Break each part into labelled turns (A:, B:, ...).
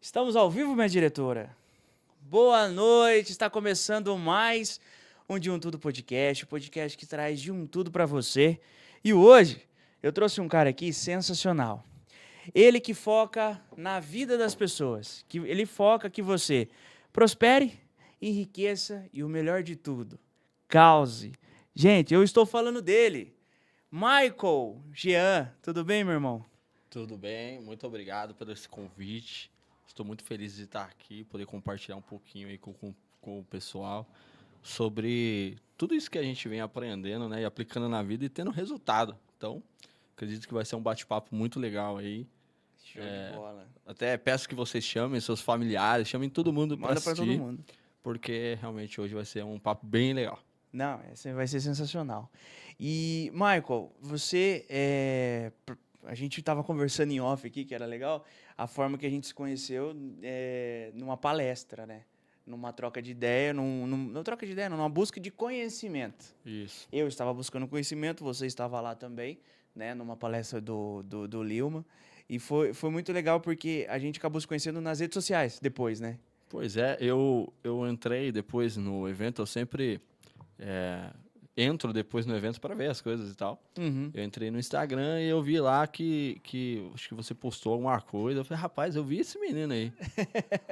A: Estamos ao vivo, minha diretora. Boa noite, está começando mais um De Um Tudo Podcast, o podcast que traz de um tudo para você. E hoje eu trouxe um cara aqui sensacional. Ele que foca na vida das pessoas, que ele foca que você prospere, enriqueça e o melhor de tudo, cause. Gente, eu estou falando dele, Michael Jean. Tudo bem, meu irmão?
B: Tudo bem, muito obrigado pelo esse convite. Estou muito feliz de estar aqui, poder compartilhar um pouquinho aí com o pessoal sobre tudo isso que a gente vem aprendendo, né, e aplicando na vida e tendo resultado. Então, acredito que vai ser um bate-papo muito legal aí.
A: Show de bola.
B: Até peço que vocês chamem seus familiares, chamem todo mundo para
A: Manda para todo
B: assistir,
A: mundo.
B: porque realmente hoje vai ser um papo bem legal.
A: Não, essa vai ser sensacional. E, Michael, você a gente estava conversando em off aqui, que era legal, a forma que a gente se conheceu numa palestra, né? Numa troca de ideia, não troca de ideia, não, numa busca de conhecimento.
B: Isso.
A: Eu estava buscando conhecimento, você estava lá também, né? Numa palestra do Lilma. E foi muito legal porque a gente acabou se conhecendo nas redes sociais depois, né?
B: Pois é, eu entrei depois no evento, eu sempre entro depois no evento para ver as coisas e tal.
A: Uhum.
B: Eu entrei no Instagram e eu vi lá que acho que você postou alguma coisa. Eu falei, rapaz, eu vi esse menino aí.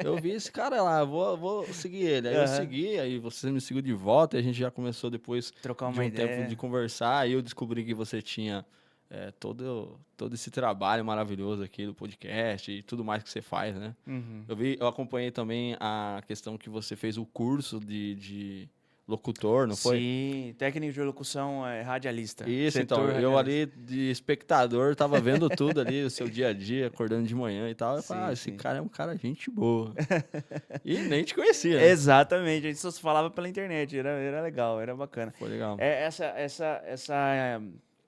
B: Eu vi esse cara lá, vou seguir ele. Aí eu segui, aí você me seguiu de volta e a gente já começou depois
A: Trocar
B: de
A: uma
B: um tempo
A: ideia.
B: de conversar. Aí eu descobri que você tinha todo esse trabalho maravilhoso aqui do podcast e tudo mais que você faz, né?
A: Uhum.
B: Eu acompanhei também a questão que você fez o curso de locutor, não foi?
A: Sim, técnico de locução radialista.
B: Isso, então,
A: Setor
B: eu
A: radialista.
B: ali de espectador tava vendo tudo ali, o seu dia a dia, acordando de manhã e tal. Eu falei,
A: Sim,
B: esse
A: sim.
B: cara é um cara gente boa. E nem te conhecia, né?
A: Exatamente, a gente só se falava pela internet, era legal, era bacana.
B: Foi legal.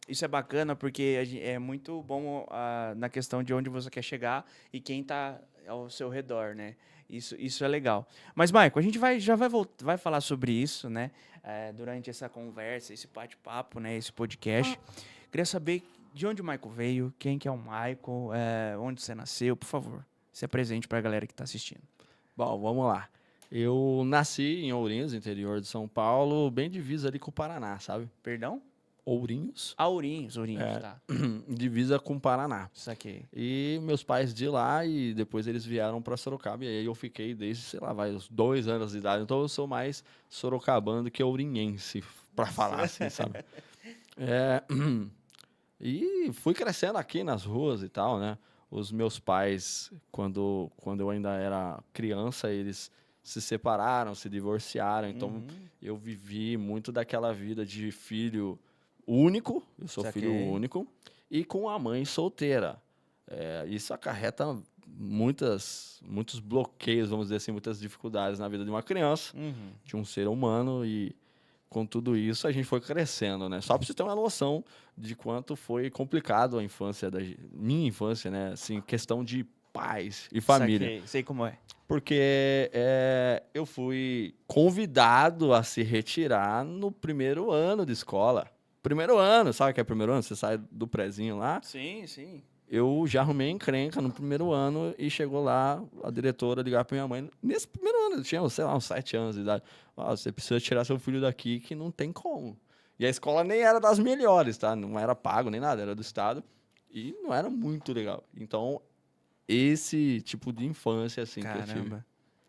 A: Isso é bacana porque é muito bom na questão de onde você quer chegar e quem tá ao seu redor, né? Isso é legal. Mas, Maicon, a gente vai falar sobre isso, né? Durante essa conversa, esse bate-papo, né? Esse podcast. Queria saber de onde o Michael veio, quem que é o Michael, onde você nasceu, por favor. Se apresente para a galera que está assistindo.
B: Bom, vamos lá. Eu nasci em Ourinhos, interior de São Paulo, bem divisa ali com o Paraná, sabe?
A: Perdão?
B: Ourinhos,
A: Ourinhos,
B: é,
A: tá.
B: divisa com o Paraná.
A: Saquei.
B: E meus pais de lá e depois eles vieram para Sorocaba. E aí eu fiquei desde, sei lá, os 2 anos de idade. Então eu sou mais sorocabano do que ourinhense, para falar assim, sabe? É, e fui crescendo aqui nas ruas e tal, né? Os meus pais, quando eu ainda era criança, eles se separaram, se divorciaram. Então eu vivi muito daquela vida de filho único. Eu sou
A: Saquei.
B: filho único. E com a mãe solteira. Isso acarreta muitos bloqueios, vamos dizer assim, muitas dificuldades na vida de uma criança, de um ser humano. E com tudo isso a gente foi crescendo, né? Só para você ter uma noção de quanto foi complicado a infância, minha infância, né? Assim, questão de pais e família.
A: Saquei, sei como é.
B: Porque eu fui convidado a se retirar no primeiro ano de escola. Primeiro ano, sabe o que é primeiro ano? Você sai do prezinho lá.
A: Sim, sim.
B: Eu já arrumei encrenca no primeiro ano e chegou lá a diretora ligar para minha mãe. Nesse primeiro ano, eu tinha, sei lá, uns 7 anos de idade. Você precisa tirar seu filho daqui que não tem como. E a escola nem era das melhores, tá? Não era pago nem nada, era do estado. E não era muito legal. Então, esse tipo de infância, assim, que eu tive.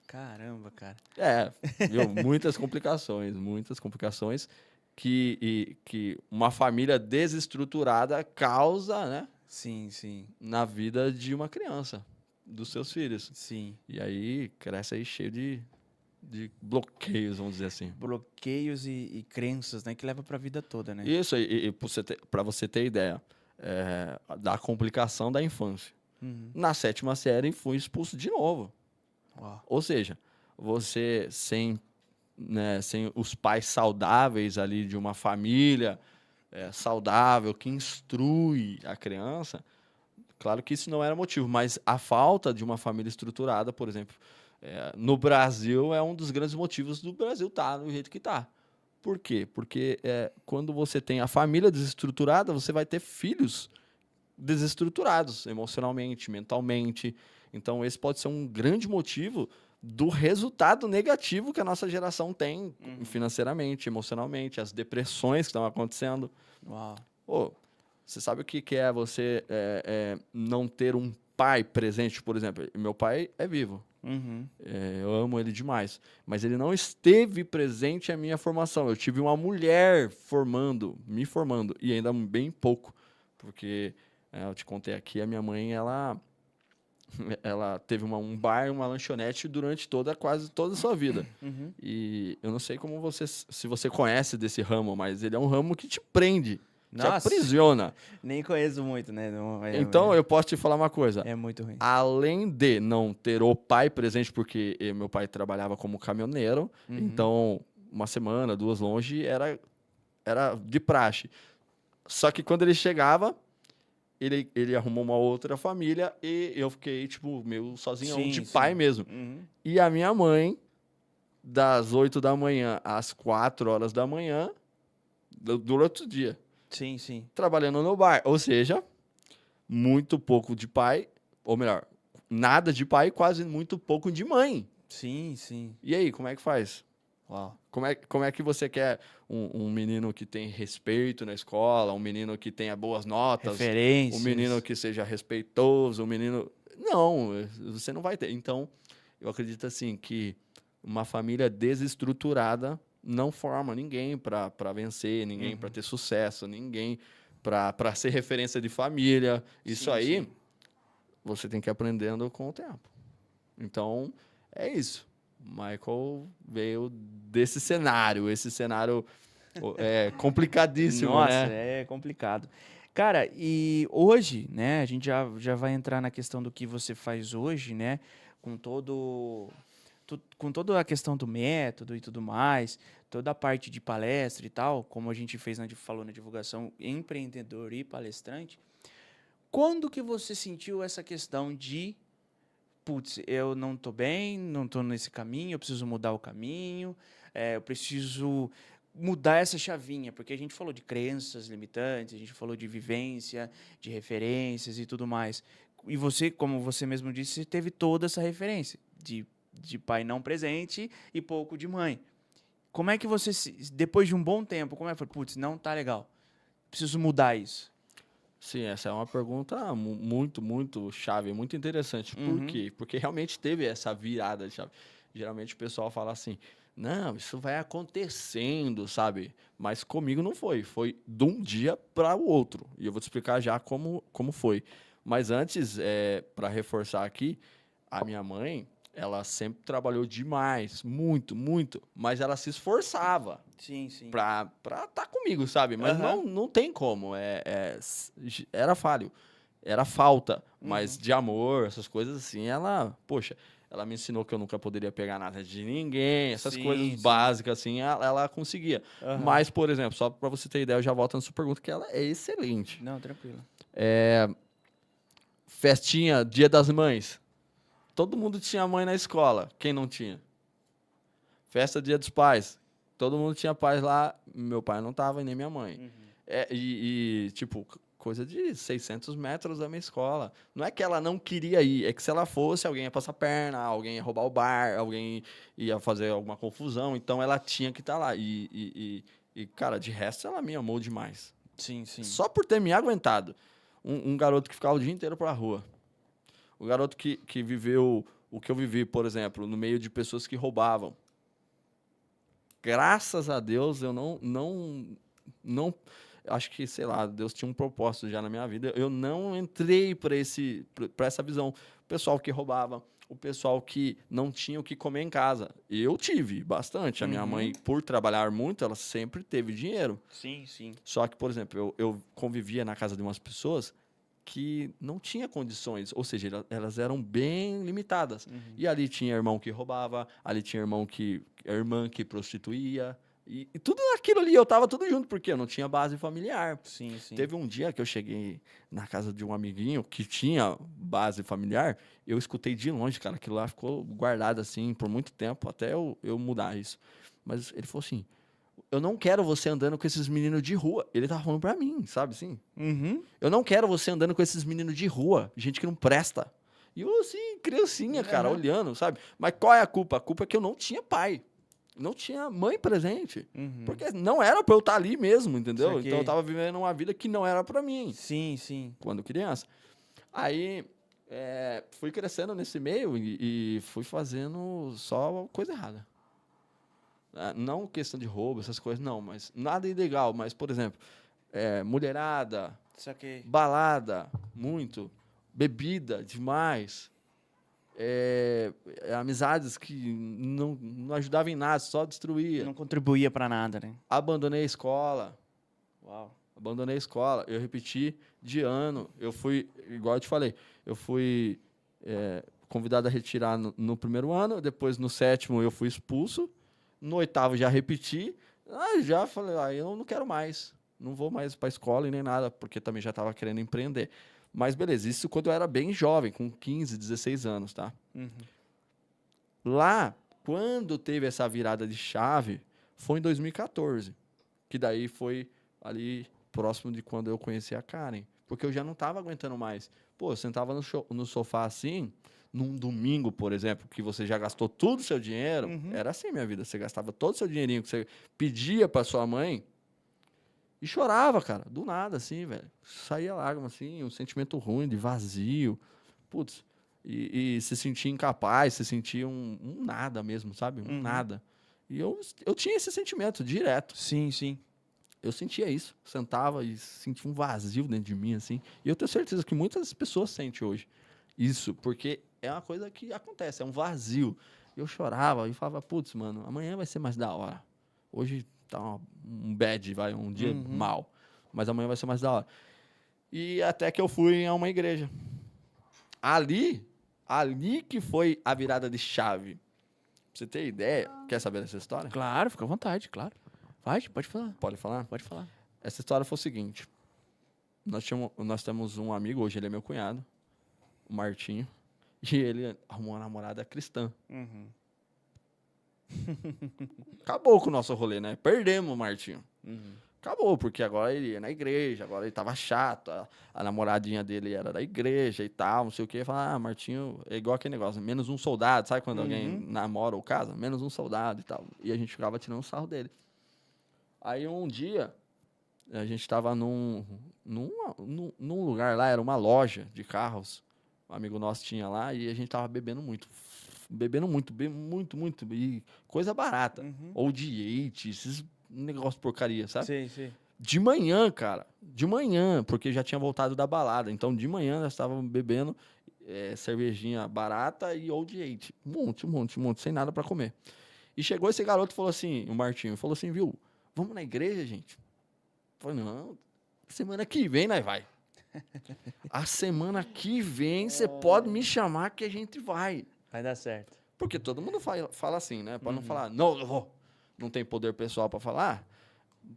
A: Caramba, cara.
B: Viu? Muitas complicações que uma família desestruturada causa, né?
A: Sim, sim,
B: Na vida de uma criança, dos seus filhos.
A: sim.
B: E aí cresce aí cheio de bloqueios, vamos dizer assim.
A: Bloqueios e crenças, né? Que leva pra vida toda, né?
B: Isso, e para você ter ideia da complicação da infância. Na 7ª série, fui expulso de novo.
A: Uau.
B: Ou seja, você sem os pais saudáveis ali de uma família saudável, que instrui a criança, claro que isso não era motivo, mas a falta de uma família estruturada, por exemplo, no Brasil, é um dos grandes motivos do Brasil estar do jeito que está. Por quê? Porque quando você tem a família desestruturada, você vai ter filhos desestruturados emocionalmente, mentalmente. Então, esse pode ser um grande motivo do resultado negativo que a nossa geração tem financeiramente, emocionalmente, as depressões que estão acontecendo.
A: Uau.
B: Pô, você sabe o que é você não ter um pai presente, por exemplo? Meu pai é vivo.
A: Uhum.
B: Eu amo ele demais. Mas ele não esteve presente à minha formação. Eu tive uma mulher me formando, e ainda bem pouco. Porque, eu te contei aqui, a minha mãe, ela teve um bar, uma lanchonete durante quase toda a sua vida.
A: Uhum.
B: E eu não sei se você conhece desse ramo, mas ele é um ramo que te prende. Te
A: Nossa.
B: aprisiona.
A: Nem conheço muito, né?
B: Então, eu posso te falar uma coisa.
A: É muito ruim.
B: Além de não ter o pai presente, porque meu pai trabalhava como caminhoneiro, então, uma semana, 2 longe, era de praxe. Só que quando ele chegava, ele arrumou uma outra família e eu fiquei, tipo, meio sozinho, de pai mesmo.
A: Uhum.
B: E a minha mãe, das 8 da manhã às 4 horas da manhã, durante o dia,
A: Sim, sim.
B: trabalhando no bar. Ou seja, muito pouco de pai, ou melhor, nada de pai, quase muito pouco de mãe.
A: Sim, sim.
B: E aí, como é que faz?
A: Uau.
B: Como é que você quer um menino que tem respeito na escola, um menino que tenha boas notas,
A: Referências.
B: um menino que seja respeitoso, um menino... Não, você não vai ter. Então, eu acredito assim que uma família desestruturada não forma ninguém para vencer, ninguém para ter sucesso, ninguém para ser referência de família. Isso aí,
A: sim.
B: você tem que ir aprendendo com o tempo. Então, é isso. Michael veio desse cenário. Esse cenário é complicadíssimo,
A: Nossa,
B: né?
A: é complicado. Cara, e hoje, né, a gente já vai entrar na questão do que você faz hoje, né, com toda a questão do método e tudo mais, toda a parte de palestra e tal, como a gente falou na divulgação, empreendedor e palestrante. Quando que você sentiu essa questão de, putz, eu não tô bem, não tô nesse caminho, eu preciso mudar o caminho, eu preciso mudar essa chavinha, porque a gente falou de crenças limitantes, a gente falou de vivência, de referências e tudo mais. E você, como você mesmo disse, teve toda essa referência de pai não presente e pouco de mãe. Como é que você, depois de um bom tempo, como é que foi? Putz, não tá legal, preciso mudar isso.
B: Sim, essa é uma pergunta muito, muito chave, muito interessante. Por quê? Porque realmente teve essa virada de chave. Geralmente o pessoal fala assim, não, isso vai acontecendo, sabe? Mas comigo não foi. Foi de um dia para o outro. E eu vou te explicar já como foi. Mas antes, para reforçar aqui, a minha mãe, ela sempre trabalhou demais, muito, muito. Mas ela se esforçava.
A: Sim, sim.
B: Pra estar comigo, sabe? Mas não tem como. Era falho. Era falta. Mas de amor, essas coisas assim, ela me ensinou que eu nunca poderia pegar nada de ninguém. Essas coisas básicas, assim, ela conseguia. Mas, por exemplo, só pra você ter ideia, eu já volto na sua pergunta, que ela é excelente.
A: Não, tranquilo.
B: Festinha, Dia das Mães. Todo mundo tinha mãe na escola. Quem não tinha? Festa Dia dos Pais. Todo mundo tinha pais lá, meu pai não tava e nem minha mãe. Tipo, coisa de 600 metros da minha escola. Não é que ela não queria ir, é que se ela fosse, alguém ia passar perna, alguém ia roubar o bar, alguém ia fazer alguma confusão, então ela tinha que estar lá. E, cara, de resto, ela me amou demais.
A: Sim, sim.
B: Só por ter me aguentado. Um garoto que ficava o dia inteiro pra rua. O garoto que viveu o que eu vivi, por exemplo, no meio de pessoas que roubavam. Graças a Deus, eu não acho que, sei lá, Deus tinha um propósito já na minha vida. Eu não entrei para essa visão. O pessoal que roubava, o pessoal que não tinha o que comer em casa. Eu tive bastante. A minha mãe, por trabalhar muito, ela sempre teve dinheiro.
A: Sim, sim.
B: Só que, por exemplo, eu convivia na casa de umas pessoas que não tinha condições, ou seja, elas eram bem limitadas. E ali tinha irmão que roubava, ali tinha irmã que prostituía, e tudo aquilo ali, eu tava tudo junto, porque eu não tinha base familiar.
A: Sim, sim.
B: Teve um dia que eu cheguei na casa de um amiguinho que tinha base familiar, eu escutei de longe, cara, aquilo lá ficou guardado assim por muito tempo, até eu mudar isso. Mas ele falou assim, eu não quero você andando com esses meninos de rua. Ele tava falando pra mim, sabe assim? Eu não quero você andando com esses meninos de rua, gente que não presta. E eu, assim, criancinha, cara,
A: Aham.
B: olhando, sabe? Mas qual é a culpa? A culpa é que eu não tinha pai. Não tinha mãe presente.
A: Uhum.
B: Porque não era pra eu estar ali mesmo, entendeu?
A: Saquei.
B: Então eu tava vivendo uma vida que não era pra mim,
A: Sim, sim.
B: quando criança. Aí, fui crescendo nesse meio e fui fazendo só coisa errada. Não questão de roubo, essas coisas, não. Mas nada ilegal. Mas, por exemplo, mulherada,
A: Saquei.
B: balada, muito. Bebida, demais. Amizades que não ajudavam em nada, só destruía.
A: Não contribuía pra nada, né?
B: Abandonei a escola.
A: Uau.
B: Abandonei a escola. Eu repeti de ano. Eu fui, igual eu te falei, eu fui convidado a retirar no primeiro ano. Depois, no sétimo, eu fui expulso. No oitavo, já repeti. Já falei, eu não quero mais. Não vou mais para a escola e nem nada, porque também já estava querendo empreender. Mas beleza, isso quando eu era bem jovem, com 15, 16 anos, tá?
A: Uhum.
B: Lá, quando teve essa virada de chave, foi em 2014. Que daí foi ali próximo de quando eu conheci a Karen. Porque eu já não estava aguentando mais. Pô, eu sentava no sofá assim, num domingo, por exemplo, que você já gastou todo o seu dinheiro.
A: Uhum.
B: Era assim minha vida. Você gastava todo o seu dinheirinho que você pedia para sua mãe e chorava, cara. Do nada, assim, velho. Saía lágrima, assim, um sentimento ruim, de vazio. Putz. E se sentia incapaz, se sentia um nada mesmo, sabe? Um
A: Uhum.
B: nada. E eu tinha esse sentimento direto.
A: Sim, sim.
B: Eu sentia isso. Sentava e sentia um vazio dentro de mim, assim. E eu tenho certeza que muitas pessoas sentem hoje isso, porque é uma coisa que acontece, é um vazio. Eu chorava e falava, putz, mano, amanhã vai ser mais da hora. Hoje tá um bad, vai, um dia
A: Uhum.
B: mal. Mas amanhã vai ser mais da hora. E até que eu fui a uma igreja. Ali que foi a virada de chave. Pra você ter ideia, quer saber dessa história?
A: Claro, fica à vontade, claro. Pode falar.
B: Pode falar?
A: Pode falar.
B: Essa história foi o seguinte. Nós temos um amigo, hoje ele é meu cunhado, o Martinho, e ele arrumou uma namorada cristã.
A: Uhum.
B: Acabou com o nosso rolê, né? Perdemos o Martinho.
A: Uhum.
B: Acabou, porque agora ele ia na igreja, agora ele tava chato, a namoradinha dele era da igreja e tal, não sei o quê. Fala, Martinho, é igual aquele negócio, menos um soldado, sabe quando alguém namora ou casa? Menos um soldado e tal. E a gente ficava tirando sarro dele. Aí um dia, a gente tava num lugar lá, era uma loja de carros, um amigo nosso tinha lá, e a gente tava bebendo muito. Bebendo muito, e coisa barata.
A: Uhum.
B: Ou diete, esses negócios porcaria, sabe?
A: Sim, sim.
B: De manhã, cara. De manhã, porque já tinha voltado da balada. Então, de manhã, nós estávamos bebendo cervejinha barata e old eight. Um monte, sem nada pra comer. E chegou esse garoto e falou assim, o Martinho, falou assim, viu, vamos na igreja, gente? Eu falei, não, semana que vem nós vai. A semana que vem você pode me chamar que a gente vai.
A: Vai dar certo.
B: Porque todo mundo fala assim, né? Pode não falar, não, eu vou. Não tem poder pessoal pra falar,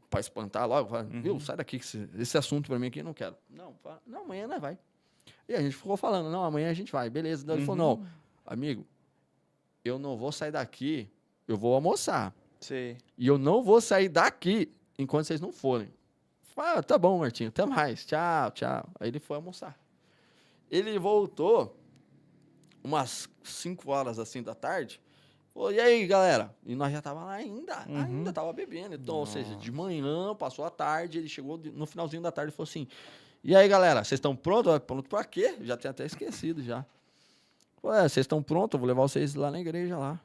B: pra espantar logo. Fala, viu, sai daqui, que esse assunto pra mim aqui eu não quero. Não, amanhã nós vai. E a gente ficou falando, não, amanhã a gente vai, beleza. Então ele falou, não, amigo, eu não vou sair daqui, eu vou almoçar.
A: Sim.
B: E eu não vou sair daqui enquanto vocês não forem. Falei, tá bom, Martinho, até mais, tchau. Aí ele foi almoçar. Ele voltou umas 5 horas assim da tarde. Falou, e aí, galera? E nós já tava lá ainda tava bebendo. Então, ou seja, de manhã, passou a tarde, ele chegou no finalzinho da tarde e falou assim, e aí, galera, vocês estão prontos? Pronto pra quê? Já tinha até esquecido já. Falei, vocês estão prontos? Eu vou levar vocês lá na igreja lá.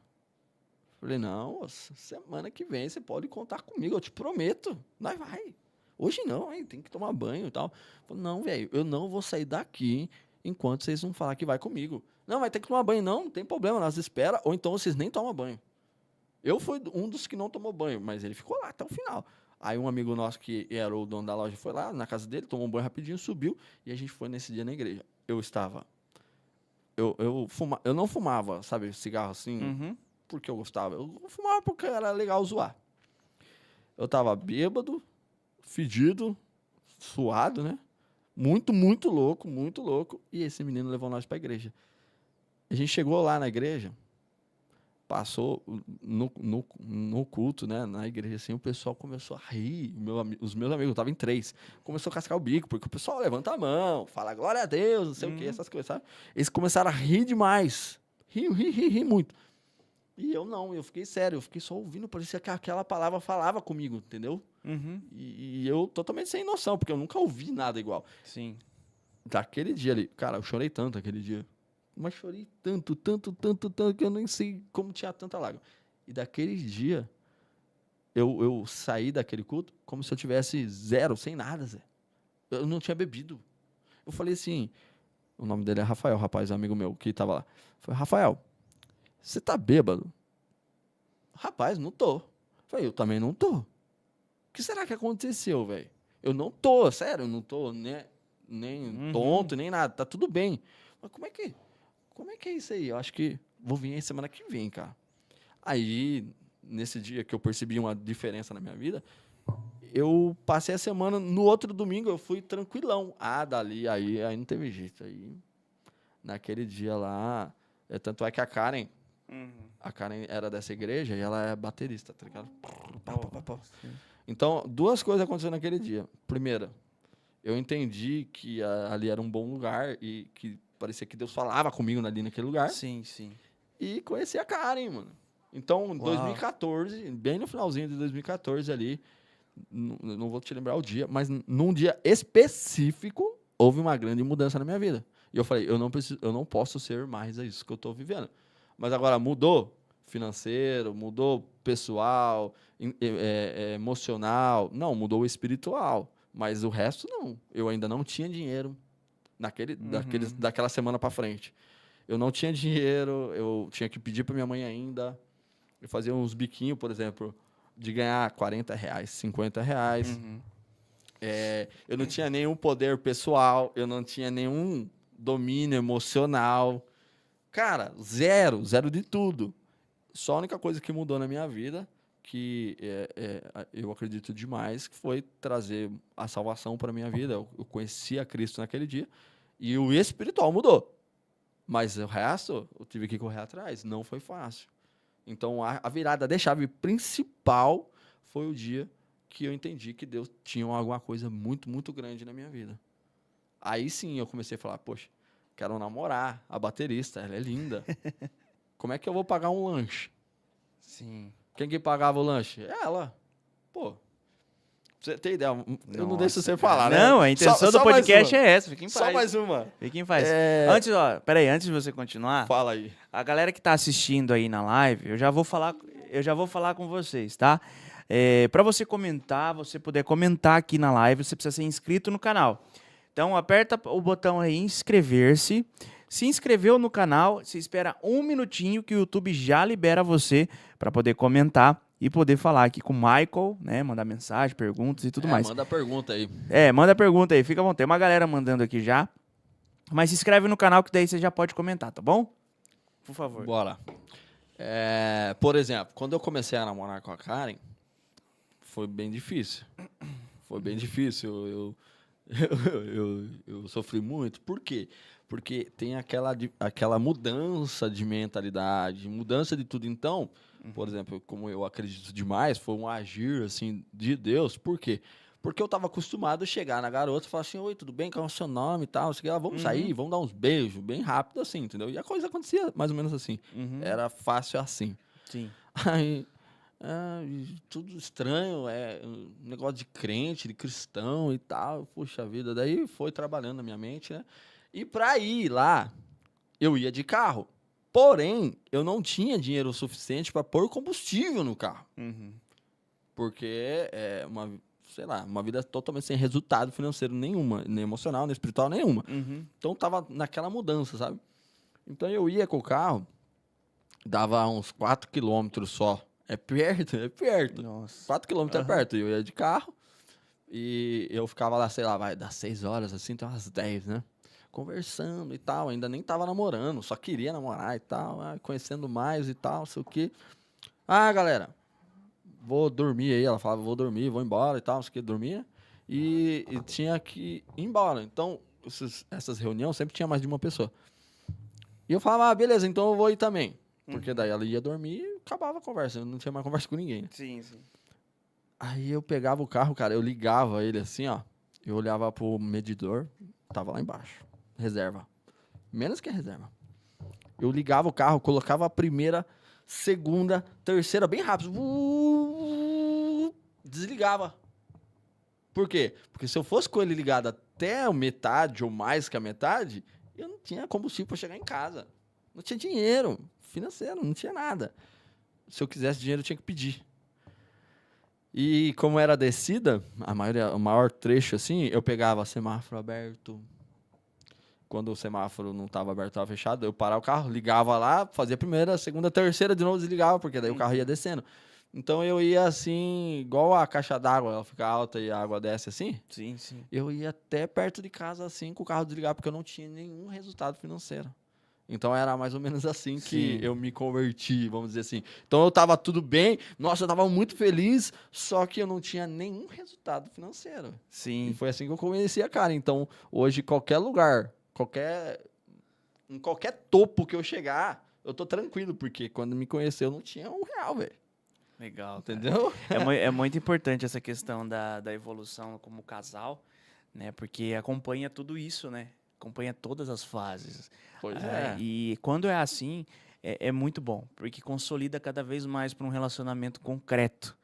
B: Falei, não, semana que vem você pode contar comigo, eu te prometo. Nós vai. Hoje não, hein? Tem que tomar banho e tal. Falei, não, velho, eu não vou sair daqui enquanto vocês não falar que vai comigo. Não, vai ter que tomar banho. Não tem problema, nós espera, ou então vocês nem tomam banho. Eu fui um dos que não tomou banho, mas ele ficou lá até o final. Aí um amigo nosso que era o dono da loja foi lá na casa dele, tomou um banho rapidinho, subiu, e a gente foi nesse dia na igreja. Eu não fumava, sabe, cigarro assim, porque eu gostava. Eu fumava porque era legal zoar. Eu tava bêbado, fedido, suado, né? Muito louco. E esse menino levou nós pra igreja. A gente chegou lá na igreja, passou no culto, né, na igreja, assim, o pessoal começou a rir. Os meus amigos, eu tava em 3, começou a cascar o bico, porque o pessoal levanta a mão, fala glória a Deus, não sei o que, essas coisas, sabe? Eles começaram a rir demais. Rir muito. E eu não, eu fiquei sério, eu fiquei só ouvindo, parecia que aquela palavra falava comigo, entendeu?
A: Uhum.
B: E eu totalmente sem noção, porque eu nunca ouvi nada igual.
A: Sim.
B: Daquele dia ali, cara, eu chorei tanto aquele dia. Mas chorei tanto, que eu nem sei como tinha tanta lágrima. E daquele dia, eu saí daquele culto como se eu tivesse zero, sem nada, Zé. Eu não tinha bebido. Eu falei assim, o nome dele é Rafael, rapaz, amigo meu, que tava lá. Eu falei, Rafael, você tá bêbado? Rapaz, não tô. Eu falei, eu também não tô. O que será que aconteceu, velho? Eu não tô, sério, eu não tô nem tonto, nem nada, tá tudo bem. Mas como é que é isso aí? Eu acho que vou vir aí semana que vem, cara. Aí, nesse dia que eu percebi uma diferença na minha vida, eu passei a semana, no outro domingo eu fui tranquilão. Dali, aí não teve jeito. Aí, naquele dia lá, tanto é que a Karen era dessa igreja e ela é baterista, tá ligado? Então, 2 coisas aconteceram naquele dia. Primeira, eu entendi que ali era um bom lugar e que parecia que Deus falava comigo ali naquele lugar.
A: Sim, sim.
B: E conheci a Karen, mano. Então, em 2014, bem no finalzinho de 2014 ali, não vou te lembrar o dia, mas num dia específico, houve uma grande mudança na minha vida. E eu falei, eu não posso ser mais isso que eu estou vivendo. Mas agora mudou financeiro, mudou pessoal, emocional. Não, mudou o espiritual. Mas o resto, não. Eu ainda não tinha dinheiro daquela semana para frente. Eu não tinha dinheiro, eu tinha que pedir para minha mãe ainda. Eu fazia uns biquinhos, por exemplo, de ganhar R$40, R$50. Eu não tinha nenhum poder pessoal, eu não tinha nenhum domínio emocional. Cara, zero de tudo. Só a única coisa que mudou na minha vida, que eu acredito demais, que foi trazer a salvação para a minha vida. Eu conheci a Cristo naquele dia e o espiritual mudou. Mas o resto, eu tive que correr atrás. Não foi fácil. Então, a virada da chave principal foi o dia que eu entendi que Deus tinha alguma coisa muito, muito grande na minha vida. Aí sim eu comecei a falar, poxa, quero namorar a baterista, ela é linda. Como é que eu vou pagar um lanche?
A: Sim.
B: Quem que pagava o lanche? Ela. Pô, você tem ideia? Eu não deixo você falar, né?
A: Não, a intenção do podcast é essa. Fica em paz.
B: Só mais uma.
A: Fica em paz. Antes de você continuar,
B: fala aí.
A: A galera que tá assistindo aí na live, eu já vou falar com vocês, tá? Para você comentar, você poder comentar aqui na live, você precisa ser inscrito no canal. Então, aperta o botão aí, inscrever-se. Se inscreveu no canal, você espera 1 minutinho que o YouTube já libera você para poder comentar e poder falar aqui com o Michael, né? Mandar mensagem, perguntas e tudo mais.
B: Manda pergunta aí.
A: Manda pergunta aí, fica bom. Tem uma galera mandando aqui já. Mas se inscreve no canal que daí você já pode comentar, tá bom? Por favor.
B: Bora. Por exemplo, quando eu comecei a namorar com a Karen, foi bem difícil. Foi bem difícil. Eu sofri muito. Por quê? Porque tem aquela mudança de mentalidade, mudança de tudo. Então, por exemplo, como eu acredito demais, foi um agir assim, de Deus. Por quê? Porque eu estava acostumado a chegar na garota e falar assim, oi, tudo bem? Qual é o seu nome e tal? Vamos sair, vamos dar uns beijos, bem rápido assim, entendeu? E a coisa acontecia mais ou menos assim. Era fácil assim.
A: Sim.
B: Aí, tudo estranho, um negócio de crente, de cristão e tal. Puxa vida, daí foi trabalhando na minha mente, né? E para ir lá, eu ia de carro. Porém, eu não tinha dinheiro suficiente para pôr combustível no carro. Porque é uma vida totalmente sem resultado financeiro nenhuma, nem emocional, nem espiritual nenhuma. Então, tava naquela mudança, sabe? Então, eu ia com o carro, dava uns 4 quilômetros só. É perto.
A: Nossa.
B: 4 quilômetros é perto. Eu ia de carro e eu ficava lá, sei lá, vai das 6 horas, assim, até umas 10, né? Conversando e tal, ainda nem tava namorando, só queria namorar e tal, conhecendo mais e tal, não sei o quê. Galera, vou dormir aí. Ela falava, vou dormir, vou embora e tal, não sei o que, dormia. E tinha que ir embora. Então, essas reuniões sempre tinha mais de uma pessoa. E eu falava, beleza, então eu vou ir também. Porque daí ela ia dormir e acabava a conversa. Eu não tinha mais conversa com ninguém.
A: Sim, sim.
B: Aí eu pegava o carro, cara, eu ligava ele assim, ó. Eu olhava pro medidor, tava lá embaixo. Reserva. Menos que a reserva. Eu ligava o carro, colocava a primeira, segunda, terceira, bem rápido. Desligava. Por quê? Porque se eu fosse com ele ligado até a metade ou mais que a metade, eu não tinha combustível para chegar em casa. Não tinha dinheiro financeiro, não tinha nada. Se eu quisesse dinheiro, eu tinha que pedir. E como era descida, o maior trecho assim, eu pegava semáforo aberto. Quando o semáforo não estava aberto, estava fechado, eu parava o carro, ligava lá, fazia a primeira, a segunda, a terceira, de novo desligava, porque daí o carro ia descendo. Então eu ia assim, igual a caixa d'água, ela fica alta e a água desce assim.
A: Sim, sim.
B: Eu ia até perto de casa assim, com o carro desligado, porque eu não tinha nenhum resultado financeiro. Então era mais ou menos assim que eu me converti, vamos dizer assim. Então eu tava tudo bem, nossa, eu tava muito feliz, só que eu não tinha nenhum resultado financeiro.
A: Sim.
B: E foi assim que eu conheci a cara. Então, hoje, qualquer lugar, em qualquer topo que eu chegar, eu tô tranquilo, porque quando me conheceu eu não tinha R$1, velho.
A: Legal, cara.
B: Entendeu?
A: É muito importante essa questão da evolução como casal, né? Porque acompanha tudo isso, né? Acompanha todas as fases.
B: Pois é.
A: E quando é assim, é muito bom, porque consolida cada vez mais para um relacionamento concreto,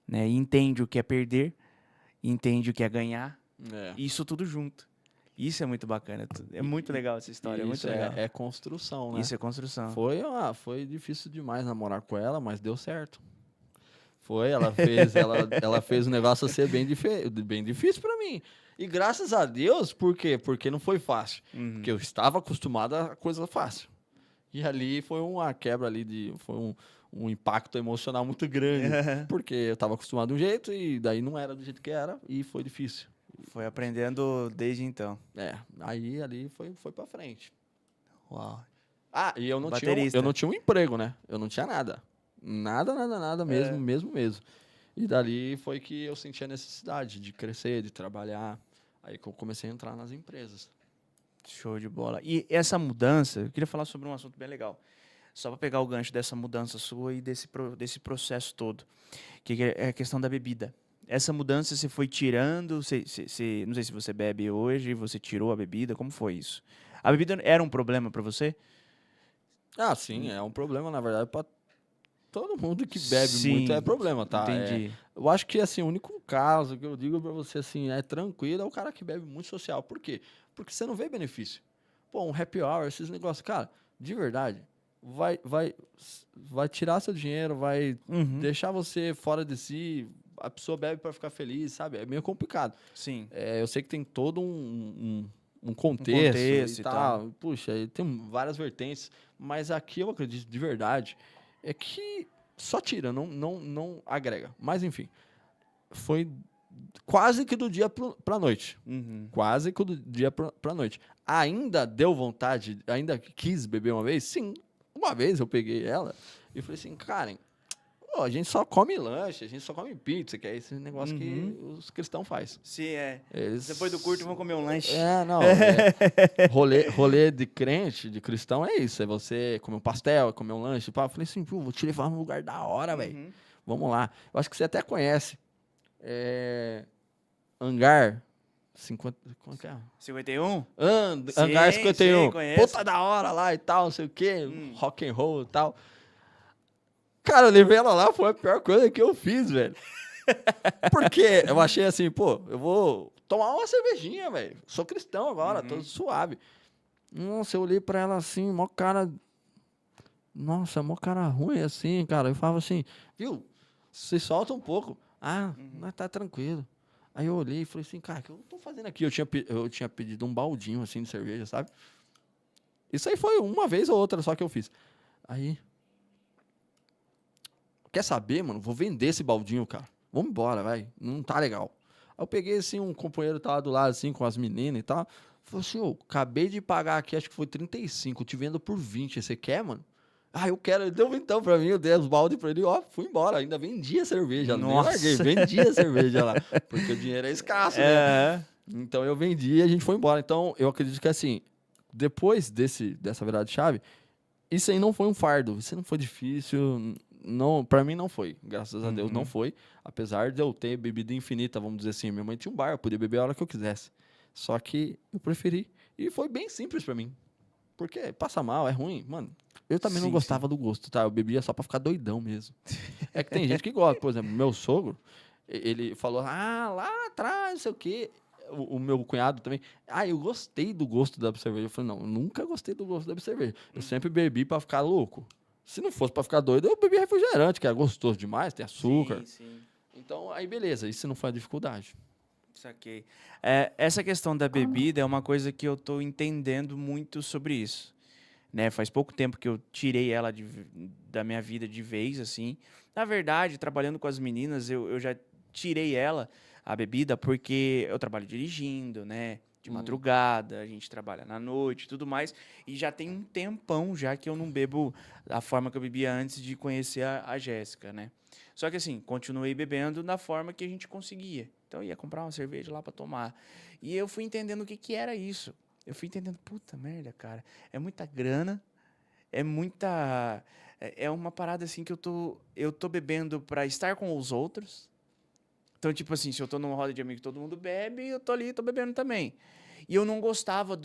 A: né? E entende o que é perder, entende o que é ganhar, isso tudo junto. Isso é muito bacana. É muito legal essa história, é muito legal.
B: É construção, né?
A: Isso é construção.
B: Foi difícil demais namorar com ela, mas deu certo. Ela fez o negócio ser bem difícil pra mim. E graças a Deus, por quê? Porque não foi fácil. Porque eu estava acostumado a coisa fácil. E ali foi uma quebra ali, foi um impacto emocional muito grande. Porque eu estava acostumado de um jeito e daí não era do jeito que era e foi difícil.
A: Foi aprendendo desde então.
B: Aí ali foi pra frente.
A: Uau.
B: E eu não tinha um emprego, né? Eu não tinha nada. Nada mesmo. E dali foi que eu senti a necessidade de crescer, de trabalhar. Aí que eu comecei a entrar nas empresas.
A: Show de bola. E essa mudança, eu queria falar sobre um assunto bem legal. Só para pegar o gancho dessa mudança sua e desse processo todo, que é a questão da bebida. Essa mudança você foi tirando, não sei se você bebe hoje, você tirou a bebida, como foi isso? A bebida era um problema para você?
B: Sim, é um problema, na verdade, para todo mundo que bebe
A: Sim,
B: muito é problema, tá?
A: Entendi.
B: Eu acho que, assim, o único caso que eu digo pra você, assim, é tranquilo, é o cara que bebe muito social. Por quê? Porque você não vê benefício. Pô, um happy hour, esses negócios, cara, de verdade, vai tirar seu dinheiro, vai deixar você fora de si, a pessoa bebe pra ficar feliz, sabe? É meio complicado.
A: Sim.
B: Eu sei que tem todo um contexto e tal. Puxa, tem várias vertentes, mas aqui eu acredito de verdade é que só tira, não agrega. Mas, enfim, foi quase que do dia pra noite. Quase que do dia pra noite. Ainda deu vontade, ainda quis beber uma vez? Sim. Uma vez eu peguei ela e falei assim, Karen, a gente só come lanche, a gente só come pizza, que é esse negócio que os cristãos fazem.
A: Sim, depois do culto vão comer um lanche.
B: Rolê de crente, de cristão, é isso. É você comer um pastel, comer um lanche. Eu falei assim, vou te levar num lugar da hora, velho. Vamos lá. Eu acho que você até conhece. Hangar 50... Como que é?
A: 51?
B: Hangar 51.
A: Conheço.
B: Puta da hora lá e tal, não sei o quê. Rock and roll e tal. Cara, eu levei ela lá, foi a pior coisa que eu fiz, velho. Porque eu achei assim, eu vou tomar uma cervejinha, velho. Sou cristão agora, tô suave. Nossa, eu olhei pra ela assim, mó cara... Nossa, mó cara ruim assim, cara. Eu falava assim, viu? Se solta um pouco. Mas tá tranquilo. Aí eu olhei e falei assim, cara, o que eu tô fazendo aqui? Eu tinha pedido um baldinho assim de cerveja, sabe? Isso aí foi uma vez ou outra só que eu fiz. Aí... Quer saber, mano? Vou vender esse baldinho, cara. Vamos embora, vai. Não tá legal. Aí eu peguei, assim, um companheiro tava do lado, assim, com as meninas e tal. Falei assim, acabei de pagar aqui, acho que foi 35. Te vendo por 20. Você quer, mano? Eu quero. Ele deu então pra mim, eu dei os baldes pra ele. Fui embora. Ainda vendia cerveja.
A: Nossa.
B: Nem larguei, vendia cerveja lá. Porque o dinheiro é escasso, né? Então eu vendi e a gente foi embora. Então eu acredito que, assim, depois dessa virada de chave, isso aí não foi um fardo, isso aí não foi difícil, não, pra mim não foi, graças a Deus não foi, apesar de eu ter bebida infinita, vamos dizer assim, minha mãe tinha um bar, eu podia beber a hora que eu quisesse, só que eu preferi, e foi bem simples pra mim, porque passa mal, é ruim, mano, eu também não
A: Sim,
B: gostava do gosto, tá, eu bebia só pra ficar doidão mesmo, é que tem gente que gosta, por exemplo, meu sogro, ele falou, lá atrás, não sei o quê, o meu cunhado também. Eu gostei do gosto da cerveja. Eu falei, não, eu nunca gostei do gosto da cerveja. Eu sempre bebi pra ficar louco. Se não fosse pra ficar doido, eu bebia refrigerante, que é gostoso demais, tem açúcar.
A: Sim, sim.
B: Então, aí beleza, isso não foi a dificuldade.
A: Saquei. Essa questão da bebida é uma coisa que eu tô entendendo muito sobre isso. Né? Faz pouco tempo que eu tirei ela da minha vida de vez, assim. Na verdade, trabalhando com as meninas, eu já tirei ela, a bebida, porque eu trabalho dirigindo, né? De madrugada, a gente trabalha na noite e tudo mais. E já tem um tempão já que eu não bebo da forma que eu bebia antes de conhecer a Jéssica, né? Só que assim, continuei bebendo da forma que a gente conseguia. Então eu ia comprar uma cerveja lá para tomar. E eu fui entendendo o que que era isso. Eu fui entendendo, puta merda, cara, é muita grana, é muita... É uma parada assim que eu tô bebendo pra estar com os outros. Então, tipo assim, se eu tô numa roda de amigos que todo mundo bebe, eu tô ali, tô bebendo também. E eu não gostava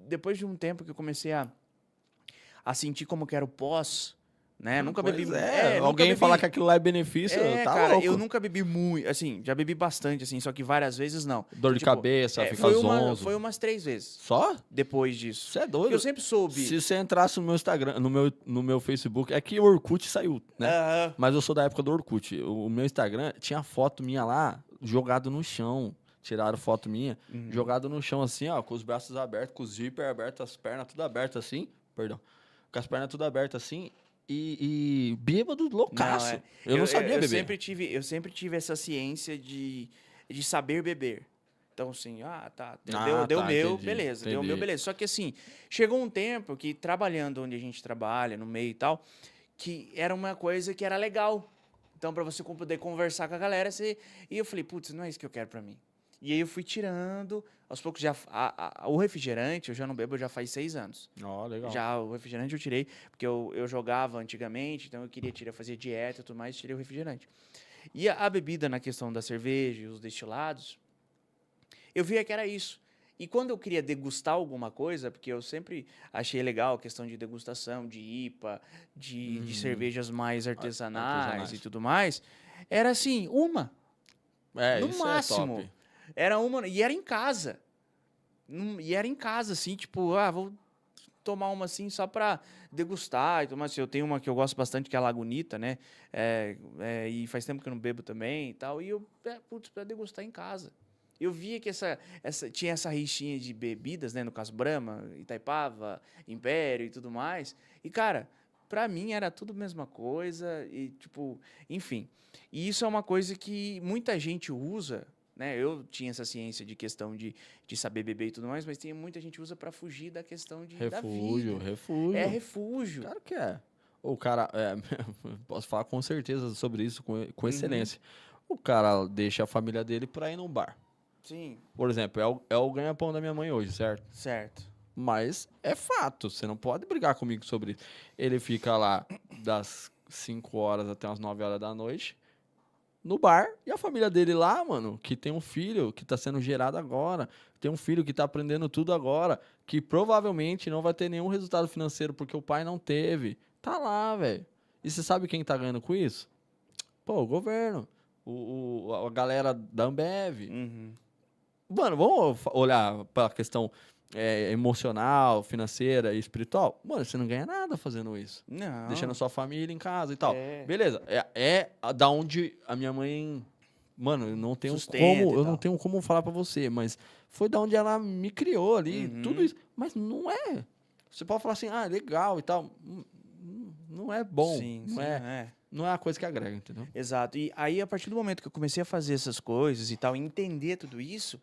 A: Depois de um tempo que eu comecei a sentir como que era o pós, né? Nunca bebi...
B: Pois é,
A: nunca
B: alguém
A: bebi...
B: falar que aquilo lá é benefício, tá
A: Cara,
B: louco.
A: eu nunca bebi muito, assim, já bebi bastante, assim, só que várias vezes não.
B: Dor
A: Então,
B: de
A: tipo,
B: cabeça, fica
A: foi
B: zonzo.
A: umas 3 vezes
B: Só?
A: depois disso.
B: Você é
A: Porque eu
B: doido.
A: sempre soube.
B: Se você entrasse no meu Instagram, no meu Facebook, é que o Orkut saiu, né?
A: Aham.
B: Mas eu sou da época do Orkut. O meu Instagram tinha foto minha lá, jogado no chão. Tiraram foto minha, jogado no chão assim, ó, com os braços abertos, com o zíper aberto, as pernas tudo abertas assim, perdão, com as pernas tudo abertas assim, e bêbado
A: Não,
B: loucaço. Eu não sabia beber.
A: eu sempre tive essa ciência de saber beber. Então, assim, tá, deu o
B: Tá,
A: meu,
B: entendi,
A: beleza, deu o meu,
B: entendi.
A: beleza. Só que, assim, chegou um tempo que, trabalhando onde a gente trabalha, no meio e tal, que era uma coisa que era legal. Então, pra você poder conversar com a galera, e eu falei, putz, não é isso que eu quero pra mim. E aí eu fui tirando, aos poucos, o refrigerante, eu já não bebo já faz 6 anos.
B: Ó, legal.
A: Já o refrigerante eu tirei, porque eu jogava antigamente, então eu queria tirar, fazer dieta e tudo mais, tirei o refrigerante. E a bebida na questão da cerveja e os destilados, eu via que era isso. E quando eu queria degustar alguma coisa, porque eu sempre achei legal a questão de degustação, de IPA, de cervejas mais artesanais e tudo mais, era assim, uma, no
B: Isso é
A: máximo.
B: top.
A: Era uma, e era em casa. E era em casa, assim, tipo, vou tomar uma assim só pra degustar e tomar assim. Eu tenho uma que eu gosto bastante, que é a Lagunita, né? E faz tempo que eu não bebo também e tal. E eu, putz, pra degustar em casa. Eu via que tinha essa rixinha de bebidas, né? No caso, Brahma, Itaipava, Império e tudo mais. E, cara, pra mim era tudo a mesma coisa e, tipo, enfim. E isso é uma coisa que muita gente usa, né? Eu tinha essa ciência de questão de saber beber e tudo mais, mas tem muita gente que usa pra fugir da questão da
B: Refúgio,
A: vida.
B: refúgio.
A: É refúgio.
B: Claro que é. O cara, posso falar com certeza sobre isso, com excelência. O cara deixa a família dele pra ir num bar.
A: Sim,
B: Por exemplo, é o ganha-pão da minha mãe hoje, certo?
A: certo.
B: Mas é fato, você não pode brigar comigo sobre isso. Ele fica lá das 5 horas até as 9 horas da noite no bar e a família dele lá, mano, que tem um filho que tá sendo gerado agora, tem um filho que tá aprendendo tudo agora, que provavelmente não vai ter nenhum resultado financeiro porque o pai não teve. Tá lá, velho. E você sabe quem tá ganhando com isso? Pô, o governo, a galera da Ambev.
A: Uhum.
B: Mano, vamos olhar para a questão emocional, financeira e espiritual? Mano, você não ganha nada fazendo isso.
A: Não.
B: Deixando a sua família em casa e tal.
A: É.
B: Beleza. Da onde a minha mãe. Mano, eu não tenho
A: Sustenta
B: como.
A: e
B: Eu
A: tal.
B: não tenho como falar pra você, mas foi da onde ela me criou ali. Tudo isso. Mas não é. Você pode falar assim, legal e tal. Não é bom.
A: Sim,
B: não
A: sim,
B: é. Não é a coisa que agrega, entendeu?
A: Exato. E aí, a partir do momento que eu comecei a fazer essas coisas e tal, e entender tudo isso,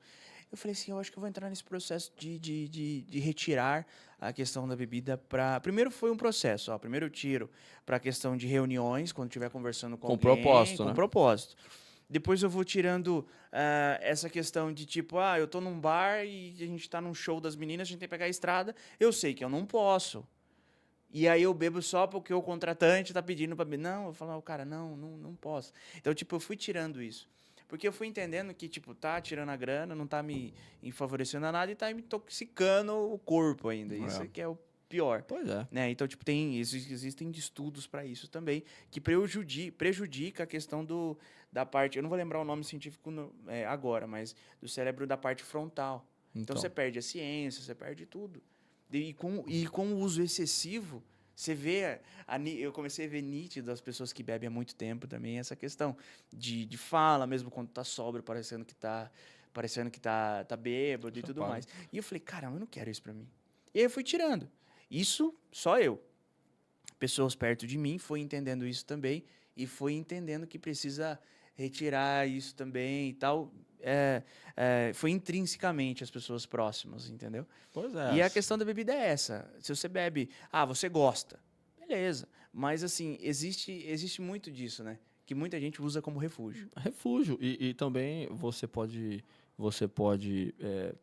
A: eu falei assim, eu acho que eu vou entrar nesse processo de retirar a questão da bebida para... Primeiro foi um processo, primeiro eu tiro para a questão de reuniões, quando estiver conversando com
B: Com
A: alguém.
B: propósito,
A: Com
B: né?
A: propósito. Depois eu vou tirando essa questão de tipo, eu tô num bar e a gente tá num show das meninas, a gente tem que pegar a estrada, eu sei que eu não posso. E aí eu bebo só porque o contratante tá pedindo pra beber. Não, eu falo, cara, não posso. Então, tipo, eu fui tirando isso. Porque eu fui entendendo que, tipo, tá tirando a grana, não tá me favorecendo a nada e tá me intoxicando o corpo ainda. Isso
B: É.
A: que é o pior.
B: Pois é.
A: Né? Então, tipo, existem estudos para isso também, que prejudica a questão da parte, eu não vou lembrar o nome científico agora, mas do cérebro da parte frontal. Então, você perde a ciência, você perde tudo. E com o uso excessivo, você vê, eu comecei a ver nítido as pessoas que bebem há muito tempo também, essa questão de fala, mesmo quando tá sóbrio, parecendo que tá bêbado e tudo mais. E eu falei, caramba, eu não quero isso pra mim. E aí eu fui tirando. Isso, só eu. Pessoas perto de mim foi entendendo isso também e foi entendendo que precisa retirar isso também e tal. Foi intrinsecamente as pessoas próximas, entendeu?
B: Pois é.
A: E a questão da bebida é essa. Se você bebe, você gosta, beleza. Mas, assim, existe muito disso, né? Que muita gente usa como refúgio.
B: Refúgio. E também você pode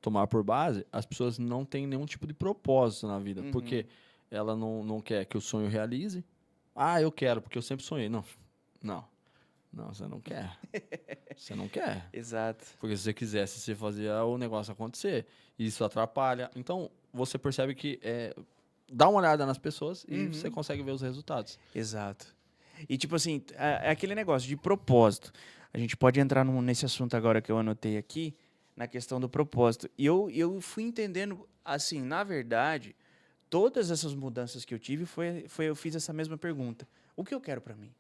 B: tomar por base, as pessoas não têm nenhum tipo de propósito na vida.
A: Uhum.
B: Porque ela não quer que o sonho realize. Eu quero, porque eu sempre sonhei. Não, você não quer. Você não quer.
A: Exato.
B: Porque se você quisesse, você fazia o negócio acontecer. Isso atrapalha. Então, você percebe que dá uma olhada nas pessoas e você consegue ver os resultados.
A: Exato. E, tipo assim, é aquele negócio de propósito. A gente pode entrar nesse assunto agora que eu anotei aqui, na questão do propósito. E eu fui entendendo, assim, na verdade, todas essas mudanças que eu tive, eu fiz essa mesma pergunta. O que eu quero pra mim?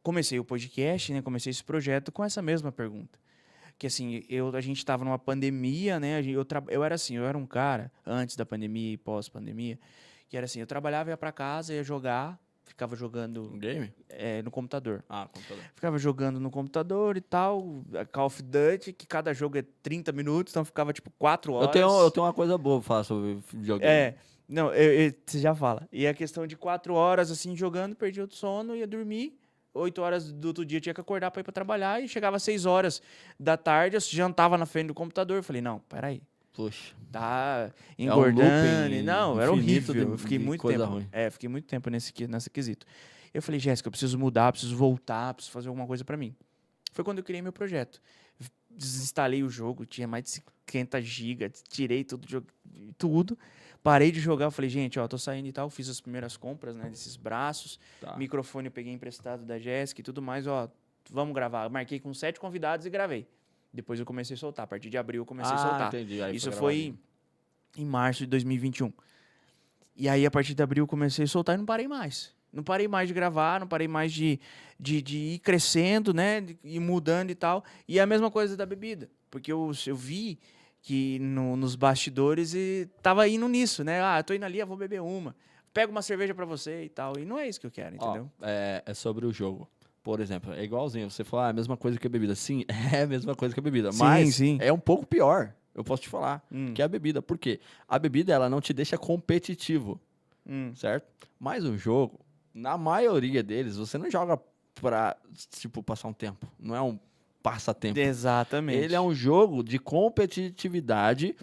A: Comecei o podcast, né? Comecei esse projeto com essa mesma pergunta. Que, assim, a gente estava numa pandemia, né? Eu era um cara, antes da pandemia e pós-pandemia, que era assim, eu trabalhava, ia pra casa, ia jogar, ficava jogando...
B: Game?
A: No computador.
B: Computador.
A: Ficava jogando no computador e tal, Call of Duty, que cada jogo é 30 minutos, então ficava, tipo, 4 horas.
B: Eu tenho uma coisa boa pra falar sobre videogame.
A: Não, você já fala. E a questão de 4 horas, assim, jogando, perdia o sono, ia dormir, 8 horas do outro dia tinha que acordar pra ir pra trabalhar, e chegava às 6 horas da tarde, eu jantava na frente do computador, eu falei, não, peraí.
B: Puxa.
A: Tá engordando. Não, era horrível. Eu fiquei muito tempo.
B: Ruim.
A: Fiquei muito tempo nesse quesito. Eu falei, Jéssica, eu preciso mudar, preciso voltar, preciso fazer alguma coisa pra mim. Foi quando eu criei meu projeto. Desinstalei o jogo, tinha mais de 50 GB, tirei tudo. Parei de jogar, eu falei, gente, tô saindo e tal, fiz as primeiras compras, né, desses braços.
B: Tá.
A: Microfone eu peguei emprestado da Jéssica e tudo mais, vamos gravar. Marquei com 7 convidados e gravei. Depois eu comecei a soltar. A partir de abril eu comecei a soltar.
B: Entendi. Aí
A: isso foi em março de 2021. E aí, a partir de abril, eu comecei a soltar e não parei mais. Não parei mais de gravar, não parei mais de ir crescendo, né? De ir mudando e tal. E a mesma coisa da bebida. Porque eu vi que nos bastidores tava indo nisso, né? Tô indo ali, eu vou beber uma. Pego uma cerveja pra você e tal. E não é isso que eu quero, entendeu?
B: É sobre o jogo. Por exemplo, é igualzinho. Você falou, a mesma coisa que a bebida. Sim, é a mesma coisa que a bebida. Mas é um pouco pior, eu posso te falar, que a bebida. Por quê? A bebida, ela não te deixa competitivo, certo? Mas o jogo, na maioria deles, você não joga pra, tipo, passar um tempo. Não é um passatempo.
A: Exatamente.
B: Ele é um jogo de competitividade,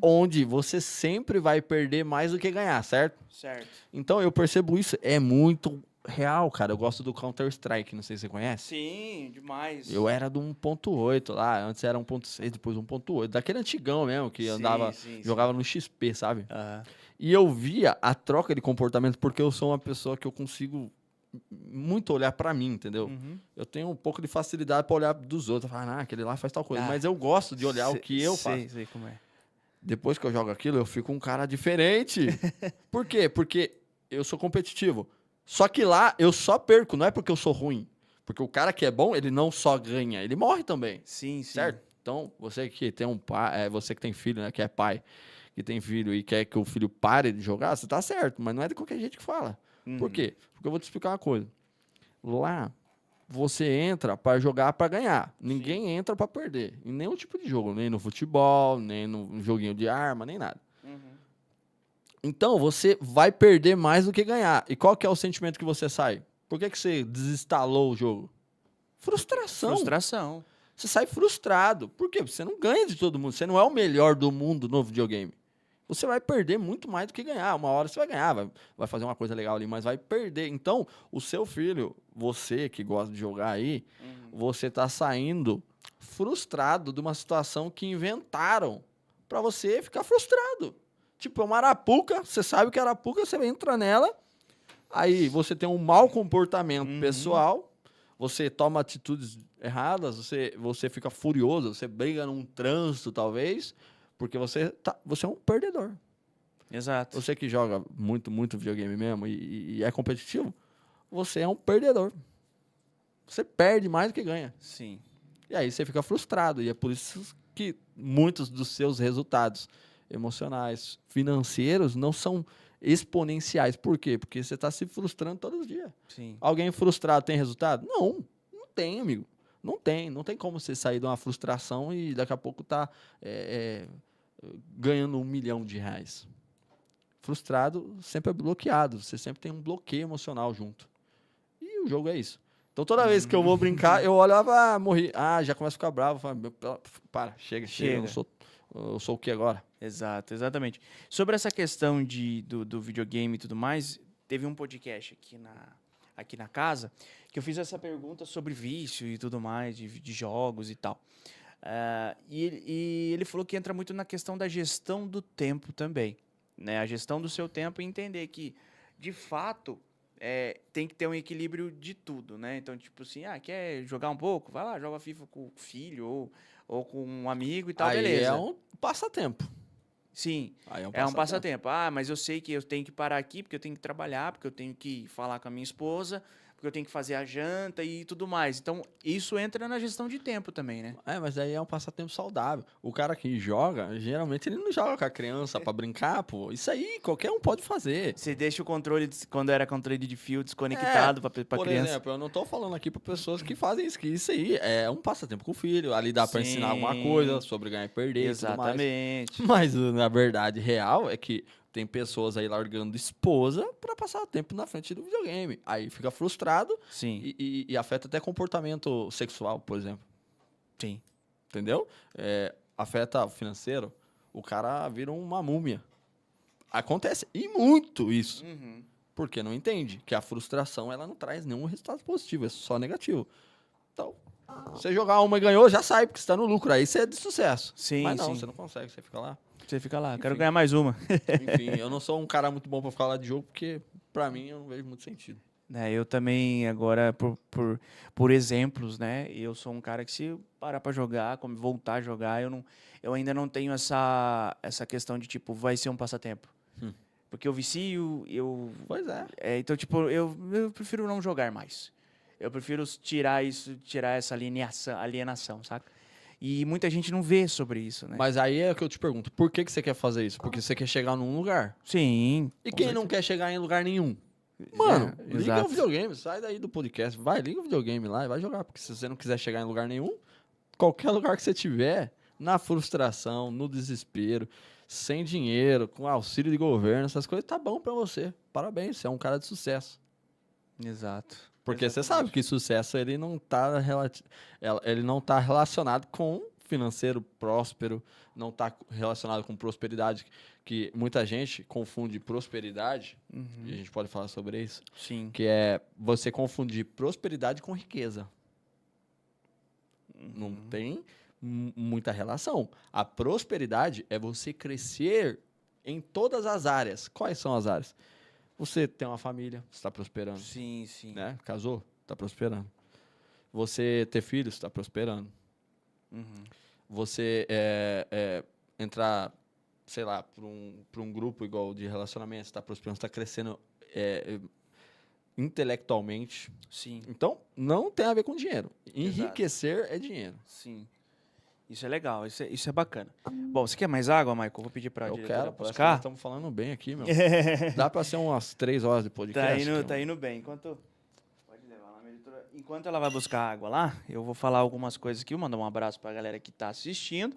B: onde você sempre vai perder mais do que ganhar, certo?
A: Certo.
B: Então, eu percebo isso. É muito... real, cara. Eu gosto do Counter-Strike, não sei se você conhece.
A: Sim, demais.
B: Eu era do 1.8 lá, antes era 1.6, depois 1.8. Daquele antigão mesmo, que jogava no XP, sabe? E eu via a troca de comportamento, porque eu sou uma pessoa que eu consigo muito olhar pra mim, entendeu? Eu tenho um pouco de facilidade pra olhar dos outros. Falar, aquele lá faz tal coisa. Mas eu gosto de olhar o que eu faço.
A: Sei como é.
B: Depois que eu jogo aquilo, eu fico um cara diferente. Por quê? Porque eu sou competitivo. Só que lá eu só perco, não é porque eu sou ruim. Porque o cara que é bom, ele não só ganha, ele morre também.
A: Sim.
B: Certo? Então, você que tem um pai, você que tem filho, né, que é pai, que tem filho e quer que o filho pare de jogar, você tá certo, mas não é de qualquer gente que fala. Por quê? Porque eu vou te explicar uma coisa. Lá, você entra pra jogar pra ganhar. Ninguém entra pra perder. Em nenhum tipo de jogo, nem no futebol, nem no joguinho de arma, nem nada. Então, você vai perder mais do que ganhar. E qual que é o sentimento que você sai? Por que você desinstalou o jogo? Frustração. Você sai frustrado. Por quê? Porque você não ganha de todo mundo. Você não é o melhor do mundo no videogame. você vai perder muito mais do que ganhar. Uma hora você vai ganhar, vai fazer uma coisa legal ali, mas vai perder. Então, o seu filho, você que gosta de jogar aí, você tá saindo frustrado de uma situação que inventaram pra você ficar frustrado. Tipo, é uma arapuca, você sabe que é arapuca, você entra nela, aí você tem um mau comportamento pessoal, você toma atitudes erradas, você fica furioso, você briga num trânsito, talvez, porque você é um perdedor.
A: Exato.
B: Você que joga muito, muito videogame mesmo e é competitivo, você é um perdedor. Você perde mais do que ganha.
A: Sim.
B: E aí você fica frustrado. E é por isso que muitos dos seus resultados emocionais, financeiros, não são exponenciais. Por quê? Porque você está se frustrando todos os dias.
A: Sim.
B: Alguém frustrado tem resultado? Não tem, amigo. Não tem como você sair de uma frustração e daqui a pouco tá ganhando R$1 milhão. Frustrado sempre é bloqueado. Você sempre tem um bloqueio emocional junto. E o jogo é isso. Então, toda vez que eu vou brincar, eu olhava, morri. Já começo a ficar bravo. Falo, para, chega. Eu sou o que agora?
A: Exato, exatamente. Sobre essa questão do videogame e tudo mais, teve um podcast aqui na casa que eu fiz essa pergunta sobre vício e tudo mais, de jogos e tal. E ele falou que entra muito na questão da gestão do tempo também. Né? A gestão do seu tempo e entender que, de fato, tem que ter um equilíbrio de tudo, né? Então, tipo assim, quer jogar um pouco? Vai lá, joga FIFA com o filho ou com um amigo e tal,
B: Aí
A: beleza.
B: é um passatempo.
A: Sim,
B: Aí
A: é um passatempo. Mas eu sei que eu tenho que parar aqui porque eu tenho que trabalhar, porque eu tenho que falar com a minha esposa, porque eu tenho que fazer a janta e tudo mais. Então, isso entra na gestão de tempo também, né?
B: Mas aí é um passatempo saudável. O cara que joga, geralmente ele não joga com a criança pra brincar, pô. Isso aí, qualquer um pode fazer.
A: Você deixa o controle, quando era controle de fio, desconectado pra
B: Por
A: criança.
B: exemplo, eu não tô falando aqui pra pessoas que fazem isso, que isso aí é um passatempo com o filho. Ali dá pra ensinar alguma coisa sobre ganhar e perder e tudo mais.
A: Exatamente.
B: Mas, na verdade, real é que tem pessoas aí largando esposa pra passar tempo na frente do videogame. Aí fica frustrado.
A: Sim.
B: E afeta até comportamento sexual, por exemplo.
A: Sim.
B: Entendeu? Afeta o financeiro. O cara vira uma múmia. Acontece e muito isso. Porque não entende que a frustração ela não traz nenhum resultado positivo, é só negativo. Então, você jogar uma e ganhou, já sai, porque você está no lucro. Aí você é de sucesso.
A: Sim,
B: Mas não,
A: sim.
B: você não consegue, você fica lá.
A: Você fica lá,
B: Enfim.
A: quero ganhar mais uma.
B: Enfim, eu não sou um cara muito bom para falar de jogo, porque pra mim eu não vejo muito sentido.
A: Eu também, agora, por exemplos, né? Eu sou um cara que se parar pra jogar, como voltar a jogar, eu ainda não tenho essa questão de, tipo, vai ser um passatempo. Porque eu vicio,
B: Pois é.
A: então, tipo, eu prefiro não jogar mais. Eu prefiro tirar essa alienação, saca? E muita gente não vê sobre isso, né?
B: Mas aí é o que eu te pergunto, por que você quer fazer isso? Porque você quer chegar num lugar.
A: Sim.
B: E
A: com
B: quem
A: certeza.
B: não quer chegar em lugar nenhum? Mano, liga
A: exato.
B: o videogame, sai daí do podcast, liga o videogame lá e vai jogar. Porque se você não quiser chegar em lugar nenhum, qualquer lugar que você tiver, na frustração, no desespero, sem dinheiro, com auxílio de governo, essas coisas, tá bom pra você. Parabéns, você é um cara de sucesso.
A: Exato.
B: Porque você sabe que sucesso ele não tá relacionado com financeiro próspero, não tá relacionado com prosperidade, que muita gente confunde prosperidade, e a gente pode falar sobre isso,
A: Sim.
B: que é você confundir prosperidade com riqueza. Não tem muita relação. A prosperidade é você crescer em todas as áreas. Quais são as áreas? Você tem uma família, você está prosperando.
A: Sim, sim.
B: Né? Casou, está prosperando. Você ter filhos, está prosperando. Você entrar, sei lá, para um grupo igual de relacionamento, está prosperando, está crescendo intelectualmente.
A: Sim.
B: Então, não tem a ver com dinheiro. Enriquecer é dinheiro.
A: Sim. Isso é legal, isso é bacana. Bom, você quer mais água, Michael? Vou pedir pra diretora
B: Parece que
A: buscar.
B: nós estamos falando bem aqui, meu. Dá para ser umas 3 horas de podcast.
A: Tá indo bem. Pode levar lá, minha editora. Enquanto ela vai buscar água lá, eu vou falar algumas coisas aqui. Vou mandar um abraço pra galera que tá assistindo.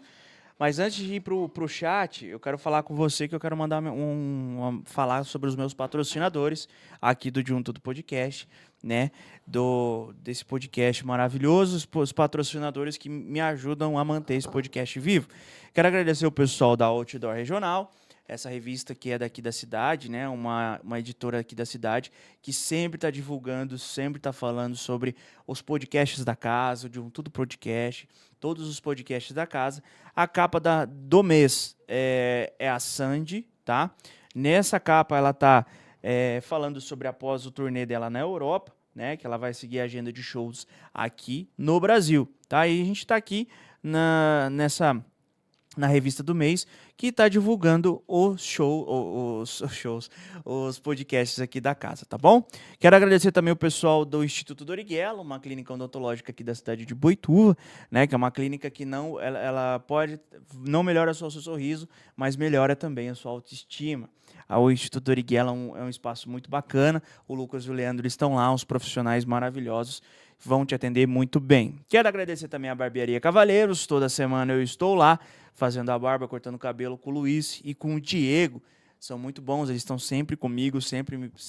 A: Mas antes de ir pro chat, eu quero falar com você que eu quero mandar falar sobre os meus patrocinadores aqui do Junto do Podcast, né? Desse podcast maravilhoso, os patrocinadores que me ajudam a manter esse podcast vivo. Quero agradecer o pessoal da Outdoor Regional, essa revista que é daqui da cidade, né? Uma editora aqui da cidade, que sempre está divulgando, sempre está falando sobre os podcasts da casa, de um Tudo Podcast, todos os podcasts da casa. A capa do mês é a Sandy, tá? Nessa capa ela tá falando sobre após o turnê dela na Europa, né? Que ela vai seguir a agenda de shows aqui no Brasil, tá? E a gente tá aqui na revista do mês, que está divulgando os podcasts aqui da casa, tá bom? Quero agradecer também o pessoal do Instituto Doriguelo, uma clínica odontológica aqui da cidade de Boituva, né? Que é uma clínica que ela pode não melhora só o seu sorriso, mas melhora também a sua autoestima. O Instituto Doriguelo é um espaço muito bacana. O Lucas e o Leandro estão lá, uns profissionais maravilhosos, vão te atender muito bem. Quero agradecer também a Barbearia Cavaleiros. Toda semana eu estou lá fazendo a barba, cortando o cabelo com o Luiz e com o Diego. São muito bons, eles estão sempre comigo,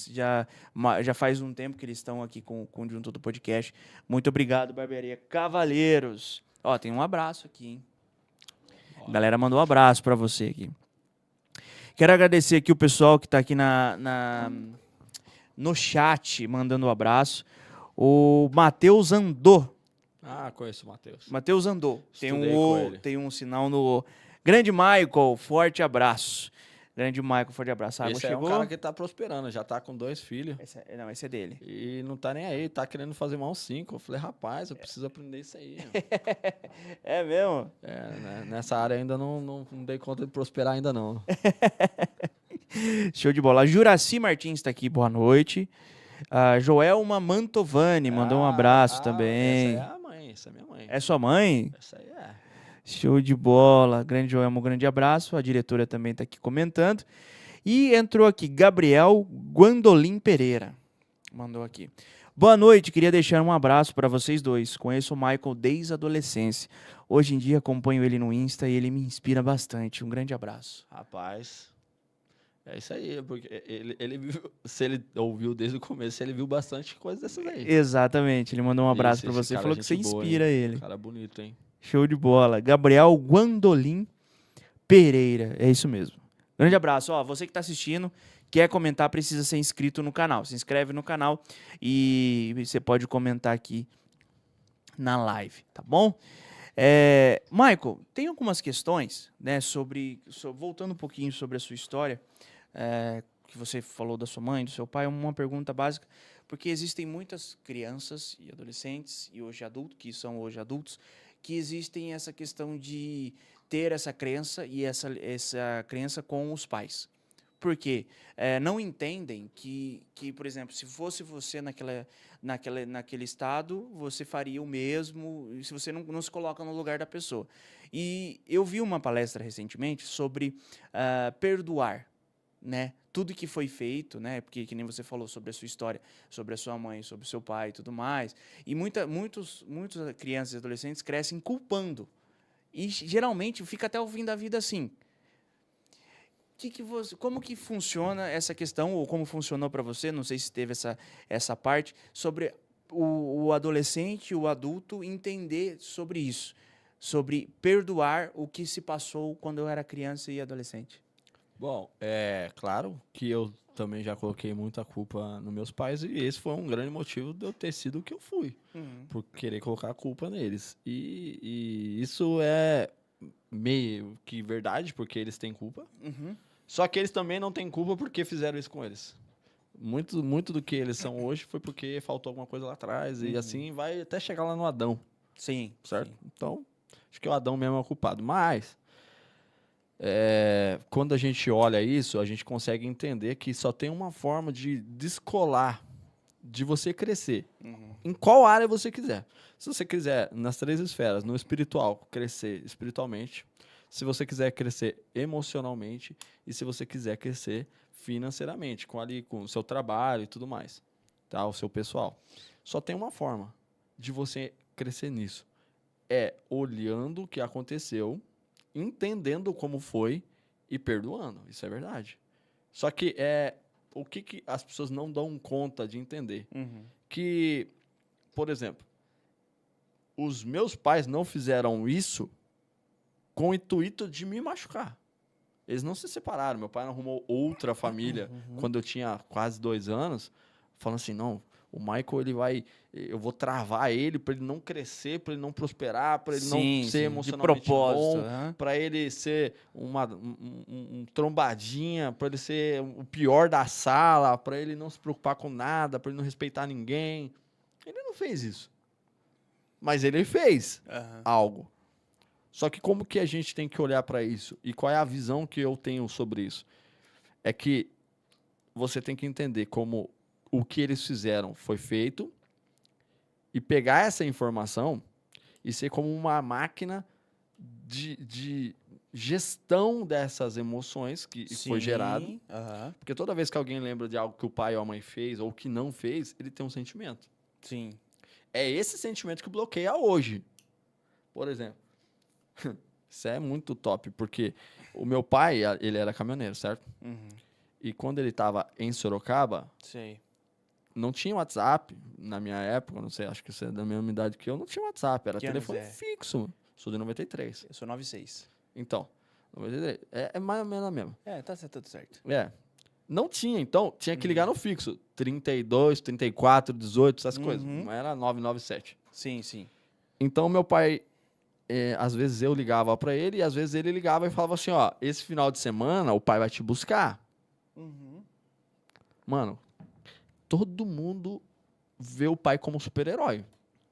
A: já faz um tempo que eles estão aqui com o Junto do Podcast. Muito obrigado, Barbearia Cavaleiros. Ó, tem um abraço aqui, hein? A galera mandou um abraço para você aqui. Quero agradecer aqui o pessoal que está aqui no chat, mandando um abraço. O Matheus Andô.
B: Ah, conheço o Matheus.
A: Matheus Andô.
B: Ele.
A: Tem um sinal no... Grande Michael, forte abraço. Grande Michael, forte abraço. A água
B: Esse
A: chegou.
B: é um cara que tá prosperando, já tá com 2 filhos.
A: Esse é dele.
B: E não tá nem aí, tá querendo fazer mais uns 5. Eu falei, rapaz, eu preciso aprender isso aí.
A: É mesmo?
B: Né? Nessa área ainda não dei conta de prosperar ainda não.
A: Show de bola. A Juraci Martins tá aqui, boa noite. A Joelma Mantovani mandou um abraço também.
B: Essa é a mãe, essa é minha mãe.
A: É sua mãe?
B: Essa aí é.
A: Show de bola. Grande Joelma, um grande abraço. A diretora também tá aqui comentando. E entrou aqui Gabriel Guandolim Pereira. Mandou aqui. Boa noite, queria deixar um abraço para vocês dois. Conheço o Michael desde a adolescência. Hoje em dia acompanho ele no Insta e ele me inspira bastante. Um grande abraço.
B: Rapaz, é isso aí, porque ele viu, se ele ouviu desde o começo, ele viu bastante coisa dessas aí.
A: Exatamente, ele mandou um abraço para
B: Esse
A: você e
B: cara
A: falou
B: é
A: que você
B: gente boa,
A: inspira
B: hein?
A: ele.
B: Cara bonito, hein?
A: Show de bola. Gabriel Guandolim Pereira, é isso mesmo. Grande abraço. Ó, você que está assistindo, quer comentar, precisa ser inscrito no canal. Se inscreve no canal e você pode comentar aqui na live, tá bom? Michael, tem algumas questões, né, voltando um pouquinho sobre a sua história, que você falou da sua mãe, do seu pai, uma pergunta básica, porque existem muitas crianças e adolescentes, e hoje adultos, que existem essa questão de ter essa crença e essa crença com os pais. Por quê? Não entendem que, por exemplo, se fosse você naquele estado, você faria o mesmo, se você não se coloca no lugar da pessoa. E eu vi uma palestra recentemente sobre perdoar, né? Tudo que foi feito, né? Porque, que nem você falou sobre a sua história, sobre a sua mãe, sobre o seu pai e tudo mais. E muitas crianças e adolescentes crescem culpando. E geralmente fica até o fim da vida assim. Como que funciona essa questão, ou como funcionou para você, não sei se teve essa parte, sobre o adolescente, o adulto, entender sobre isso, sobre perdoar o que se passou quando eu era criança e adolescente?
B: Bom, é claro que eu também já coloquei muita culpa nos meus pais e esse foi um grande motivo de eu ter sido o que eu fui, por querer colocar a culpa neles. E isso é meio que verdade, porque eles têm culpa. Só que eles também não têm culpa porque fizeram isso com eles. Muito do que eles são hoje foi porque faltou alguma coisa lá atrás. E assim vai até chegar lá no Adão.
A: Sim.
B: Certo?
A: Sim.
B: Então, acho que o Adão mesmo é o culpado. Mas, quando a gente olha isso, a gente consegue entender que só tem uma forma de descolar, de você crescer. Em qual área você quiser. Se você quiser, nas 3 esferas, no espiritual, crescer espiritualmente. Se você quiser crescer emocionalmente e se você quiser crescer financeiramente, com o seu trabalho e tudo mais, tá? O seu pessoal. Só tem uma forma de você crescer nisso. É olhando o que aconteceu, entendendo como foi e perdoando. Isso é verdade. Só que o que as pessoas não dão conta de entender? Que, por exemplo, os meus pais não fizeram isso com o intuito de me machucar. Eles não se separaram. Meu pai não arrumou outra família quando eu tinha quase 2 anos, falando assim, não, o Michael, eu vou travar ele para ele não crescer, para ele não prosperar, para ele não ser
A: de
B: emocionalmente
A: propósito.
B: bom, para ele ser um trombadinha, para ele ser o pior da sala, para ele não se preocupar com nada, para ele não respeitar ninguém. Ele não fez isso. Mas ele fez algo. Só que como que a gente tem que olhar para isso? E qual é a visão que eu tenho sobre isso? É que você tem que entender como o que eles fizeram foi feito e pegar essa informação e ser como uma máquina de gestão dessas emoções que foi gerado. Porque toda vez que alguém lembra de algo que o pai ou a mãe fez ou que não fez, ele tem um sentimento.
A: Sim.
B: É esse sentimento que bloqueia hoje. Por exemplo, isso é muito top, porque o meu pai, ele era caminhoneiro, certo? E quando ele estava em Sorocaba,
A: Sei.
B: não tinha WhatsApp na minha época, não sei, acho que você é da mesma idade que eu, não tinha WhatsApp, era
A: Que anos
B: telefone
A: é?
B: fixo. Sou de 93.
A: Eu sou 96.
B: Então, 93, é mais ou menos a mesma.
A: Tá tudo certo.
B: Não tinha, então, tinha que ligar no fixo. 32, 34, 18, essas coisas. Não era 997.
A: Sim, sim.
B: Então, meu pai, às vezes eu ligava pra ele e às vezes ele ligava e falava assim, ó, esse final de semana o pai vai te buscar. Mano, todo mundo vê o pai como super-herói.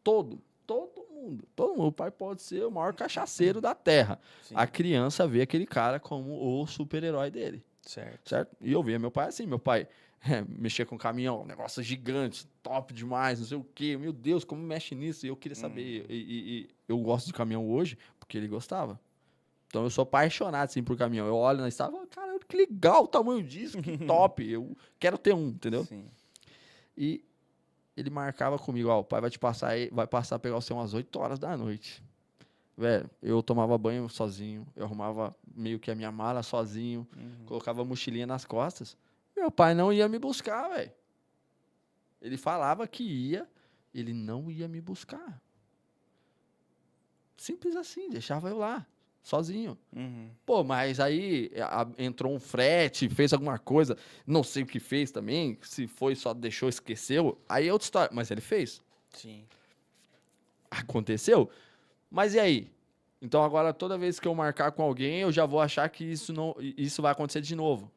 B: Todo mundo. O pai pode ser o maior cachaceiro da terra.
A: Sim.
B: A criança vê aquele cara como o super-herói dele. Certo? E eu via meu pai assim, meu pai mexia com caminhão, um negócio gigante, top demais, não sei o quê. Meu Deus, como mexe nisso? E eu queria saber. E eu gosto de caminhão hoje porque ele gostava. Então eu sou apaixonado assim por caminhão. Eu olho na estrada e falo, cara, que legal o tamanho disso, que top. Eu quero ter um, entendeu?
A: Sim.
B: E ele marcava comigo, ó, o pai vai passar a pegar você umas 8 horas da noite. Velho, eu tomava banho sozinho, eu arrumava meio que a minha mala sozinho, colocava a mochilinha nas costas. Meu pai não ia me buscar, velho. Ele falava que ia, ele não ia me buscar. Simples assim, deixava eu lá, sozinho. Pô, mas aí entrou um frete, fez alguma coisa, não sei o que fez também, se foi só deixou, esqueceu, aí é outra história. Mas ele fez.
A: Sim.
B: Aconteceu. Mas e aí? Então agora toda vez que eu marcar com alguém, eu já vou achar que isso vai acontecer de novo.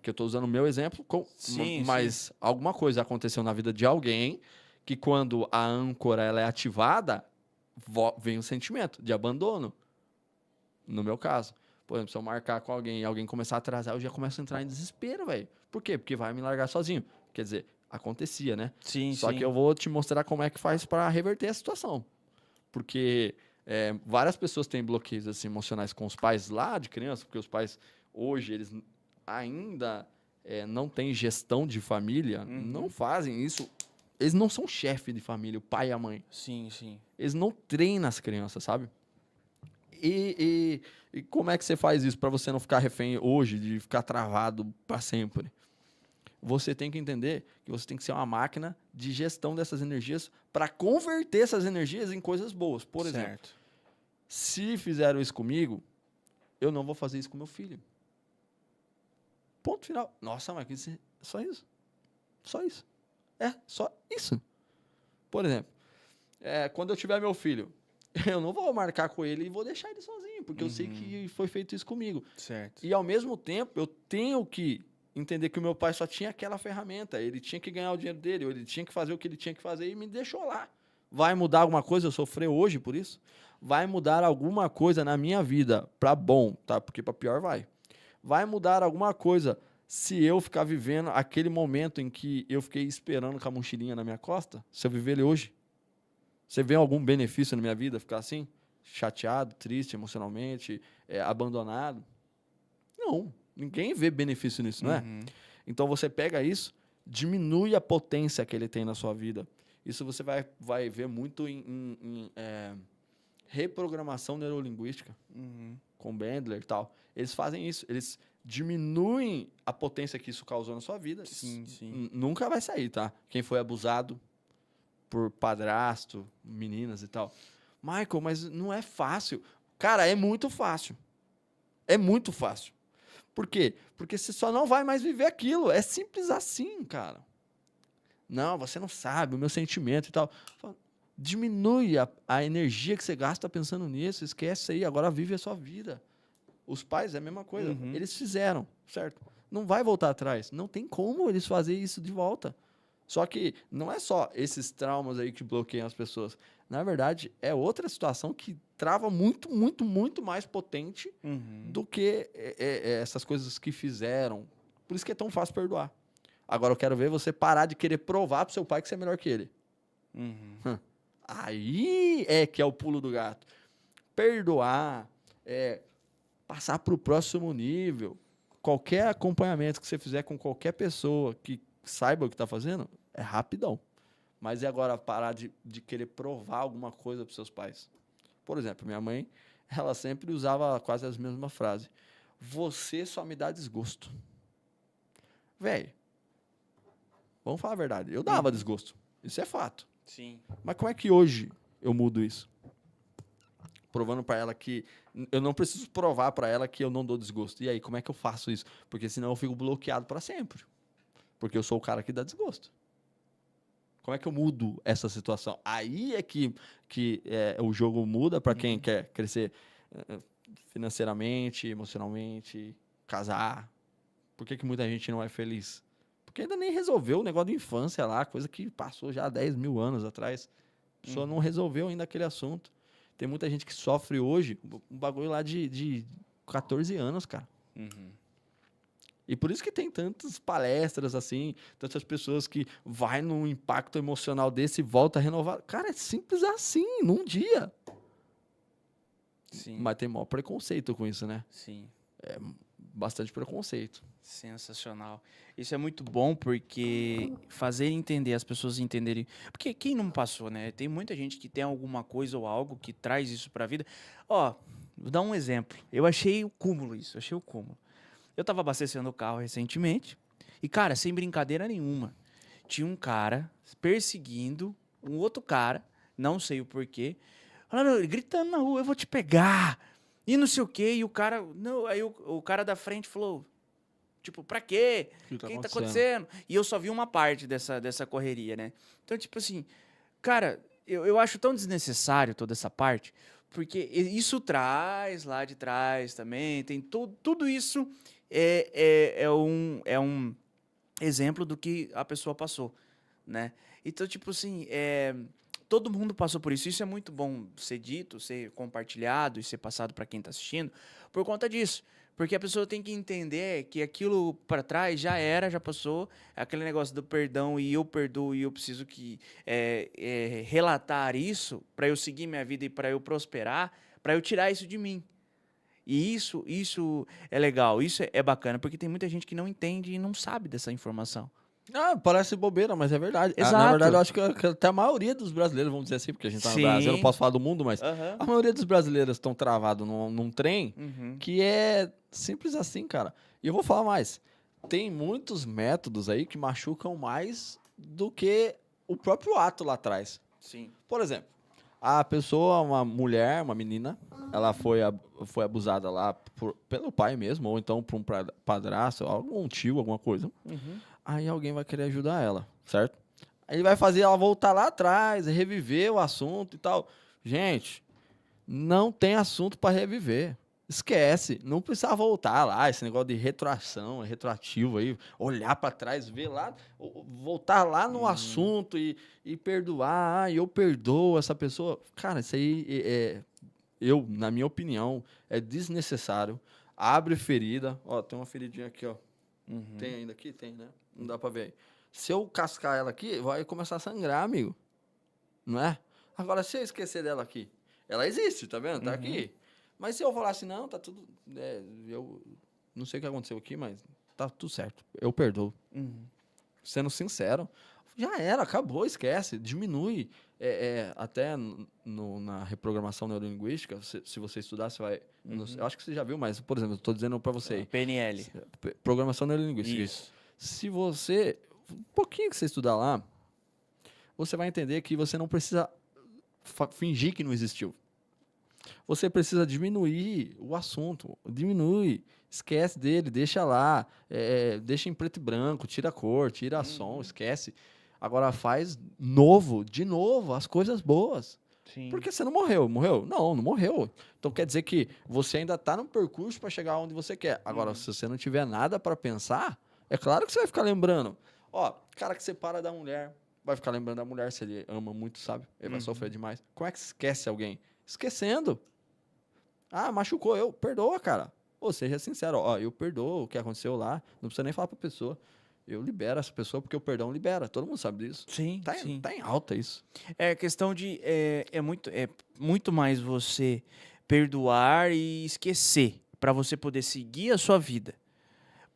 B: Que eu estou usando o meu exemplo, mas alguma coisa aconteceu na vida de alguém que quando a âncora ela é ativada, vem um sentimento de abandono. No meu caso. Por exemplo, se eu marcar com alguém e alguém começar a atrasar, eu já começo a entrar em desespero, velho. Por quê? Porque vai me largar sozinho. Quer dizer, acontecia, né?
A: Sim,
B: Só que eu vou te mostrar como é que faz para reverter a situação. Porque várias pessoas têm bloqueios assim, emocionais com os pais lá de criança, porque os pais, hoje, eles ainda não têm gestão de família, não fazem isso. Eles não são chefe de família, o pai e a mãe.
A: Sim, sim.
B: Eles não treinam as crianças, sabe? E como é que você faz isso para você não ficar refém hoje, de ficar travado para sempre? Você tem que entender que você tem que ser uma máquina de gestão dessas energias para converter essas energias em coisas boas. Por exemplo, se fizeram isso comigo, eu não vou fazer isso com meu filho. Ponto final. Nossa, mas só isso? Só isso. Só isso. Por exemplo, quando eu tiver meu filho, eu não vou marcar com ele e vou deixar ele sozinho, porque eu sei que foi feito isso comigo.
A: Certo.
B: E, ao mesmo tempo, eu tenho que entender que o meu pai só tinha aquela ferramenta, ele tinha que ganhar o dinheiro dele, ou ele tinha que fazer o que ele tinha que fazer e me deixou lá. Vai mudar alguma coisa eu sofrer hoje por isso? Vai mudar alguma coisa na minha vida para bom, tá? Porque para pior vai. Vai mudar alguma coisa se eu ficar vivendo aquele momento em que eu fiquei esperando com a mochilinha na minha costa? Se eu viver ele hoje? Você vê algum benefício na minha vida ficar assim? Chateado, triste emocionalmente, abandonado? Não. Ninguém vê benefício nisso, não é? Então você pega isso, diminui a potência que ele tem na sua vida. Isso você vai ver muito em reprogramação neurolinguística, com Bandler e tal. Eles fazem isso, eles diminuem a potência que isso causou na sua vida.
A: Sim, sim.
B: Nunca vai sair, tá? Quem foi abusado por padrasto, meninas e tal. Michael, mas não é fácil. Cara, é muito fácil. É muito fácil. Por quê? Porque você só não vai mais viver aquilo. É simples assim, cara. Não, você não sabe o meu sentimento e tal. Diminui a energia que você gasta pensando nisso, esquece aí, agora vive a sua vida. Os pais é a mesma coisa.
A: Uhum.
B: Eles fizeram, certo? Não vai voltar atrás. Não tem como eles fazerem isso de volta. Só que não é só esses traumas aí que bloqueiam as pessoas. Na verdade, é outra situação que trava muito, muito, muito mais potente
A: Uhum.
B: do que essas coisas que fizeram. Por isso que é tão fácil perdoar. Agora eu quero ver você parar de querer provar pro seu pai que você é melhor que ele.
A: Uhum.
B: Aí é que é o pulo do gato. Perdoar, passar para o próximo nível. Qualquer acompanhamento que você fizer com qualquer pessoa que saiba o que está fazendo, é rapidão. Mas e agora parar de querer provar alguma coisa para seus pais? Por exemplo, minha mãe, ela sempre usava quase as mesmas frases. Você só me dá desgosto. Velho, vamos falar a verdade. Eu dava desgosto. Isso é fato.
A: Sim.
B: Mas como é que hoje eu mudo isso? Provando para ela que eu não preciso provar para ela que eu não dou desgosto. E aí, como é que eu faço isso? Porque senão eu fico bloqueado para sempre. Porque eu sou o cara que dá desgosto. Como é que eu mudo essa situação? Aí é que o jogo muda para quem quer crescer financeiramente, emocionalmente, casar. Por que muita gente não é feliz? Porque ainda nem resolveu o negócio de infância lá, coisa que passou já há 10 mil anos atrás. A pessoa não resolveu ainda aquele assunto. Tem muita gente que sofre hoje um bagulho lá de 14 anos, cara.
A: Uhum.
B: E por isso que tem tantas palestras assim, tantas pessoas que vai num impacto emocional desse e volta a renovar. Cara, é simples assim, num dia.
A: Sim.
B: Mas tem maior preconceito com isso, né?
A: Sim.
B: Bastante preconceito.
A: Sensacional. Isso é muito bom porque fazer entender, as pessoas entenderem. Porque quem não passou, né? Tem muita gente que tem alguma coisa ou algo que traz isso pra vida. Ó, vou dar um exemplo. Eu achei o cúmulo isso, achei o cúmulo. Eu tava abastecendo o carro recentemente e, cara, sem brincadeira nenhuma, tinha um cara perseguindo um outro cara, não sei o porquê, falando, gritando na rua, eu vou te pegar. E não sei o quê, e o cara, não, aí o cara da frente falou, tipo, pra quê? O que tá acontecendo? E eu só vi uma parte dessa correria, né? Então, tipo assim, cara, eu acho tão desnecessário toda essa parte, porque isso traz lá de trás também, tem tudo isso é um exemplo do que a pessoa passou, né? Então, tipo assim, todo mundo passou por isso. Isso é muito bom ser dito, ser compartilhado e ser passado para quem está assistindo por conta disso. Porque a pessoa tem que entender que aquilo para trás já era, já passou. Aquele negócio do perdão e eu perdoo e eu preciso relatar isso para eu seguir minha vida e para eu prosperar, para eu tirar isso de mim. E isso é legal, isso é bacana, porque tem muita gente que não entende e não sabe dessa informação.
B: Ah, parece bobeira, mas é verdade.
A: Exato.
B: Na verdade, eu acho que até a maioria dos brasileiros, vamos dizer assim, porque a gente tá no Brasil, eu não posso falar do mundo, mas a maioria dos brasileiros estão travados num trem que é simples assim, cara. E eu vou falar mais. Tem muitos métodos aí que machucam mais do que o próprio ato lá atrás.
A: Sim.
B: Por exemplo, a pessoa, uma mulher, uma menina, ela foi abusada lá pelo pai mesmo, ou então por um padrasto, algum tio, alguma coisa. Aí alguém vai querer ajudar ela, certo? Aí ele vai fazer ela voltar lá atrás, reviver o assunto e tal. Gente, não tem assunto para reviver. Esquece, não precisa voltar lá, esse negócio de retroação, retroativo aí, olhar para trás, ver lá, voltar lá no assunto e perdoar, eu perdoo essa pessoa. Cara, isso aí, na minha opinião, é desnecessário. Abre ferida, ó, tem uma feridinha aqui, ó. Tem ainda aqui? Tem, né? Não dá pra ver aí. Se eu cascar ela aqui, vai começar a sangrar, amigo. Não é? Agora, se eu esquecer dela aqui, ela existe, tá vendo? Tá aqui. Mas se eu falar assim, não, tá tudo... eu não sei o que aconteceu aqui, mas tá tudo certo. Eu perdoo. Sendo sincero, já era, acabou, esquece. Diminui. Até na reprogramação neurolinguística, se você estudar, você vai... Eu acho que você já viu, mas, por exemplo, eu tô dizendo pra você aí.
A: PNL.
B: Programação neurolinguística.
A: Isso.
B: Se você... Um pouquinho que você estudar lá, você vai entender que você não precisa fingir que não existiu. Você precisa diminuir o assunto. Diminui. Esquece dele, deixa lá, deixa em preto e branco, tira a cor, tira som, esquece. Agora faz de novo, as coisas boas.
A: Sim.
B: Porque você não morreu. Morreu? Não morreu. Então quer dizer que você ainda está no percurso para chegar onde você quer. Agora, se você não tiver nada para pensar, é claro que você vai ficar lembrando. Ó, cara que separa da mulher, vai ficar lembrando da mulher se ele ama muito, sabe? Ele vai sofrer demais. Como é que esquece alguém? Esquecendo. Ah, machucou eu. Perdoa, cara. Ou seja sincero. Ó, eu perdoo o que aconteceu lá. Não precisa nem falar pra pessoa. Eu libero essa pessoa porque o perdão libera. Todo mundo sabe disso.
A: Sim, sim.
B: Tá em alta isso.
A: É questão de... É muito mais você perdoar e esquecer para você poder seguir a sua vida.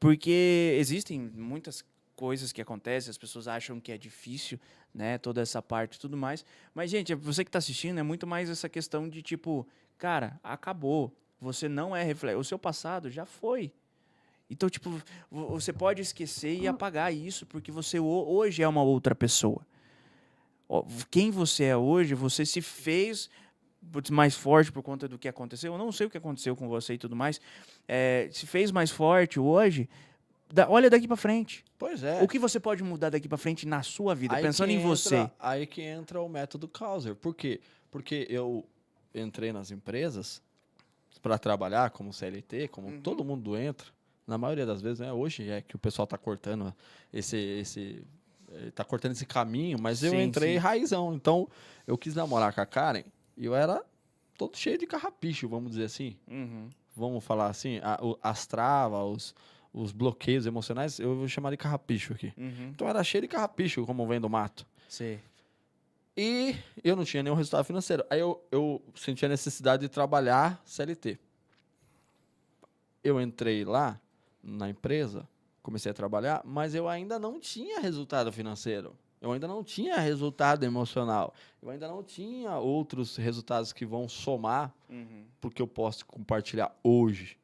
A: Porque existem muitas coisas que acontecem, as pessoas acham que é difícil, né? Toda essa parte e tudo mais. Mas, gente, você que tá assistindo, é muito mais essa questão de, tipo, cara, acabou. Você não é reflexo. O seu passado já foi. Então, tipo, você pode esquecer e apagar isso, porque você hoje é uma outra pessoa. Quem você é hoje, você se fez mais forte por conta do que aconteceu. Eu não sei o que aconteceu com você e tudo mais. Se fez mais forte hoje. Olha daqui pra frente.
B: Pois é.
A: O que você pode mudar daqui pra frente na sua vida,
B: Aí
A: pensando em você.
B: Aí que entra o método Causer. Por quê? Porque eu entrei nas empresas para trabalhar como CLT, como todo mundo entra. Na maioria das vezes, né? Hoje é que o pessoal tá cortando tá cortando esse caminho, mas eu entrei raizão. Então, eu quis namorar com a Karen e eu era todo cheio de carrapicho, vamos dizer assim. Vamos falar assim, as travas, os bloqueios emocionais, eu vou chamar de carrapicho aqui. Então, era cheio de carrapicho, como vem do mato.
A: Sim.
B: E eu não tinha nenhum resultado financeiro. Aí eu senti a necessidade de trabalhar CLT. Eu entrei lá na empresa, comecei a trabalhar, mas eu ainda não tinha resultado financeiro. Eu ainda não tinha resultado emocional. Eu ainda não tinha outros resultados que vão somar porque eu posso compartilhar hoje.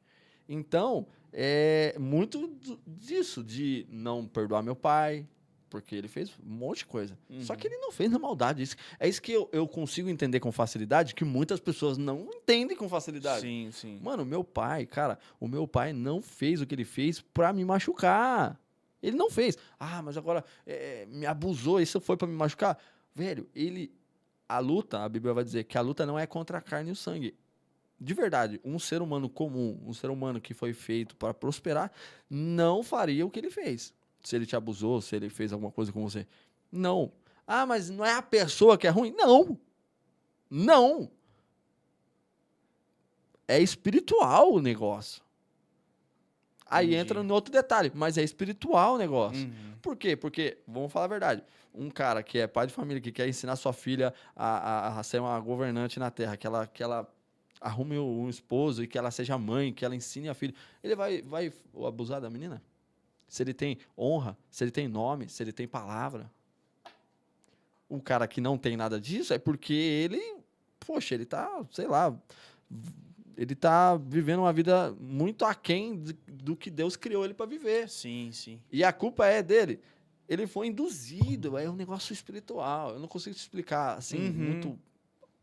B: Então, é muito disso, de não perdoar meu pai, porque ele fez um monte de coisa. Só que ele não fez na maldade. É isso que eu consigo entender com facilidade, que muitas pessoas não entendem com facilidade.
A: Sim, sim.
B: Mano, o meu pai não fez o que ele fez pra me machucar. Ele não fez. Ah, mas agora me abusou, isso foi pra me machucar. Velho, a luta, a Bíblia vai dizer que a luta não é contra a carne e o sangue. De verdade, um ser humano comum, um ser humano que foi feito para prosperar, não faria o que ele fez. Se ele te abusou, se ele fez alguma coisa com você. Não. Ah, mas não é a pessoa que é ruim? Não. Não. É espiritual o negócio. Aí entra no outro detalhe, mas é espiritual o negócio. Por quê? Porque, vamos falar a verdade, um cara que é pai de família, que quer ensinar sua filha a ser uma governante na terra, que ela arrume um esposo e que ela seja mãe, que ela ensine a filha, ele vai abusar da menina? Se ele tem honra, se ele tem nome, se ele tem palavra. Um cara que não tem nada disso é porque ele tá, sei lá, ele tá vivendo uma vida muito aquém do que Deus criou ele para viver.
A: Sim, sim.
B: E a culpa é dele. Ele foi induzido, é um negócio espiritual. Eu não consigo te explicar assim, muito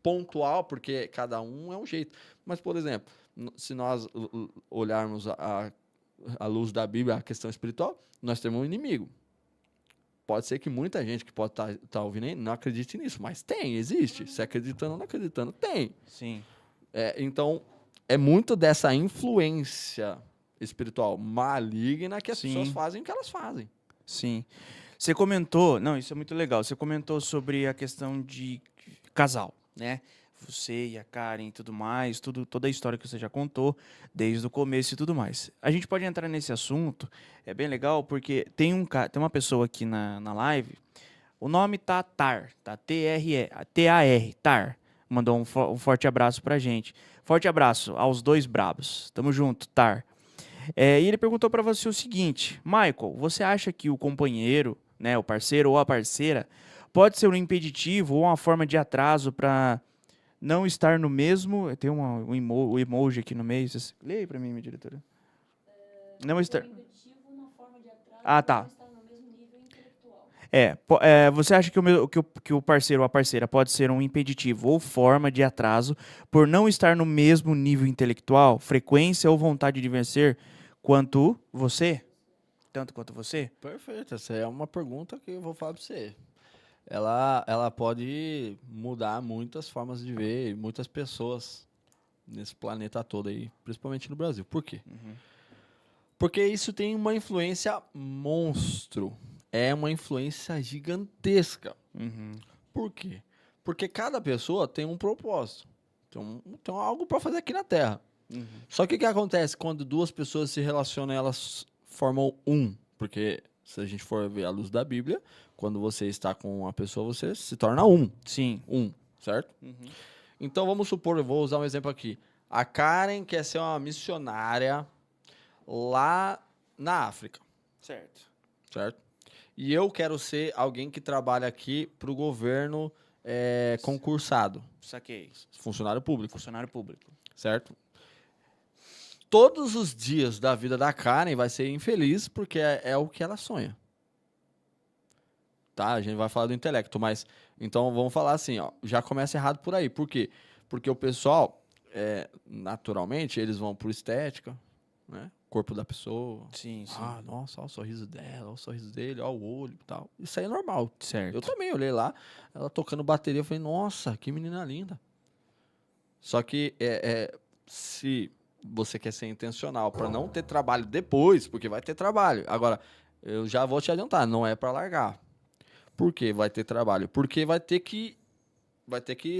B: pontual, porque cada um é um jeito. Mas, por exemplo, se nós olharmos a luz da Bíblia, a questão espiritual, nós temos um inimigo. Pode ser que muita gente que pode estar ouvindo aí não acredite nisso, mas existe. Se acreditando ou não acreditando, tem.
A: Sim.
B: Então, é muito dessa influência espiritual maligna que as pessoas fazem o que elas fazem.
A: Sim. Você comentou... Não, isso é muito legal. Você comentou sobre a questão de casal, né? Você e a Karen e tudo mais, toda a história que você já contou, desde o começo e tudo mais. A gente pode entrar nesse assunto, é bem legal, porque tem uma pessoa aqui na live, o nome tá Tar, tá T-A-R, Tar. Mandou um forte abraço pra gente. Forte abraço aos dois brabos. Tamo junto, Tar. E ele perguntou pra você o seguinte, Michael, você acha que o companheiro, né, o parceiro ou a parceira, pode ser um impeditivo ou uma forma de atraso pra não estar no mesmo... Tem um emoji aqui no meio. Leia aí pra mim, minha diretora. Não estar... Ah, tá. Você acha que o parceiro ou a parceira pode ser um impeditivo ou forma de atraso por não estar no mesmo nível intelectual, frequência ou vontade de vencer quanto você? Tanto quanto você?
B: Perfeito, essa é uma pergunta que eu vou falar para você. Ela pode mudar muitas formas de ver e muitas pessoas nesse planeta todo aí, principalmente no Brasil. Por quê? Porque isso tem uma influência monstro. É uma influência gigantesca. Por quê? Porque cada pessoa tem um propósito. Tem algo para fazer aqui na Terra. Só que o que acontece quando duas pessoas se relacionam, elas formam um? Porque se a gente for ver à luz da Bíblia, quando você está com uma pessoa, você se torna um.
A: Sim.
B: Um, certo? Então vamos supor, eu vou usar um exemplo aqui. A Karen quer ser uma missionária lá na África,
A: Certo.
B: certo? E eu quero ser alguém que trabalha aqui para o governo concursado,
A: Saquei.
B: funcionário público,
A: Funcionário público.
B: certo? Todos os dias da vida da Karen vai ser infeliz porque é o que ela sonha. Tá? A gente vai falar do intelecto, mas então vamos falar assim, ó, já começa errado por aí. Por quê? Porque o pessoal, naturalmente, eles vão por estética, né? Corpo da pessoa.
A: Sim, sim.
B: Ah, nossa, olha o sorriso dela, olha o sorriso dele, olha o olho e tal. Isso aí é normal.
A: Certo.
B: Eu também olhei lá, ela tocando bateria, eu falei, nossa, que menina linda. Só que se você quer ser intencional para não ter trabalho depois, porque vai ter trabalho. Agora, eu já vou te adiantar, não é para largar. Por que vai ter trabalho? Porque vai ter que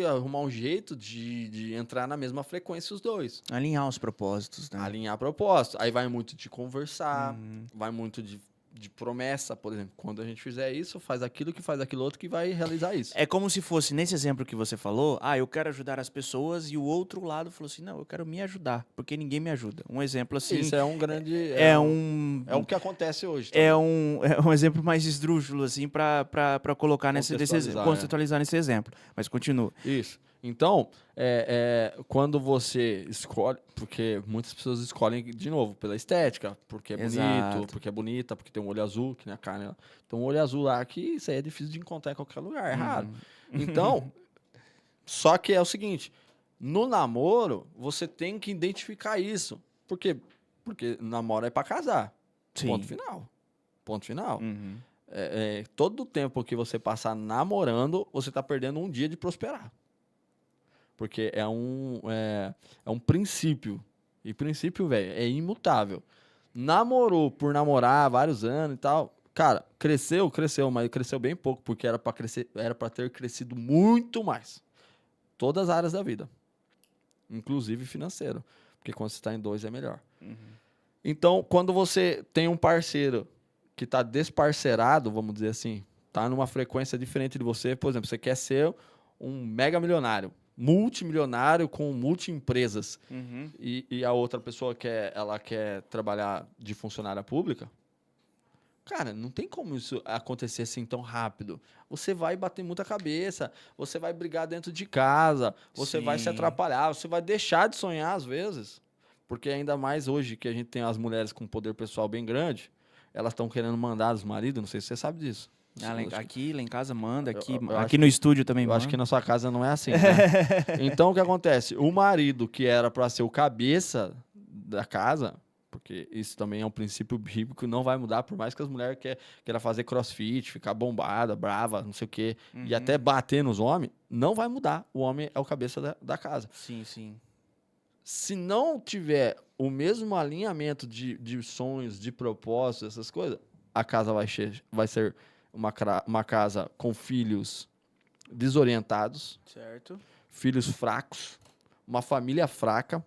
B: arrumar um jeito de entrar na mesma frequência os dois.
A: Alinhar os propósitos, né?
B: Alinhar propósito. Aí vai muito de conversar, vai muito de promessa, por exemplo. Quando a gente fizer isso, faz aquilo outro que vai realizar isso.
A: É como se fosse, nesse exemplo que você falou, eu quero ajudar as pessoas, e o outro lado falou assim, não, eu quero me ajudar, porque ninguém me ajuda. Um exemplo assim...
B: Isso é um grande...
A: É
B: o que acontece hoje. Também.
A: É um exemplo mais esdrúxulo, assim, para colocar contextualizar nesse exemplo. Mas continua.
B: Isso. Então, quando você escolhe, porque muitas pessoas escolhem, de novo, pela estética, porque é bonito, porque é bonita, porque tem um olho azul, que nem a Karen. Então, um olho azul lá, que isso aí é difícil de encontrar em qualquer lugar, é raro. Então, só que é o seguinte, no namoro, você tem que identificar isso. Por quê? Porque namoro é para casar.
A: Sim.
B: Ponto final. Ponto final. Todo o tempo que você passar namorando, você está perdendo um dia de prosperar. Porque é um princípio. E princípio, velho, é imutável. Namorou por namorar vários anos e tal. Cara, cresceu, mas cresceu bem pouco, porque era para ter crescido muito mais. Todas as áreas da vida. Inclusive financeiro. Porque quando você está em dois é melhor. Então, quando você tem um parceiro que está desparcerado, vamos dizer assim, está numa frequência diferente de você, por exemplo, você quer ser um mega milionário, multimilionário com multi-empresas, e a outra pessoa quer trabalhar de funcionária pública, cara, não tem como isso acontecer assim tão rápido. Você vai bater muita cabeça, você vai brigar dentro de casa, você vai se atrapalhar, você vai deixar de sonhar às vezes. Porque ainda mais hoje que a gente tem as mulheres com poder pessoal bem grande, elas estão querendo mandar os maridos, não sei se você sabe disso.
A: Aqui, lá em casa manda, aqui
B: aqui
A: no estúdio também manda.
B: Eu acho que na sua casa não é assim, né? Então, o que acontece? O marido, que era para ser o cabeça da casa, porque isso também é um princípio bíblico, não vai mudar, por mais que as mulheres queiram fazer crossfit, ficar bombada, brava, não sei o quê, e até bater nos homens, não vai mudar. O homem é o cabeça da casa.
A: Sim, sim.
B: Se não tiver o mesmo alinhamento de sonhos, de propósitos, essas coisas, a casa vai ser uma casa com filhos desorientados,
A: certo,
B: filhos fracos, uma família fraca.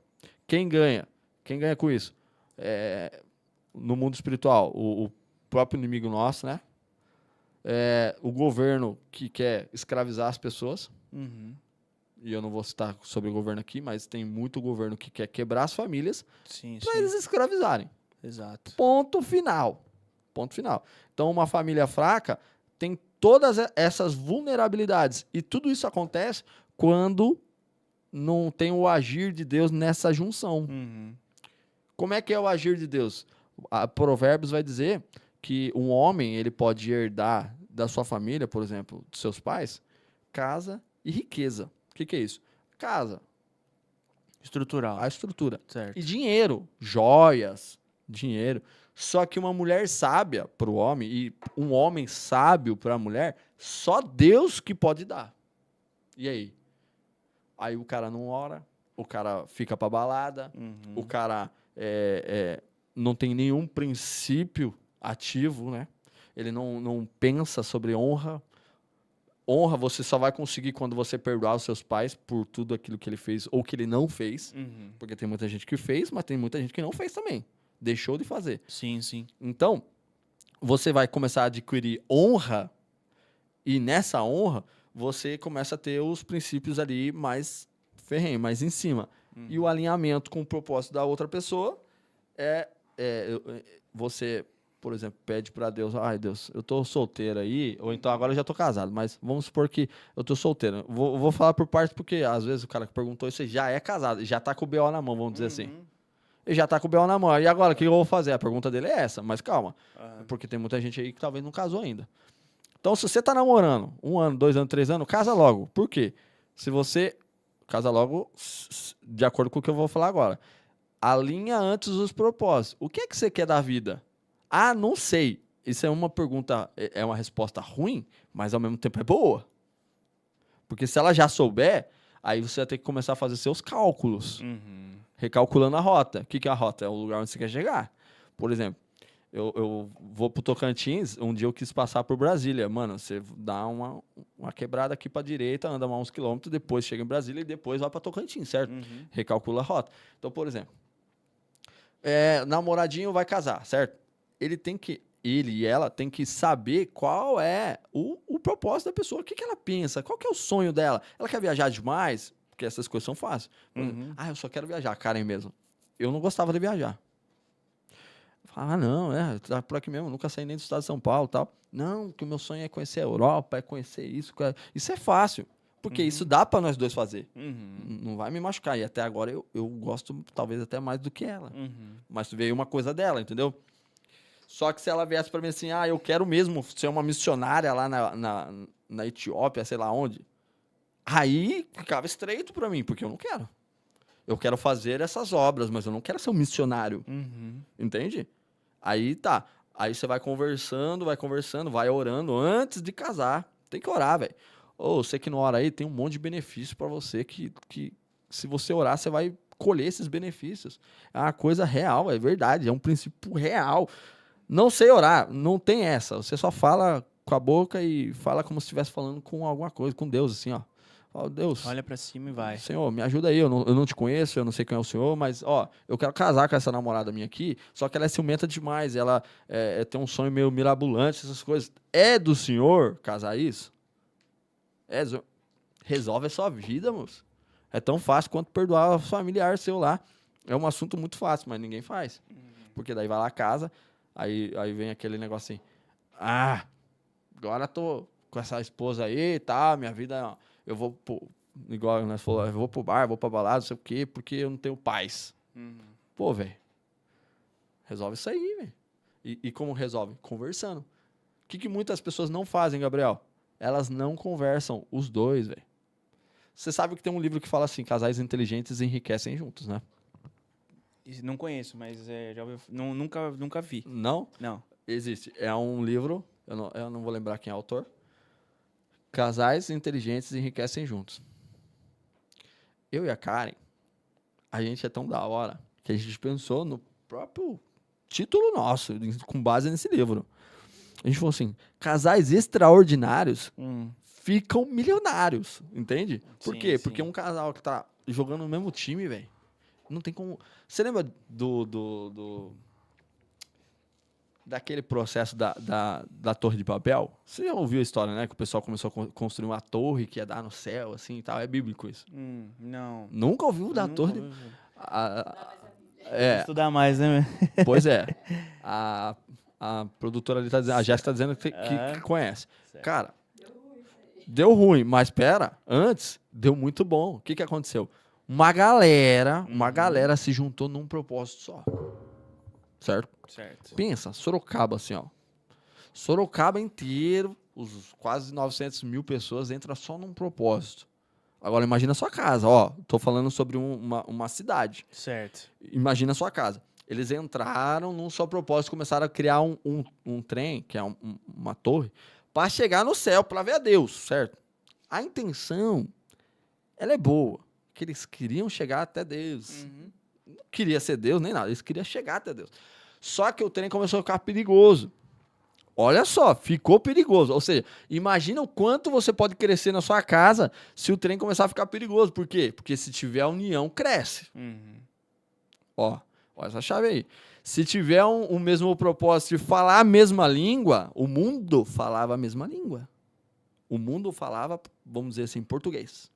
B: Quem ganha? Quem ganha com isso? No mundo espiritual, o próprio inimigo nosso, né? O governo que quer escravizar as pessoas. E eu não vou citar sobre o governo aqui, mas tem muito governo que quer quebrar as famílias para eles escravizarem.
A: Exato.
B: Ponto final. Ponto final. Então, uma família fraca tem todas essas vulnerabilidades. E tudo isso acontece quando não tem o agir de Deus nessa junção. Como é que é o agir de Deus? A Provérbios vai dizer que um homem ele pode herdar da sua família, por exemplo, dos seus pais, casa e riqueza. O que é isso? Casa.
A: Estrutural.
B: A estrutura.
A: Certo.
B: E dinheiro, joias, dinheiro. Só que uma mulher sábia para o homem e um homem sábio para a mulher, só Deus que pode dar. E aí? Aí o cara não ora, o cara fica pra balada, o cara não tem nenhum princípio ativo, né? Ele não pensa sobre honra. Honra você só vai conseguir quando você perdoar os seus pais por tudo aquilo que ele fez ou que ele não fez. Porque tem muita gente que fez, mas tem muita gente que não fez também. Deixou de fazer.
A: Sim, sim.
B: Então, você vai começar a adquirir honra e nessa honra você começa a ter os princípios ali mais ferrenhos, mais em cima. E o alinhamento com o propósito da outra pessoa você, por exemplo, pede para Deus, ai Deus, eu tô solteiro aí, ou então agora eu já tô casado, mas vamos supor que eu tô solteiro. Vou falar por parte porque às vezes o cara que perguntou isso já é casado, já tá com o BO na mão, vamos dizer assim. Ele já tá com o BO na mão. E agora, o que eu vou fazer? A pergunta dele é essa, mas calma. Porque tem muita gente aí que talvez não casou ainda. Então, se você tá namorando 1 ano, 2 anos, 3 anos, casa logo. Por quê? Se você casa logo, de acordo com o que eu vou falar agora. Alinha antes os propósitos. O que é que você quer da vida? Ah, não sei. Isso é uma pergunta, é uma resposta ruim, mas ao mesmo tempo é boa. Porque se ela já souber, aí você vai ter que começar a fazer seus cálculos. Recalculando a rota. O que é a rota? É o lugar onde você quer chegar. Por exemplo, eu vou pro Tocantins, um dia eu quis passar por Brasília. Mano, você dá uma quebrada aqui pra direita, anda mais uns quilômetros, depois chega em Brasília e depois vai pra Tocantins, certo? Recalcula a rota. Então, por exemplo, namoradinho vai casar, certo? Ele e ela tem que saber qual é o propósito da pessoa. O que ela pensa? Qual que é o sonho dela? Ela quer viajar demais? Porque essas coisas são fáceis. Eu só quero viajar, Karen mesmo. Eu não gostava de viajar. Falava, não, tá por aqui mesmo, nunca saí nem do estado de São Paulo e tal. Não, que o meu sonho é conhecer a Europa, é conhecer isso. Isso é fácil, porque isso dá para nós dois fazer. Não vai me machucar. E até agora eu gosto talvez até mais do que ela. Mas veio uma coisa dela, entendeu? Só que se ela viesse para mim assim, eu quero mesmo ser uma missionária lá na Etiópia, sei lá onde, aí ficava estreito para mim, porque eu não quero. Eu quero fazer essas obras, mas eu não quero ser um missionário. Entende? Aí tá. Aí você vai conversando, vai orando antes de casar. Tem que orar, velho. Você que não ora aí, tem um monte de benefício para você que se você orar, você vai colher esses benefícios. É uma coisa real, é verdade. É um princípio real. Não sei orar, não tem essa. Você só fala com a boca e fala como se estivesse falando com alguma coisa, com Deus, assim, ó. Deus,
A: olha pra cima e vai.
B: Senhor, me ajuda aí, eu não te conheço, eu não sei quem é o Senhor, mas, eu quero casar com essa namorada minha aqui, só que ela é ciumenta demais, ela tem um sonho meio mirabolante, essas coisas. É do Senhor casar isso? Resolve a sua vida, moço. É tão fácil quanto perdoar o familiar seu lá. É um assunto muito fácil, mas ninguém faz. Porque daí vai lá, casa, aí vem aquele negócio assim, agora tô com essa esposa aí, tá, minha vida... Eu vou igual nós falamos, eu vou pro bar, vou pra balada, não sei o quê, porque eu não tenho paz. Pô, velho, resolve isso aí, velho. E como resolve? Conversando. O que muitas pessoas não fazem, Gabriel? Elas não conversam, os dois, velho. Você sabe que tem um livro que fala assim, casais inteligentes enriquecem juntos, né?
A: Não conheço, mas já ouvi, nunca vi.
B: Não?
A: Não.
B: Existe. É um livro, eu não vou lembrar quem é o autor. Casais inteligentes enriquecem juntos. Eu e a Karen, a gente é tão da hora que a gente pensou no próprio título nosso, com base nesse livro. A gente falou assim, casais extraordinários ficam milionários, entende? Por quê?
A: Sim.
B: Porque um casal que tá jogando no mesmo time, velho, não tem como... Você lembra daquele processo da Torre de Babel? Você já ouviu a história, né? Que o pessoal começou a construir uma torre que ia dar no céu, assim e tal. É bíblico isso.
A: Não.
B: Nunca ouviu da Torre de...
A: Estudar mais, né?
B: Pois é. A produtora ali tá dizendo, a Jéssica tá dizendo que conhece.
A: Certo.
B: Cara, deu ruim, mas pera, antes deu muito bom. O que aconteceu? Uma galera se juntou num propósito só. Certo? Pensa, Sorocaba, assim, ó. Sorocaba inteiro, os quase 900 mil pessoas entram só num propósito. Agora, imagina a sua casa, ó. Tô falando sobre uma cidade.
A: Certo.
B: Imagina a sua casa. Eles entraram num só propósito, começaram a criar um trem, que é uma torre, para chegar no céu, para ver a Deus, certo? A intenção, ela é boa, que eles queriam chegar até Deus.
A: Uhum.
B: Não queria ser Deus nem nada, eles queriam chegar até Deus. Só que o trem começou a ficar perigoso. Olha só, ficou perigoso. Ou seja, imagina o quanto você pode crescer na sua casa se o trem começar a ficar perigoso. Por quê? Porque se tiver união, cresce.
A: Uhum.
B: Ó essa chave aí. Se tiver o mesmo propósito de falar a mesma língua, o mundo falava a mesma língua. O mundo falava, vamos dizer assim, português.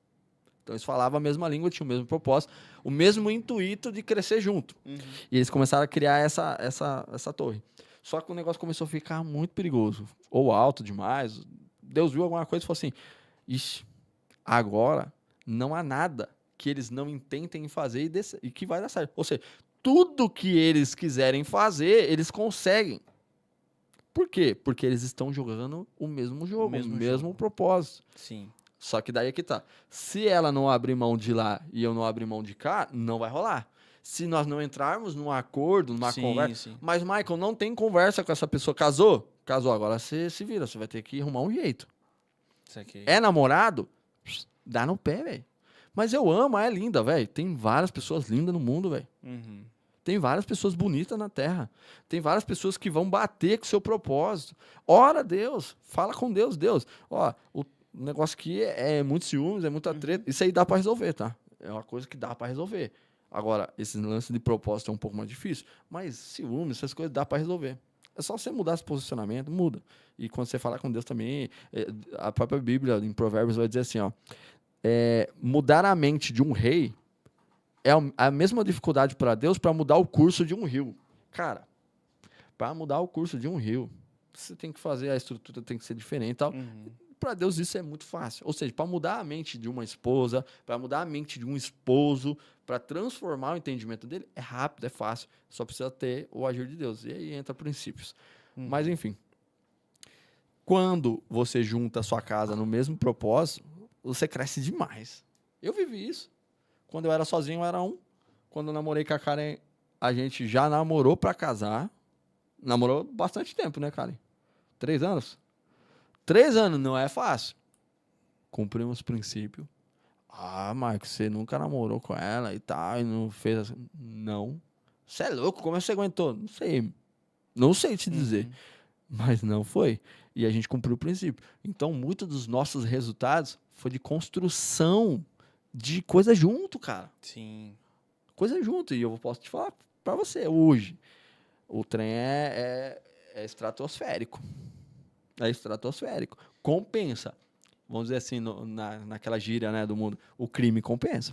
B: Então eles falavam a mesma língua, tinham o mesmo propósito, o mesmo intuito de crescer junto.
A: Uhum.
B: E eles começaram a criar essa torre. Só que o negócio começou a ficar muito perigoso. Ou alto demais. Deus viu alguma coisa e falou assim, ixi, agora não há nada que eles não intentem fazer e que vai dar certo. Ou seja, tudo que eles quiserem fazer, eles conseguem. Por quê? Porque eles estão jogando o mesmo jogo, o mesmo propósito.
A: Sim.
B: Só que daí é que tá. Se ela não abrir mão de lá e eu não abrir mão de cá, não vai rolar. Se nós não entrarmos num acordo, numa conversa...
A: Sim.
B: Mas, Michael, não tem conversa com essa pessoa. Casou? Casou. Agora você se vira. Você vai ter que arrumar um jeito.
A: Isso aqui.
B: É namorado? Dá no pé, velho. Mas eu amo, é linda, velho. Tem várias pessoas lindas no mundo, velho.
A: Uhum.
B: Tem várias pessoas bonitas na Terra. Tem várias pessoas que vão bater com o seu propósito. Ora a Deus. Fala com Deus. Deus, ó, o negócio aqui é muito ciúmes, é muita treta. Isso aí dá pra resolver, tá? É uma coisa que dá pra resolver. Agora, esse lance de propósito é um pouco mais difícil. Mas ciúmes, essas coisas dá pra resolver. É só você mudar esse posicionamento, muda. E quando você falar com Deus também, a própria Bíblia, em Provérbios, vai dizer assim, ó. Mudar a mente de um rei é a mesma dificuldade para Deus para mudar o curso de um rio. Cara, para mudar o curso de um rio, você tem que fazer, a estrutura tem que ser diferente e tal.
A: Uhum.
B: Para Deus isso é muito fácil. Ou seja, para mudar a mente de uma esposa, para mudar a mente de um esposo, para transformar o entendimento dele, é rápido, é fácil. Só precisa ter o agir de Deus. E aí entra princípios. Mas, enfim. Quando você junta a sua casa no mesmo propósito, você cresce demais. Eu vivi isso. Quando eu era sozinho, eu era um. Quando eu namorei com a Karen, a gente já namorou para casar. Namorou bastante tempo, né, Karen? 3 anos? 3 anos não é fácil. Cumprimos os princípios. Ah, Marcos, você nunca namorou com ela e tal, e não fez assim. Não. Você é louco, como você aguentou? Não sei. Não sei te dizer. Mas não foi. E a gente cumpriu o princípio. Então, muitos dos nossos resultados foi de construção de coisa junto, cara.
A: Sim.
B: Coisa junto. E eu posso te falar pra você, hoje, o trem é estratosférico. É estratosférico. Compensa. Vamos dizer assim, naquela gíria, né, do mundo. O crime compensa.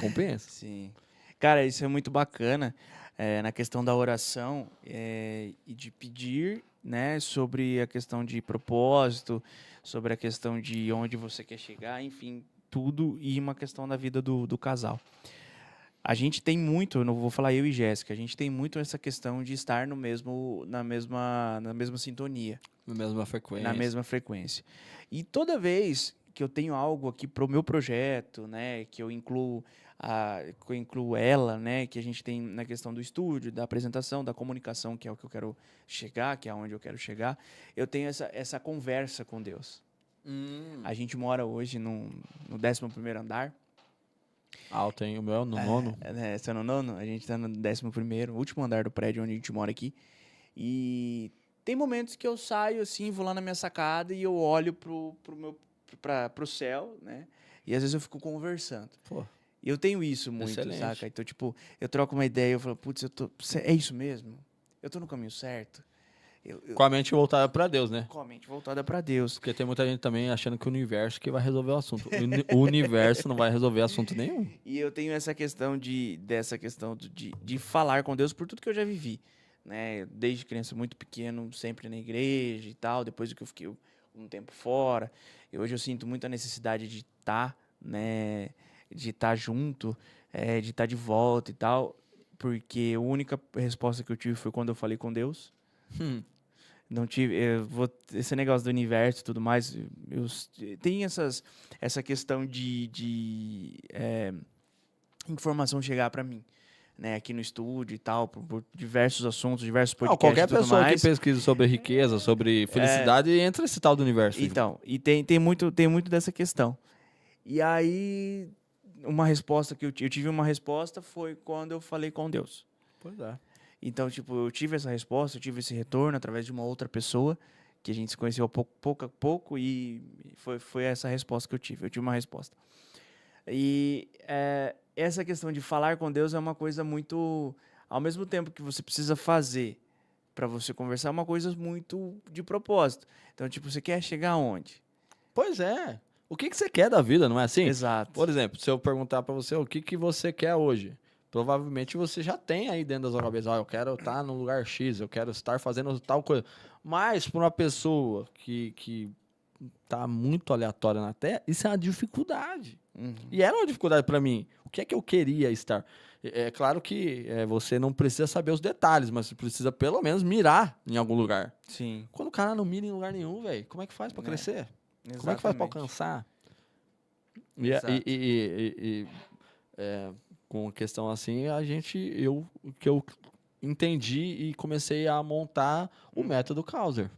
B: Compensa.
A: Sim. Cara, isso é muito bacana na questão da oração e de pedir, né, sobre a questão de propósito, sobre a questão de onde você quer chegar, enfim, tudo e uma questão da vida do casal. A gente tem muito, eu não vou falar eu e Jéssica, a gente tem muito essa questão de estar na mesma sintonia. Na mesma frequência. E toda vez que eu tenho algo aqui para o meu projeto, né, que eu incluo ela, né, que a gente tem na questão do estúdio, da apresentação, da comunicação, que é o que eu quero chegar, que é onde eu quero chegar, eu tenho essa conversa com Deus. A gente mora hoje no 11º andar.
B: Alto, hein? O meu é no 9º.
A: Você é no 9º? A gente tá no 11º, último andar do prédio onde a gente mora aqui. E tem momentos que eu saio assim, vou lá na minha sacada e eu olho pro céu, né? E às vezes eu fico conversando.
B: Pô.
A: E eu tenho isso muito,
B: Excelente.
A: saca? Então, tipo, eu troco uma ideia, eu falo, putz, é isso mesmo? Eu tô no caminho certo?
B: Com a mente voltada pra Deus, né?
A: Com a mente voltada pra Deus.
B: Porque tem muita gente também achando que o universo que vai resolver o assunto. O universo não vai resolver assunto nenhum.
A: E eu tenho essa questão de falar com Deus por tudo que eu já vivi, né? Desde criança muito pequeno, sempre na igreja e tal, depois que eu fiquei um tempo fora. E hoje eu sinto muita necessidade de estar, né? De estar junto, de estar de volta e tal, porque a única resposta que eu tive foi quando eu falei com Deus. Não tive, esse negócio do universo e tudo mais, tem essa questão de informação chegar para mim, né, aqui no estúdio e tal, por diversos assuntos, diversos
B: Não,
A: podcasts
B: qualquer
A: e tudo
B: pessoa
A: mais.
B: que pesquisa sobre riqueza, sobre felicidade, entra nesse tal do universo.
A: Então, e tem muito dessa questão. E aí, uma resposta que eu tive uma resposta foi quando eu falei com Deus.
B: Pois é.
A: Então, tipo, eu tive essa resposta, eu tive esse retorno através de uma outra pessoa que a gente se conheceu pouco a pouco e foi essa resposta que eu tive. Eu tive uma resposta. E essa questão de falar com Deus é uma coisa muito... Ao mesmo tempo que você precisa fazer para você conversar, é uma coisa muito de propósito. Então, tipo, você quer chegar aonde?
B: Pois é. O que você quer da vida, não é assim?
A: Exato.
B: Por exemplo, se eu perguntar pra você o que você quer hoje, provavelmente você já tem aí dentro da sua cabeça, eu quero estar no lugar X, eu quero estar fazendo tal coisa. Mas para uma pessoa que tá muito aleatória na Terra, isso é uma dificuldade.
A: Uhum.
B: E era uma dificuldade para mim. O que é que eu queria estar? É claro que você não precisa saber os detalhes, mas você precisa pelo menos mirar em algum lugar.
A: Sim.
B: Quando o cara não mira em lugar nenhum, velho, como é que faz para crescer?
A: Exatamente.
B: Como é que faz para alcançar?
A: Exato.
B: Com questão assim, o que eu entendi e comecei a montar o método Causer.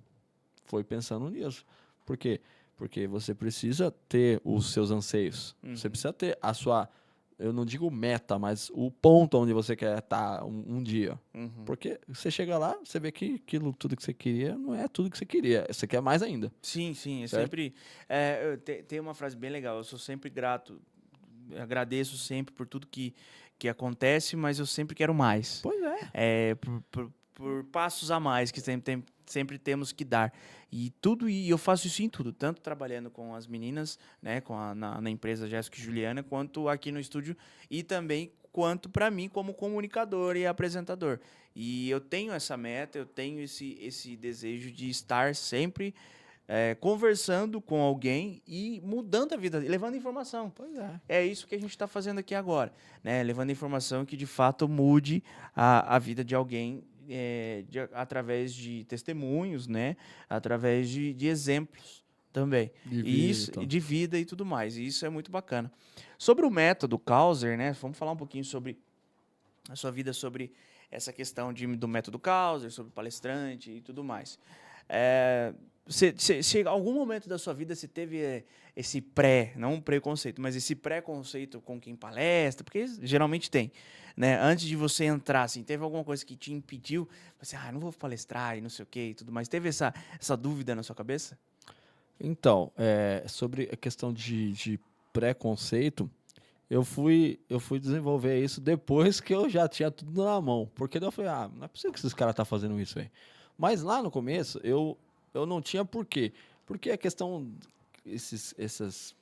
B: Foi pensando nisso. Por quê? Porque você precisa ter os seus anseios. Você precisa ter a sua, eu não digo meta, mas o ponto onde você quer estar um dia.
A: Uhum.
B: Porque você chega lá, você vê que aquilo tudo que você queria não é tudo que você queria. Você quer mais ainda.
A: Sim, sim.
B: Certo?
A: Sempre... tem uma frase bem legal. Eu sou sempre grato. Agradeço sempre por tudo que acontece, mas eu sempre quero mais.
B: Pois é.
A: Por passos a mais que sempre temos que dar. E eu faço isso em tudo, tanto trabalhando com as meninas, né, na empresa Jéssica e Juliana, quanto aqui no estúdio e também quanto para mim como comunicador e apresentador. E eu tenho essa meta, eu tenho esse desejo de estar sempre conversando com alguém e mudando a vida, levando informação.
B: Pois é.
A: É isso que a gente está fazendo aqui agora, né? Levando informação que de fato mude a vida de alguém através de testemunhos, né? Através de exemplos também. De vida e tudo mais. E isso é muito bacana. Sobre o método Causer, né? Vamos falar um pouquinho sobre a sua vida, sobre essa questão do método Causer, sobre palestrante e tudo mais. Algum momento da sua vida você teve esse não um preconceito, mas esse preconceito com quem palestra? Porque geralmente tem, né? Antes de você entrar, assim, teve alguma coisa que te impediu? Você, não vou palestrar e não sei o que e tudo mais. Teve essa dúvida na sua cabeça?
B: Então, sobre a questão de preconceito, eu fui desenvolver isso depois que eu já tinha tudo na mão. Porque daí eu falei, não é possível que esses caras estão fazendo isso, velho. Mas lá no começo, eu não tinha por quê. Porque a questão, esses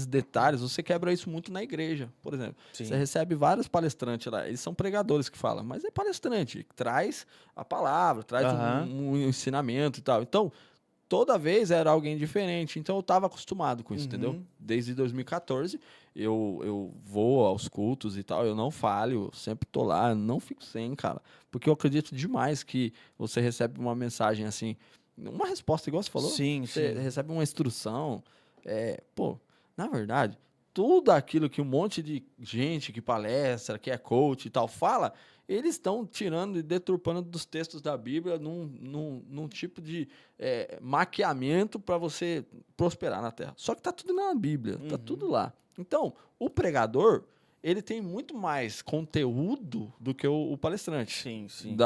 B: detalhes, você quebra isso muito na igreja, por exemplo.
A: Sim.
B: Você recebe vários palestrantes lá, eles são pregadores que falam, mas é palestrante, traz a palavra, traz um ensinamento e tal. Então, toda vez era alguém diferente, então eu estava acostumado com isso, entendeu? Desde 2014, eu vou aos cultos e tal, eu não falho, sempre tô lá, não fico sem, cara. Porque eu acredito demais que você recebe uma mensagem assim, uma resposta igual você falou.
A: Sim,
B: você recebe uma instrução. Na verdade, tudo aquilo que um monte de gente que palestra, que é coach e tal, fala, eles estão tirando e deturpando dos textos da Bíblia num tipo de maquiamento para você prosperar na Terra. Só que tá tudo na Bíblia, tá tudo lá. Então, o pregador, ele tem muito mais conteúdo do que o palestrante.
A: Sim, sim.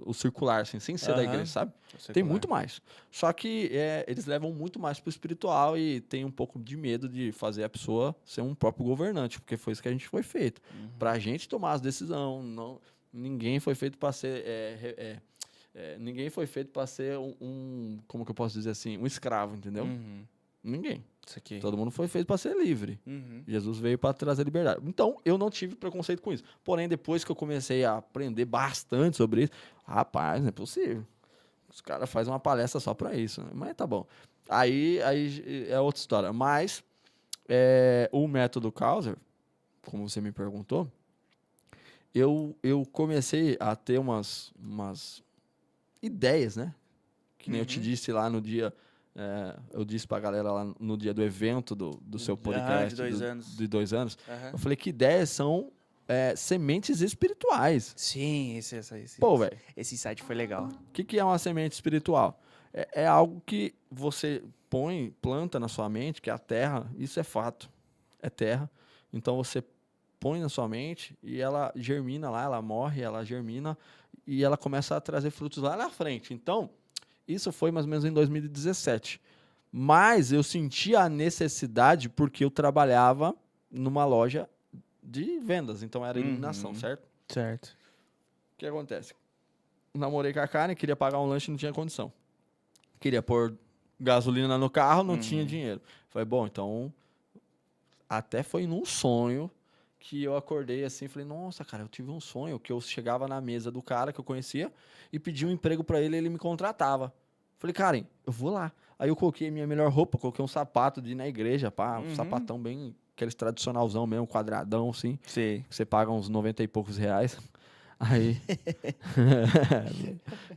B: O circular, assim, sem ser da igreja, sabe? Tem muito mais. Só que eles levam muito mais pro espiritual e tem um pouco de medo de fazer a pessoa ser um próprio governante, porque foi isso que a gente foi feito. Pra gente tomar as decisões. Ninguém foi feito para ser... ninguém foi feito para ser como que eu posso dizer assim? Um escravo, entendeu? Ninguém.
A: Isso aqui.
B: Todo mundo foi feito para ser livre. Jesus veio para trazer liberdade. Então, eu não tive preconceito com isso. Porém, depois que eu comecei a aprender bastante sobre isso, rapaz, não é possível. Os caras fazem uma palestra só para isso. Né? Mas tá bom. Aí é outra história. Mas o método Causer, como você me perguntou, eu comecei a ter umas ideias, né? Que nem eu te disse lá no dia... eu disse pra galera lá no dia do evento do seu podcast
A: de 2 anos.
B: de 2 anos, eu falei que ideias são sementes espirituais.
A: Sim,
B: Pô, velho,
A: esse insight foi legal.
B: o que é uma semente espiritual? É algo que você planta na sua mente, que é a terra, isso é fato, é terra. Então você põe na sua mente e ela germina lá, ela morre, ela germina e ela começa a trazer frutos lá na frente. Então, isso foi mais ou menos em 2017. Mas eu senti a necessidade porque eu trabalhava numa loja de vendas, então era iluminação, certo?
A: Certo.
B: O que acontece? Namorei com a Karen, queria pagar um lanche, não tinha condição. Queria pôr gasolina no carro, não tinha dinheiro. Falei, bom, então até foi num sonho que eu acordei assim, falei, nossa, cara, eu tive um sonho que eu chegava na mesa do cara que eu conhecia e pedi um emprego pra ele e ele me contratava. Falei, Karen, eu vou lá. Aí eu coloquei minha melhor roupa, coloquei um sapato de ir na igreja, pá, um sapatão bem, aqueles tradicionalzão mesmo, quadradão assim,
A: Sim.
B: que você paga uns 90 e poucos reais. Aí,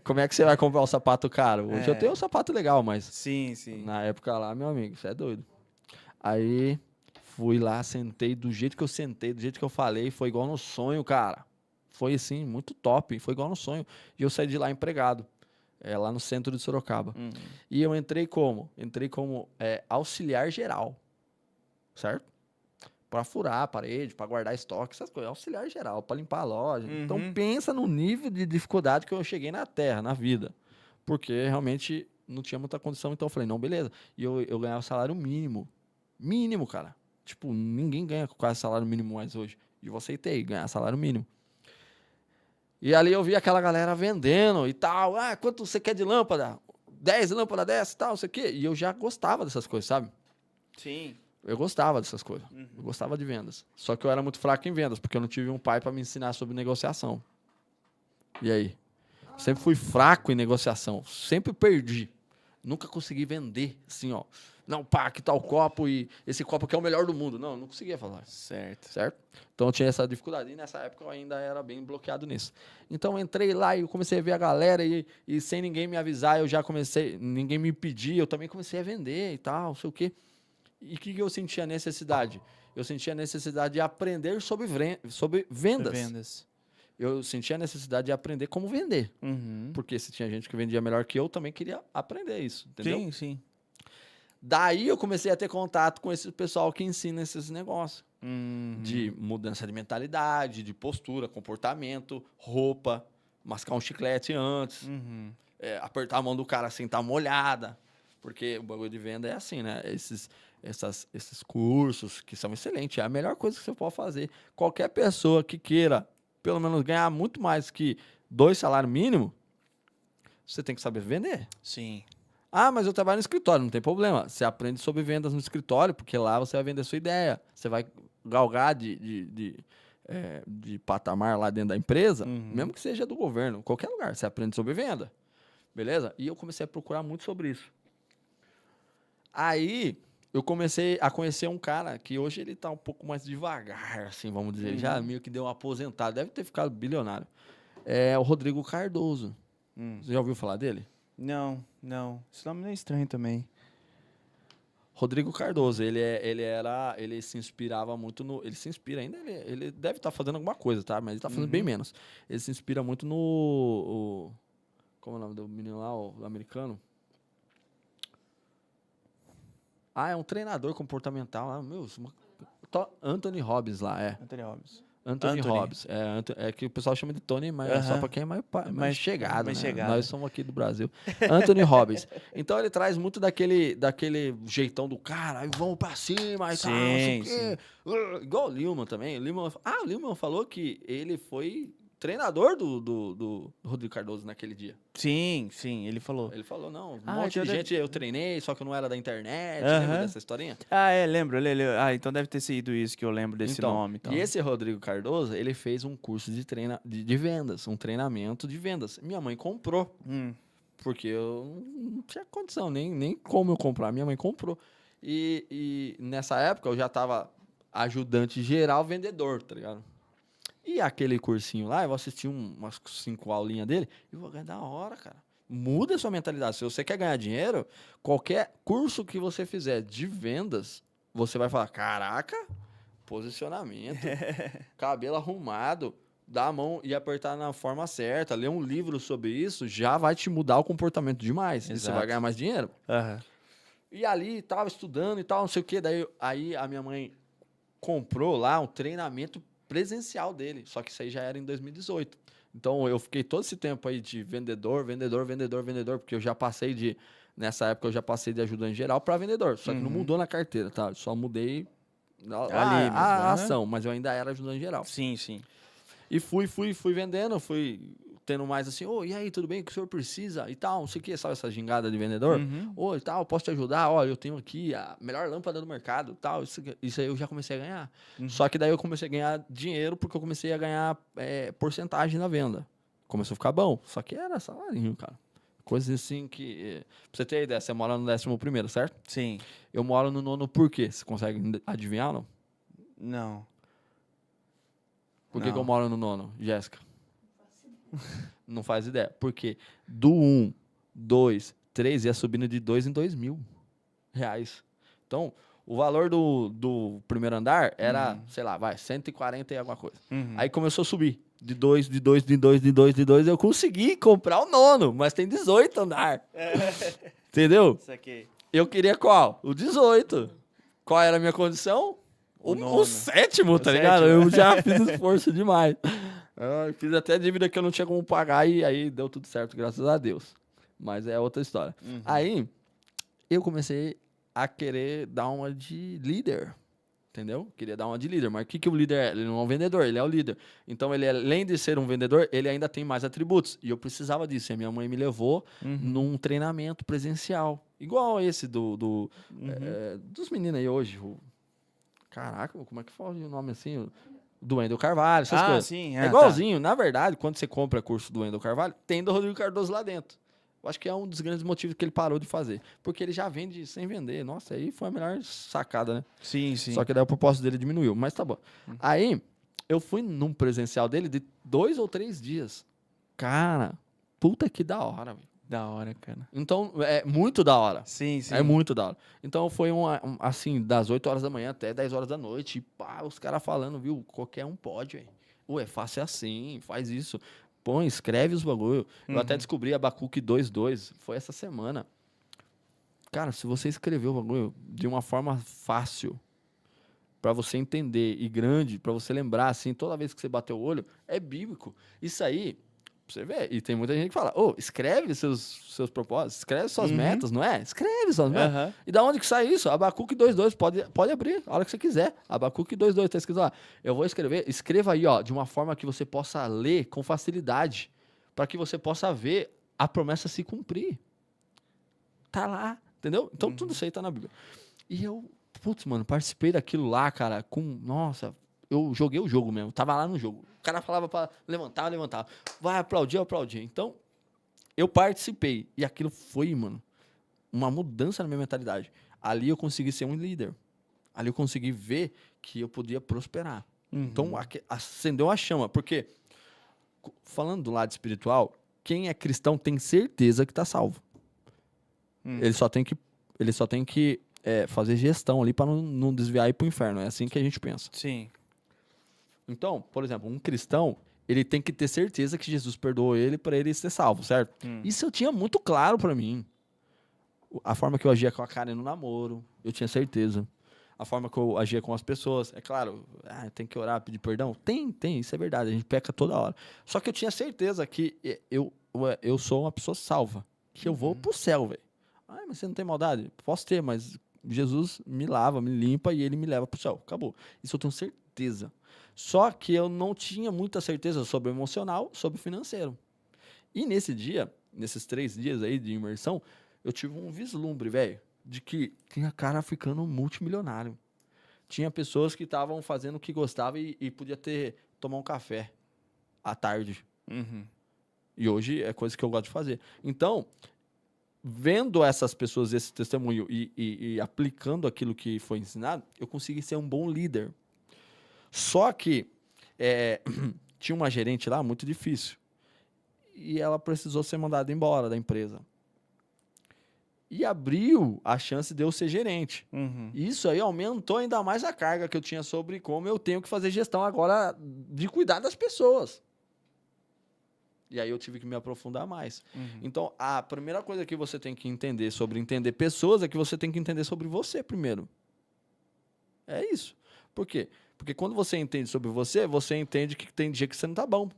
B: como é que você vai comprar um sapato caro? Hoje eu tenho um sapato legal, mas
A: Sim, sim.
B: na época lá, meu amigo, você é doido. Aí, fui lá, sentei, do jeito que eu sentei, do jeito que eu falei, foi igual no sonho, cara. Foi assim, muito top, foi igual no sonho. E eu saí de lá empregado, lá no centro de Sorocaba. E eu entrei como? Entrei como auxiliar geral, certo? Para furar a parede, para guardar estoque, essas coisas. Auxiliar geral, para limpar a loja. Então, pensa no nível de dificuldade que eu cheguei na terra, na vida. Porque realmente não tinha muita condição. Então, eu falei, não, beleza. E eu ganhava salário mínimo. Mínimo, cara. Tipo, ninguém ganha quase salário mínimo mais hoje. E eu aceitei ganhar salário mínimo. E ali eu vi aquela galera vendendo e tal. Ah, quanto você quer de lâmpada? 10 lâmpadas dessa e tal, não sei o quê. E eu já gostava dessas coisas, sabe?
A: Sim.
B: Eu gostava dessas coisas. Eu gostava de vendas. Só que eu era muito fraco em vendas, porque eu não tive um pai para me ensinar sobre negociação. E aí? Sempre fui fraco em negociação. Sempre perdi. Nunca consegui vender, assim, ó. Não, pá, que tal copo e esse copo aqui é o melhor do mundo. Não, não conseguia falar.
A: Certo.
B: Certo? Então eu tinha essa dificuldade. E nessa época eu ainda era bem bloqueado nisso. Então eu entrei lá e eu comecei a ver a galera e sem ninguém me avisar, eu já comecei, ninguém me pedir, eu também comecei a vender e tal, não sei o quê. E o que eu sentia a necessidade? Eu sentia a necessidade de aprender sobre vendas. Eu sentia a necessidade de aprender como vender. Porque se tinha gente que vendia melhor que eu, também queria aprender isso, entendeu?
A: Sim, sim.
B: Daí eu comecei a ter contato com esse pessoal que ensina esses negócios. De mudança de mentalidade, de postura, comportamento, roupa, mascar um chiclete antes, apertar a mão do cara sem estar molhada. Porque o bagulho de venda é assim, né? Esses cursos que são excelentes, é a melhor coisa que você pode fazer. Qualquer pessoa que queira, pelo menos, ganhar muito mais que 2 salários mínimos, você tem que saber vender.
A: Sim.
B: Ah, mas eu trabalho no escritório, não tem problema. Você aprende sobre vendas no escritório, porque lá você vai vender sua ideia. Você vai galgar de patamar lá dentro da empresa, mesmo que seja do governo, qualquer lugar, você aprende sobre venda. Beleza? E eu comecei a procurar muito sobre isso. Aí, eu comecei a conhecer um cara que hoje ele tá um pouco mais devagar, assim, vamos dizer. Ele já meio que deu uma aposentada, deve ter ficado bilionário. É o Rodrigo Cardoso. Você já ouviu falar dele?
A: Não. Esse nome não é estranho também.
B: Rodrigo Cardoso, ele se inspirava muito no... Ele se inspira ainda, ele deve estar fazendo alguma coisa, tá? Mas ele tá fazendo bem menos. Ele se inspira muito no... como é o nome do menino lá, o americano? Ah, é um treinador comportamental. Anthony Robbins lá,
A: Anthony Robbins.
B: Anthony Robbins. É que o pessoal chama de Tony, mas é só para quem é mais chegado,
A: mais
B: né?
A: chegado.
B: Nós somos aqui do Brasil. Anthony Robbins. Então ele traz muito daquele jeitão do cara, aí vamos pra cima e tal, não sei o quê. Igual o Lillman também. O Lillman falou que ele foi treinador do Rodrigo Cardoso naquele dia.
A: Sim, ele falou.
B: Ele falou, não, um monte de gente eu treinei, só que eu não era da internet. Lembra dessa historinha?
A: Lembro. Então deve ter sido isso que eu lembro desse nome. Então.
B: E esse Rodrigo Cardoso, ele fez um curso de vendas, um treinamento de vendas. Minha mãe comprou, porque eu não tinha condição, nem como eu comprar. Minha mãe comprou. E nessa época eu já estava ajudante geral vendedor, tá ligado? E aquele cursinho lá, eu vou assistir umas 5 aulinhas dele, e vou ganhar da hora, cara. Muda a sua mentalidade. Se você quer ganhar dinheiro, qualquer curso que você fizer de vendas, você vai falar, caraca, posicionamento, cabelo arrumado, dar a mão e apertar na forma certa, ler um livro sobre isso, já vai te mudar o comportamento demais. E você vai ganhar mais dinheiro.
A: Aham.
B: E ali, tava estudando e tal, não sei o quê. Daí, aí a minha mãe comprou lá um treinamento presencial dele. Só que isso aí já era em 2018. Então, eu fiquei todo esse tempo aí de vendedor, porque eu já passei de... Nessa época, eu já passei de ajudante geral para vendedor. Só que não mudou na carteira, tá? Eu só mudei
A: Ali mesmo,
B: a
A: aham.
B: ação, mas eu ainda era ajudante geral.
A: Sim, sim.
B: E fui vendendo, fui tendo mais assim, e aí, tudo bem, o que o senhor precisa e tal, não sei o que, sabe essa gingada de vendedor? E tal, posso te ajudar? Olha, eu tenho aqui a melhor lâmpada do mercado, tal, isso aí eu já comecei a ganhar. Só que daí eu comecei a ganhar dinheiro porque eu comecei a ganhar porcentagem na venda. Começou a ficar bom, só que era salarinho, cara. Coisas assim que... Pra você ter ideia, você mora no 11º, certo?
A: Sim.
B: Eu moro no 9º por quê? Você consegue adivinhar ou não?
A: Não.
B: Por que eu moro no 9º, Jéssica? Não faz ideia. Porque do 1, 2, 3 ia subindo de 2 em 2 mil reais. Então, o valor do primeiro andar era, sei lá, 140 e alguma coisa. Aí começou a subir. De 2, eu consegui comprar o 9º, mas tem 18 andar. Entendeu?
A: Isso aqui.
B: Eu queria qual? O 18. Qual era a minha condição? O 7º, tá ligado? Eu já fiz esforço demais. Eu fiz até dívida que eu não tinha como pagar e aí deu tudo certo, graças a Deus. Mas é outra história. Aí, eu comecei a querer dar uma de líder, entendeu? Queria dar uma de líder. Mas o que o líder é? Ele não é um vendedor, ele é o líder. Então, ele, além de ser um vendedor, ele ainda tem mais atributos. E eu precisava disso. E a minha mãe me levou num treinamento presencial. Igual esse dos meninos aí hoje. Caraca, como é que fala o nome assim? Do Wendel Carvalho, essas coisas.
A: Sim.
B: É igualzinho. Tá. Na verdade, quando você compra curso do Wendel Carvalho, tem do Rodrigo Cardoso lá dentro. Eu acho que é um dos grandes motivos que ele parou de fazer. Porque ele já vende sem vender. Nossa, aí foi a melhor sacada, né?
A: Sim, sim.
B: Só que daí o propósito dele diminuiu, mas tá bom. Aí, eu fui num presencial dele de 2 ou 3 dias. Cara, puta que da hora, velho.
A: Da hora, cara.
B: Então, é muito da hora.
A: Sim, sim.
B: É muito da hora. Então, foi assim, das 8 horas da manhã até 10 horas da noite. E pá, os caras falando, viu? Qualquer um pode, velho. Ué, faça assim, faz isso. Põe, escreve os bagulho. Eu até descobri Abacuque 2:2. Foi essa semana. Cara, se você escrever o bagulho de uma forma fácil, pra você entender, e grande, pra você lembrar, assim, toda vez que você bater o olho, é bíblico. Isso aí... Você vê, e tem muita gente que fala, escreve seus propósitos, escreve suas metas, não é? Escreve suas metas. E da onde que sai isso? Abacuque 2:2, pode abrir a hora que você quiser. Abacuque 2:2, tá escrito lá. Eu vou escreva aí, ó, de uma forma que você possa ler com facilidade, para que você possa ver a promessa se cumprir. Tá lá, entendeu? Então tudo isso aí tá na Bíblia. E eu, participei daquilo lá, cara, nossa... Eu joguei o jogo mesmo, tava lá no jogo. O cara falava pra levantar, eu levantava. Vai aplaudir, eu aplaudia. Então, eu participei. E aquilo foi, mano, uma mudança na minha mentalidade. Ali eu consegui ser um líder. Ali eu consegui ver que eu podia prosperar. Então, acendeu a chama. Porque, falando do lado espiritual, quem é cristão tem certeza que tá salvo. Ele só tem que fazer gestão ali para não desviar e ir pro inferno. É assim que a gente pensa.
A: Sim.
B: Então, por exemplo, um cristão, ele tem que ter certeza que Jesus perdoou ele para ele ser salvo, certo? Isso eu tinha muito claro para mim. A forma que eu agia com a Karen no namoro, eu tinha certeza. A forma que eu agia com as pessoas, é claro, tem que orar, pedir perdão? Tem, isso é verdade, a gente peca toda hora. Só que eu tinha certeza que eu sou uma pessoa salva, que eu vou pro céu, velho. Mas você não tem maldade? Posso ter, mas Jesus me lava, me limpa e ele me leva pro céu. Acabou. Isso eu tenho certeza. Só que eu não tinha muita certeza sobre o emocional, sobre o financeiro. E nesses 3 dias aí de imersão, eu tive um vislumbre, velho, de que tinha cara ficando multimilionário. Tinha pessoas que estavam fazendo o que gostavam e podia tomar um café à tarde. E hoje é coisa que eu gosto de fazer. Então, vendo essas pessoas, esse testemunho e aplicando aquilo que foi ensinado, eu consegui ser um bom líder. Só que tinha uma gerente lá muito difícil. E ela precisou ser mandada embora da empresa. e abriu a chance de eu ser gerente.
A: Uhum.
B: Isso aí aumentou ainda mais a carga que eu tinha sobre como eu tenho que fazer gestão agora de cuidar das pessoas. E aí eu tive que me aprofundar mais.
A: Uhum.
B: Então, a primeira coisa que você tem que entender sobre entender pessoas é que você tem que entender sobre você primeiro. É isso. Por quê? Porque quando você entende sobre você, você entende que tem dia que você não tá bom.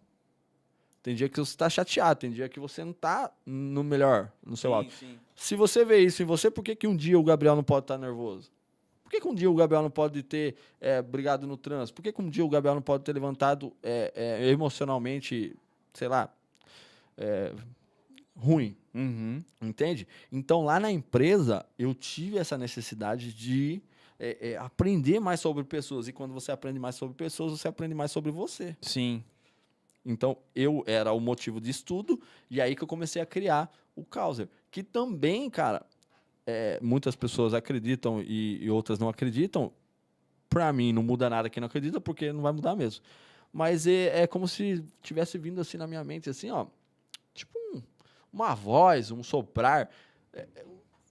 B: Tem dia que você tá chateado, tem dia que você não tá no melhor, no seu alto.
A: Sim.
B: Se você vê isso em você, por que um dia o Gabriel não pode estar nervoso? Por que um dia o Gabriel não pode ter brigado no trânsito? Por que um dia o Gabriel não pode ter levantado emocionalmente, sei lá, ruim?
A: Uhum.
B: Entende? Então, lá na empresa, eu tive essa necessidade de aprender mais sobre pessoas. E quando você aprende mais sobre pessoas, você aprende mais sobre você.
A: Sim.
B: Então, eu era o motivo de estudo, e aí que eu comecei a criar o Causer. Que também, cara, muitas pessoas acreditam e outras não acreditam. Pra mim, não muda nada quem não acredita, porque não vai mudar mesmo. Mas é como se tivesse vindo assim na minha mente, assim, ó. Tipo uma voz, um soprar.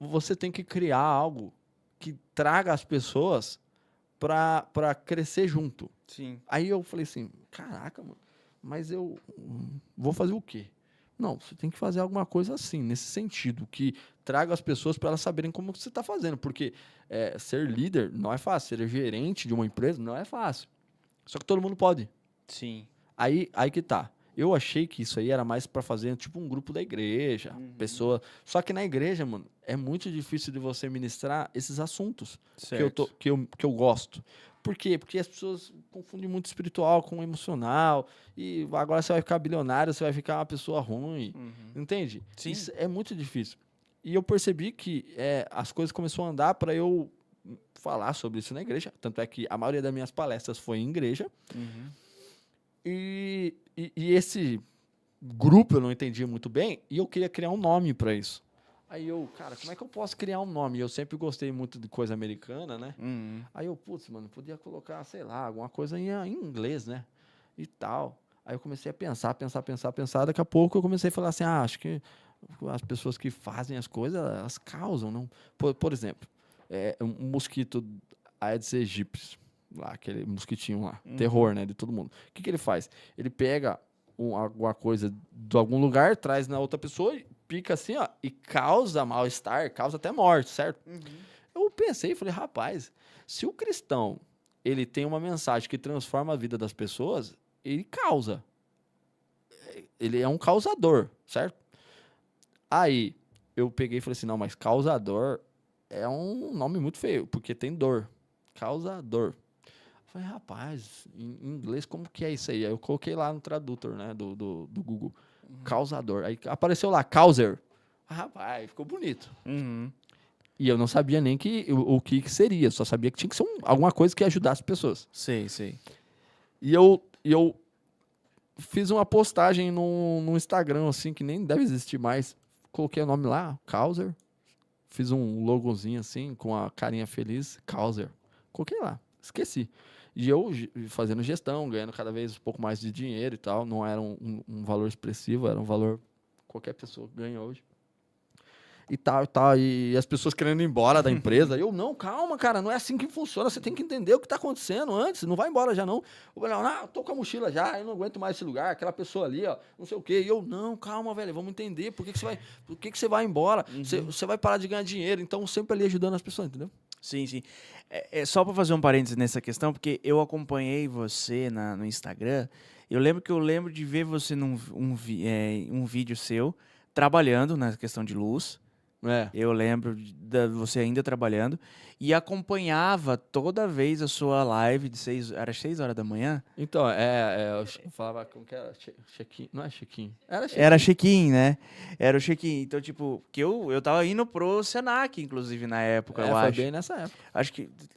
B: Você tem que criar algo que traga as pessoas pra crescer junto.
A: Sim.
B: Aí eu falei assim, caraca, mano, mas eu vou fazer o quê? Não, você tem que fazer alguma coisa assim, nesse sentido, que traga as pessoas para elas saberem como você está fazendo. Porque ser líder não é fácil, ser gerente de uma empresa não é fácil. Só que todo mundo pode.
A: Sim.
B: Aí que tá. Eu achei que isso aí era mais para fazer tipo um grupo da igreja, pessoa. Só que na igreja, mano, é muito difícil de você ministrar esses assuntos
A: Certo.
B: que eu gosto. Por quê? Porque as pessoas confundem muito espiritual com emocional. E agora você vai ficar bilionário, você vai ficar uma pessoa ruim. Entende?
A: Sim.
B: Isso é muito difícil. E eu percebi que as coisas começaram a andar para eu falar sobre isso na igreja. Tanto é que a maioria das minhas palestras foi em igreja.
A: Uhum.
B: E esse grupo eu não entendia muito bem e eu queria criar um nome para isso. Aí eu, cara, como é que eu posso criar um nome? Eu sempre gostei muito de coisa americana, né?
A: Uhum.
B: Aí eu, putz, mano, podia colocar, sei lá, alguma coisa em inglês, né? E tal. Aí eu comecei a pensar. Daqui a pouco eu comecei a falar assim, acho que as pessoas que fazem as coisas, elas causam, não? Por exemplo, um mosquito Aedes aegypti, lá, aquele mosquitinho lá, terror, né, de todo mundo. O que ele faz? Ele pega alguma coisa de algum lugar, traz na outra pessoa, pica assim, ó, e causa mal-estar, causa até morte, certo? Eu pensei, falei, rapaz, se o cristão, ele tem uma mensagem que transforma a vida das pessoas, ele causa. Ele é um causador, certo? Aí, eu peguei e falei assim, não, mas causador é um nome muito feio, porque tem dor. Causador. Falei, rapaz, em inglês, como que é isso aí? Aí eu coloquei lá no tradutor, né, do Google. Causador. Aí apareceu lá, causer. Rapaz, ficou bonito.
A: Uhum.
B: E eu não sabia nem o que seria, só sabia que tinha que ser alguma coisa que ajudasse pessoas.
A: Sei.
B: E eu fiz uma postagem no Instagram, assim, que nem deve existir mais. Coloquei o nome lá, Causer. Fiz um logozinho assim, com a carinha feliz, Causer. Coloquei lá, esqueci. E eu fazendo gestão, ganhando cada vez um pouco mais de dinheiro e tal. Não era um valor expressivo, era um valor que qualquer pessoa ganha hoje. E tal. E as pessoas querendo ir embora da empresa. Eu, não, calma, cara, não é assim que funciona. Você tem que entender o que está acontecendo antes. Não vai embora já, não. Eu falei, não, tô com a mochila já, eu não aguento mais esse lugar, aquela pessoa ali, ó, não sei o quê. E eu, não, calma, velho, vamos entender. Por que você vai embora? Você vai parar de ganhar dinheiro. Então, sempre ali ajudando as pessoas, entendeu?
A: Sim. Só para fazer um parênteses nessa questão, porque eu acompanhei você no Instagram. Eu lembro de ver você um vídeo seu trabalhando na questão de luz. Eu lembro de você ainda trabalhando e acompanhava toda vez a sua live de 6 horas da manhã.
B: Então, eu falava como que era, check-in, não é check-in,
A: Era check-in, né? Era o check-in. Então, tipo, que eu tava indo pro Senac, inclusive, na época, eu
B: foi
A: acho.
B: bem nessa época.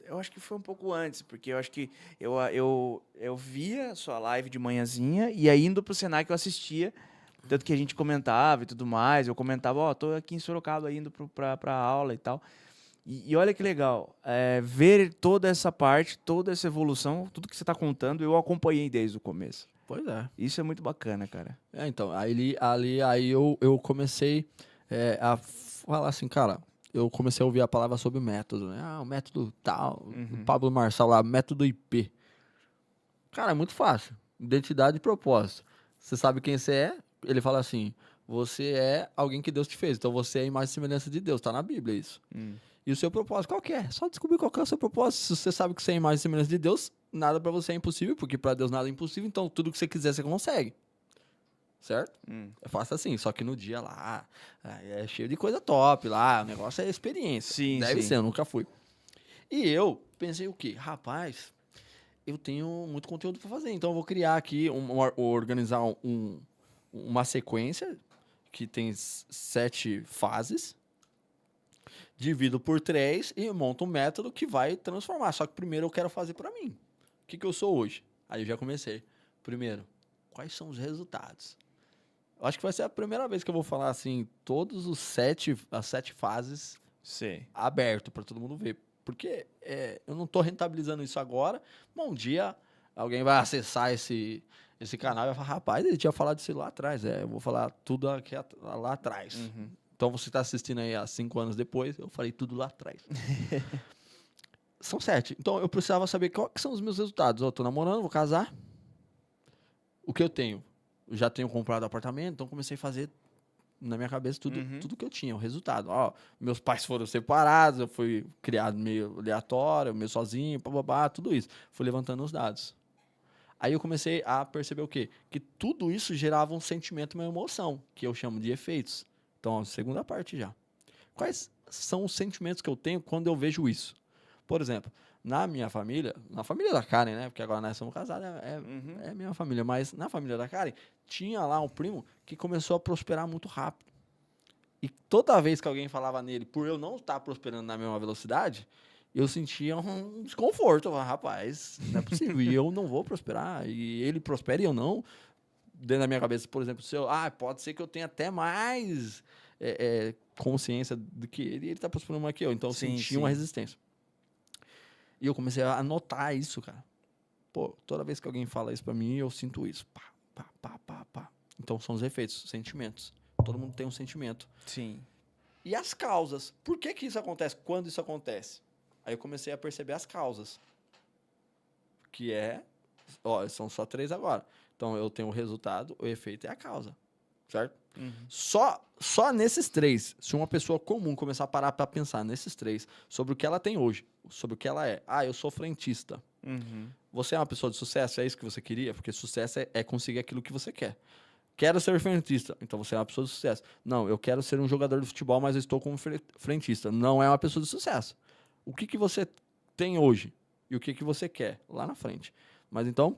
A: Eu acho que foi um pouco antes, porque eu acho que eu via sua live de manhãzinha e aí indo pro Senac eu assistia. Tanto que a gente comentava e tudo mais. Eu comentava, tô aqui em Sorocaba indo pra aula e tal. E olha que legal. Ver toda essa parte, toda essa evolução, tudo que você tá contando, eu acompanhei desde o começo.
B: Pois é.
A: Isso é muito bacana, cara.
B: Então, aí eu comecei a falar assim, cara, eu comecei a ouvir a palavra sobre o método, né? O método tal,
A: Uhum.
B: o Pablo Marçal lá, método IP. Cara, é muito fácil. Identidade e propósito. Você sabe quem você é? Ele fala assim, você é alguém que Deus te fez. Então você é a imagem e semelhança de Deus. Tá na Bíblia isso. E o seu propósito, qual que é? Só descobrir qual que é o seu propósito. Se você sabe que você é a imagem e semelhança de Deus, nada pra você é impossível, porque pra Deus nada é impossível, então tudo que você quiser você consegue. Certo? É fácil assim, só que no dia lá, é cheio de coisa top lá, o negócio é experiência.
A: Sim,
B: Deve
A: sim.
B: ser, eu nunca fui. E eu pensei o quê? Rapaz, eu tenho muito conteúdo para fazer, então eu vou criar aqui, organizar uma sequência que tem 7 fases, divido por 3 e monto um método que vai transformar. Só que primeiro eu quero fazer para mim. O que eu sou hoje? Aí eu já comecei. Primeiro, quais são os resultados? Eu acho que vai ser a primeira vez que eu vou falar assim, todos as 7 fases
A: Sei.
B: aberto para todo mundo ver. Porque eu não estou rentabilizando isso agora, mas um dia alguém vai acessar esse canal e vai falar, rapaz, ele tinha falado disso lá atrás. Eu vou falar tudo aqui lá atrás. Então você está assistindo aí há 5 anos depois, eu falei tudo lá atrás. São 7. Então eu precisava saber quais são os meus resultados. Eu estou namorando, vou casar. O que eu tenho? Eu já tenho comprado apartamento, então comecei a fazer na minha cabeça tudo que eu tinha, o resultado. Ó, meus pais foram separados, eu fui criado meio aleatório, meio sozinho, bababá, tudo isso. Fui levantando os dados. Aí eu comecei a perceber o quê? Que tudo isso gerava um sentimento, uma emoção, que eu chamo de efeitos. Então, a segunda parte já. Quais são os sentimentos que eu tenho quando eu vejo isso? Por exemplo, na minha família, na família da Karen, né? Porque agora nós somos casados, é minha família. Mas na família da Karen, tinha lá um primo que começou a prosperar muito rápido. E toda vez que alguém falava nele, por eu não estar prosperando na mesma velocidade, eu sentia um desconforto. Eu falava, rapaz, não é possível. E eu não vou prosperar. E ele prospera e eu não. Dentro da minha cabeça, por exemplo, pode ser que eu tenha até mais consciência do que ele e ele está prosperando mais que eu. Então eu sentia uma resistência. E eu comecei a notar isso, cara. Pô, toda vez que alguém fala isso pra mim, eu sinto isso. Pá, pá, pá, pá, pá. Então são os efeitos, sentimentos. Todo mundo tem um sentimento.
A: Sim.
B: E as causas. Por que isso acontece? Quando isso acontece? Aí eu comecei a perceber as causas. Que são só 3 agora. Então eu tenho o resultado, o efeito e a causa. Certo? Só nesses 3, se uma pessoa comum começar a parar para pensar nesses 3, sobre o que ela tem hoje, sobre o que ela é. Eu sou frentista. Você é uma pessoa de sucesso? É isso que você queria? Porque sucesso é conseguir aquilo que você quer. Quero ser frentista. Então você é uma pessoa de sucesso. Não, eu quero ser um jogador de futebol, mas eu estou como frentista. Não é uma pessoa de sucesso. O que você tem hoje? E o que você quer lá na frente? Mas então,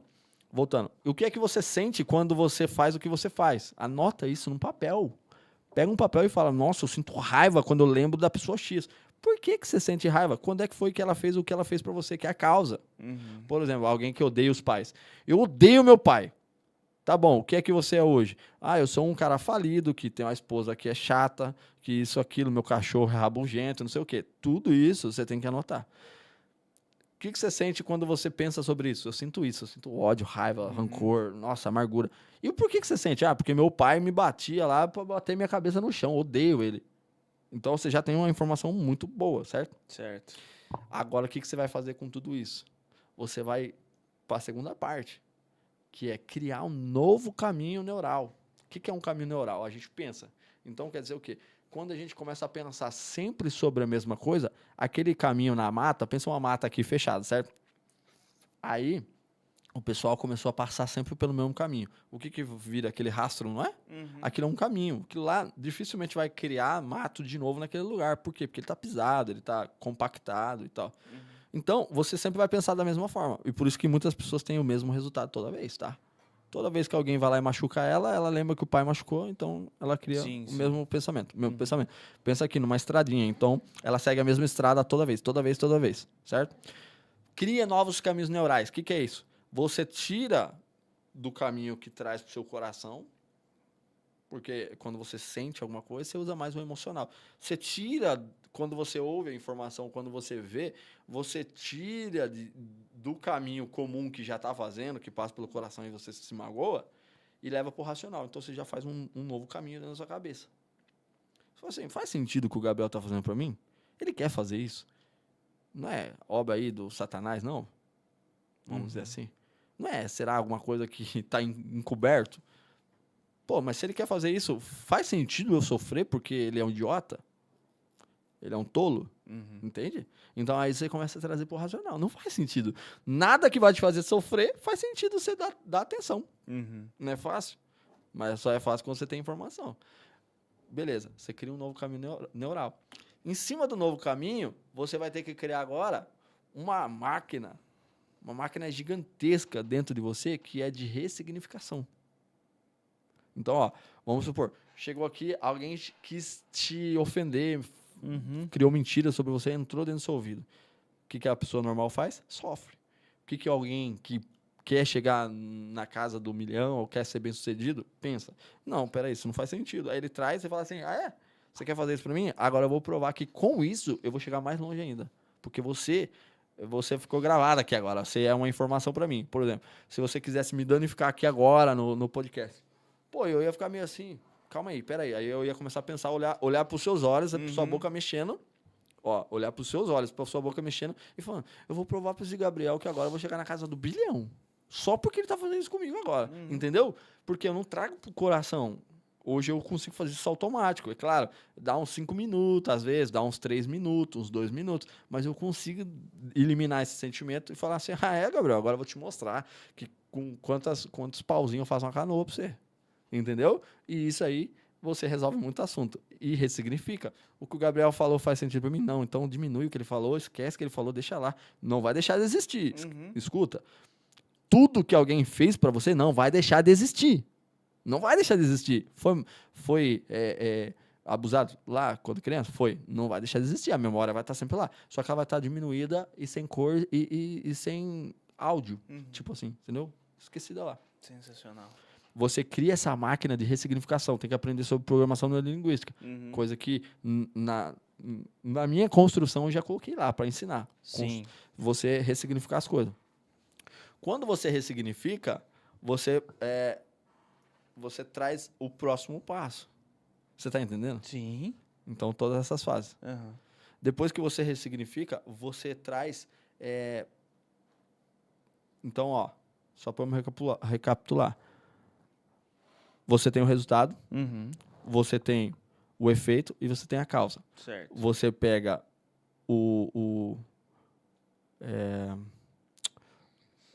B: voltando. O que é que você sente quando você faz o que você faz? Anota isso num papel. Pega um papel e fala, nossa, eu sinto raiva quando eu lembro da pessoa X. Por que você sente raiva? Quando é que foi que ela fez o que ela fez pra você, que é a causa? Por exemplo, alguém que odeia os pais. Eu odeio meu pai. Tá bom, o que é que você é hoje? Eu sou um cara falido, que tem uma esposa que é chata, que isso, aquilo, meu cachorro é rabugento, não sei o quê. Tudo isso você tem que anotar. O que você sente quando você pensa sobre isso? Eu sinto isso, eu sinto ódio, raiva, rancor, nossa, amargura. E por que você sente? Porque meu pai me batia lá pra bater minha cabeça no chão, odeio ele. Então você já tem uma informação muito boa, certo?
A: Certo.
B: Agora, o que você vai fazer com tudo isso? Você vai para a segunda parte, que é criar um novo caminho neural. O que é um caminho neural? A gente pensa. Então, quer dizer o quê? Quando a gente começa a pensar sempre sobre a mesma coisa, aquele caminho na mata, pensa uma mata aqui fechada, certo? Aí, o pessoal começou a passar sempre pelo mesmo caminho. O que vira aquele rastro, não é? Aquilo é um caminho. Aquilo lá dificilmente vai criar mato de novo naquele lugar. Por quê? Porque ele está pisado, ele está compactado e tal. Então, você sempre vai pensar da mesma forma. E por isso que muitas pessoas têm o mesmo resultado toda vez, tá? Toda vez que alguém vai lá e machuca ela lembra que o pai machucou, então ela cria mesmo pensamento. Pensamento. Pensa aqui numa estradinha, então ela segue a mesma estrada toda vez, certo? Cria novos caminhos neurais. O que é isso? Você tira do caminho que traz para o seu coração, porque quando você sente alguma coisa, você usa mais o emocional. Você tira, quando você ouve a informação, quando você vê, você tira do caminho comum que já está fazendo, que passa pelo coração e você se magoa, e leva para o racional. Então você já faz um novo caminho dentro da sua cabeça. Fala assim, faz sentido o que o Gabriel tá fazendo pra mim? Ele quer fazer isso? Não é obra aí do Satanás, não? Vamos dizer assim. Não é, será alguma coisa que tá encoberto? Pô, mas se ele quer fazer isso, faz sentido eu sofrer porque ele é um idiota? Ele é um tolo? Entende? Então aí você começa a trazer pro racional. Não faz sentido. Nada que vai te fazer sofrer faz sentido você dar atenção. Não é fácil? Mas só é fácil quando você tem informação. Beleza, você cria um novo caminho neural. Em cima do novo caminho, você vai ter que criar agora uma máquina gigantesca dentro de você que é de ressignificação. Então, ó, vamos supor, chegou aqui, alguém quis te ofender, criou mentira sobre você, entrou dentro do seu ouvido. O que a pessoa normal faz? Sofre. O que alguém que quer chegar na casa do milhão ou quer ser bem-sucedido, pensa, não, peraí, isso não faz sentido. Aí ele traz e fala assim, você quer fazer isso pra mim? Agora eu vou provar que com isso eu vou chegar mais longe ainda. Porque você ficou gravado aqui agora, você é uma informação pra mim. Por exemplo, se você quisesse me danificar aqui agora no podcast, pô, eu ia ficar meio assim, calma aí, peraí. Aí eu ia começar a pensar, olhar pros seus olhos, pra sua boca mexendo, ó, olhar pros seus olhos, pra sua boca mexendo e falando, eu vou provar pro Zé Gabriel que agora eu vou chegar na casa do bilhão. Só porque ele tá fazendo isso comigo agora, entendeu? Porque eu não trago pro coração. Hoje eu consigo fazer isso automático. É claro, dá uns 5 minutos, às vezes, dá uns 3 minutos, uns 2 minutos. Mas eu consigo eliminar esse sentimento e falar assim, Gabriel, agora eu vou te mostrar que com quantos pauzinhos eu faço uma canoa pra você. Entendeu? E isso aí, você resolve muito assunto. E ressignifica. O que o Gabriel falou faz sentido pra mim? Não. Então diminui o que ele falou, esquece o que ele falou, deixa lá. Não vai deixar de existir. Escuta. Tudo que alguém fez pra você não vai deixar de existir. Não vai deixar de existir. Foi abusado lá quando criança? Foi. Não vai deixar de existir. A memória vai estar sempre lá. Só que ela vai estar diminuída e sem cor e sem áudio. Tipo assim, entendeu? Esquecida lá.
A: Sensacional.
B: Você cria essa máquina de ressignificação. Tem que aprender sobre programação neurolinguística. Coisa que na minha construção eu já coloquei lá para ensinar.
A: Sim.
B: Você ressignificar as coisas. Quando você ressignifica, você traz o próximo passo. Você está entendendo?
A: Sim.
B: Então, todas essas fases. Depois que você ressignifica, você traz... Então, ó, só para me recapitular. Você tem o resultado, você tem o efeito e você tem a causa.
A: Certo.
B: Você pega o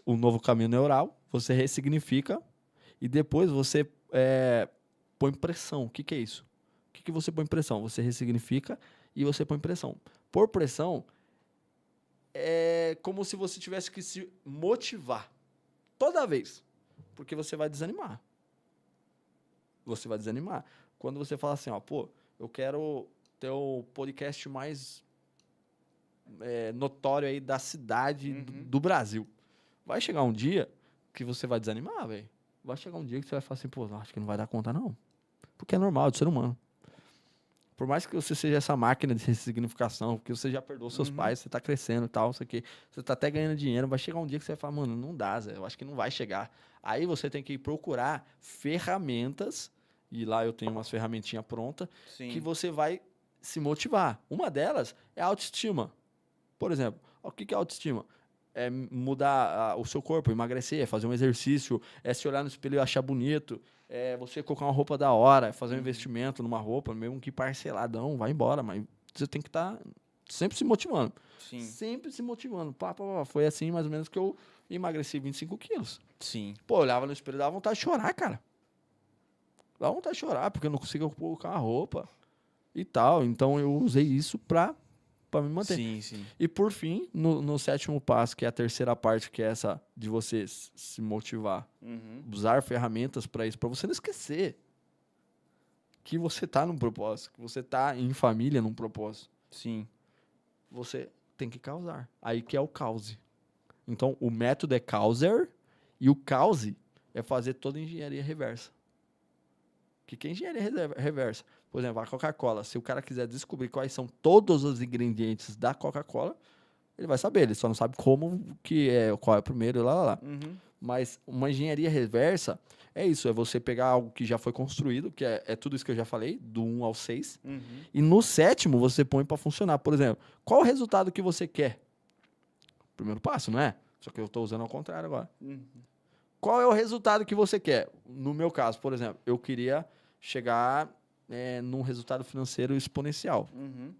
B: novo caminho neural, você ressignifica e depois você põe pressão. O que é isso? O que você põe pressão? Você ressignifica e você põe pressão. Por pressão, é como se você tivesse que se motivar toda vez, porque você vai desanimar. Você vai desanimar. Quando você fala assim, ó, pô, eu quero ter o podcast mais notório aí da cidade do Brasil. Vai chegar um dia que você vai desanimar, velho. Vai chegar um dia que você vai falar assim, pô, acho que não vai dar conta, não. Porque é normal, é do ser humano. Por mais que você seja essa máquina de ressignificação, porque você já perdoou seus pais, você tá crescendo e tal, isso aqui, você tá até ganhando dinheiro, vai chegar um dia que você vai falar, mano, não dá, Zé, eu acho que não vai chegar. Aí você tem que procurar ferramentas, e lá eu tenho umas ferramentinhas prontas, que você vai se motivar. Uma delas é a autoestima. Por exemplo, o que é autoestima? É mudar o seu corpo, emagrecer, é fazer um exercício, é se olhar no espelho e achar bonito, é você colocar uma roupa da hora, é fazer um investimento numa roupa, mesmo que parceladão, vai embora, mas você tem que estar sempre se motivando.
A: Sim.
B: Sempre se motivando. Foi assim mais ou menos que eu emagreci 25 quilos.
A: Sim.
B: Pô, eu olhava no espelho e dava vontade de chorar, cara. Dava vontade de chorar, porque eu não conseguia colocar uma roupa e tal. Então eu usei isso pra me manter.
A: Sim, sim.
B: E por fim, no 7º passo, que é a terceira parte, que é essa de você se motivar, usar ferramentas para isso, para você não esquecer que você tá num propósito, que você tá em família num propósito.
A: Sim.
B: Você tem que causar. Aí que é o cause. Então, o método é causer e o cause é fazer toda a engenharia reversa. O que é engenharia reversa? Por exemplo, a Coca-Cola. Se o cara quiser descobrir quais são todos os ingredientes da Coca-Cola, ele vai saber. Ele só não sabe qual é o primeiro, lá. Mas uma engenharia reversa é isso, é você pegar algo que já foi construído, que é tudo isso que eu já falei, do 1 ao 6,
A: Uhum.
B: e no 7º você põe para funcionar. Por exemplo, qual o resultado que você quer? Primeiro passo, não é? Só que eu estou usando ao contrário agora.
A: Uhum.
B: Qual é o resultado que você quer? No meu caso, por exemplo, eu queria chegar num resultado financeiro exponencial.
A: Uhum.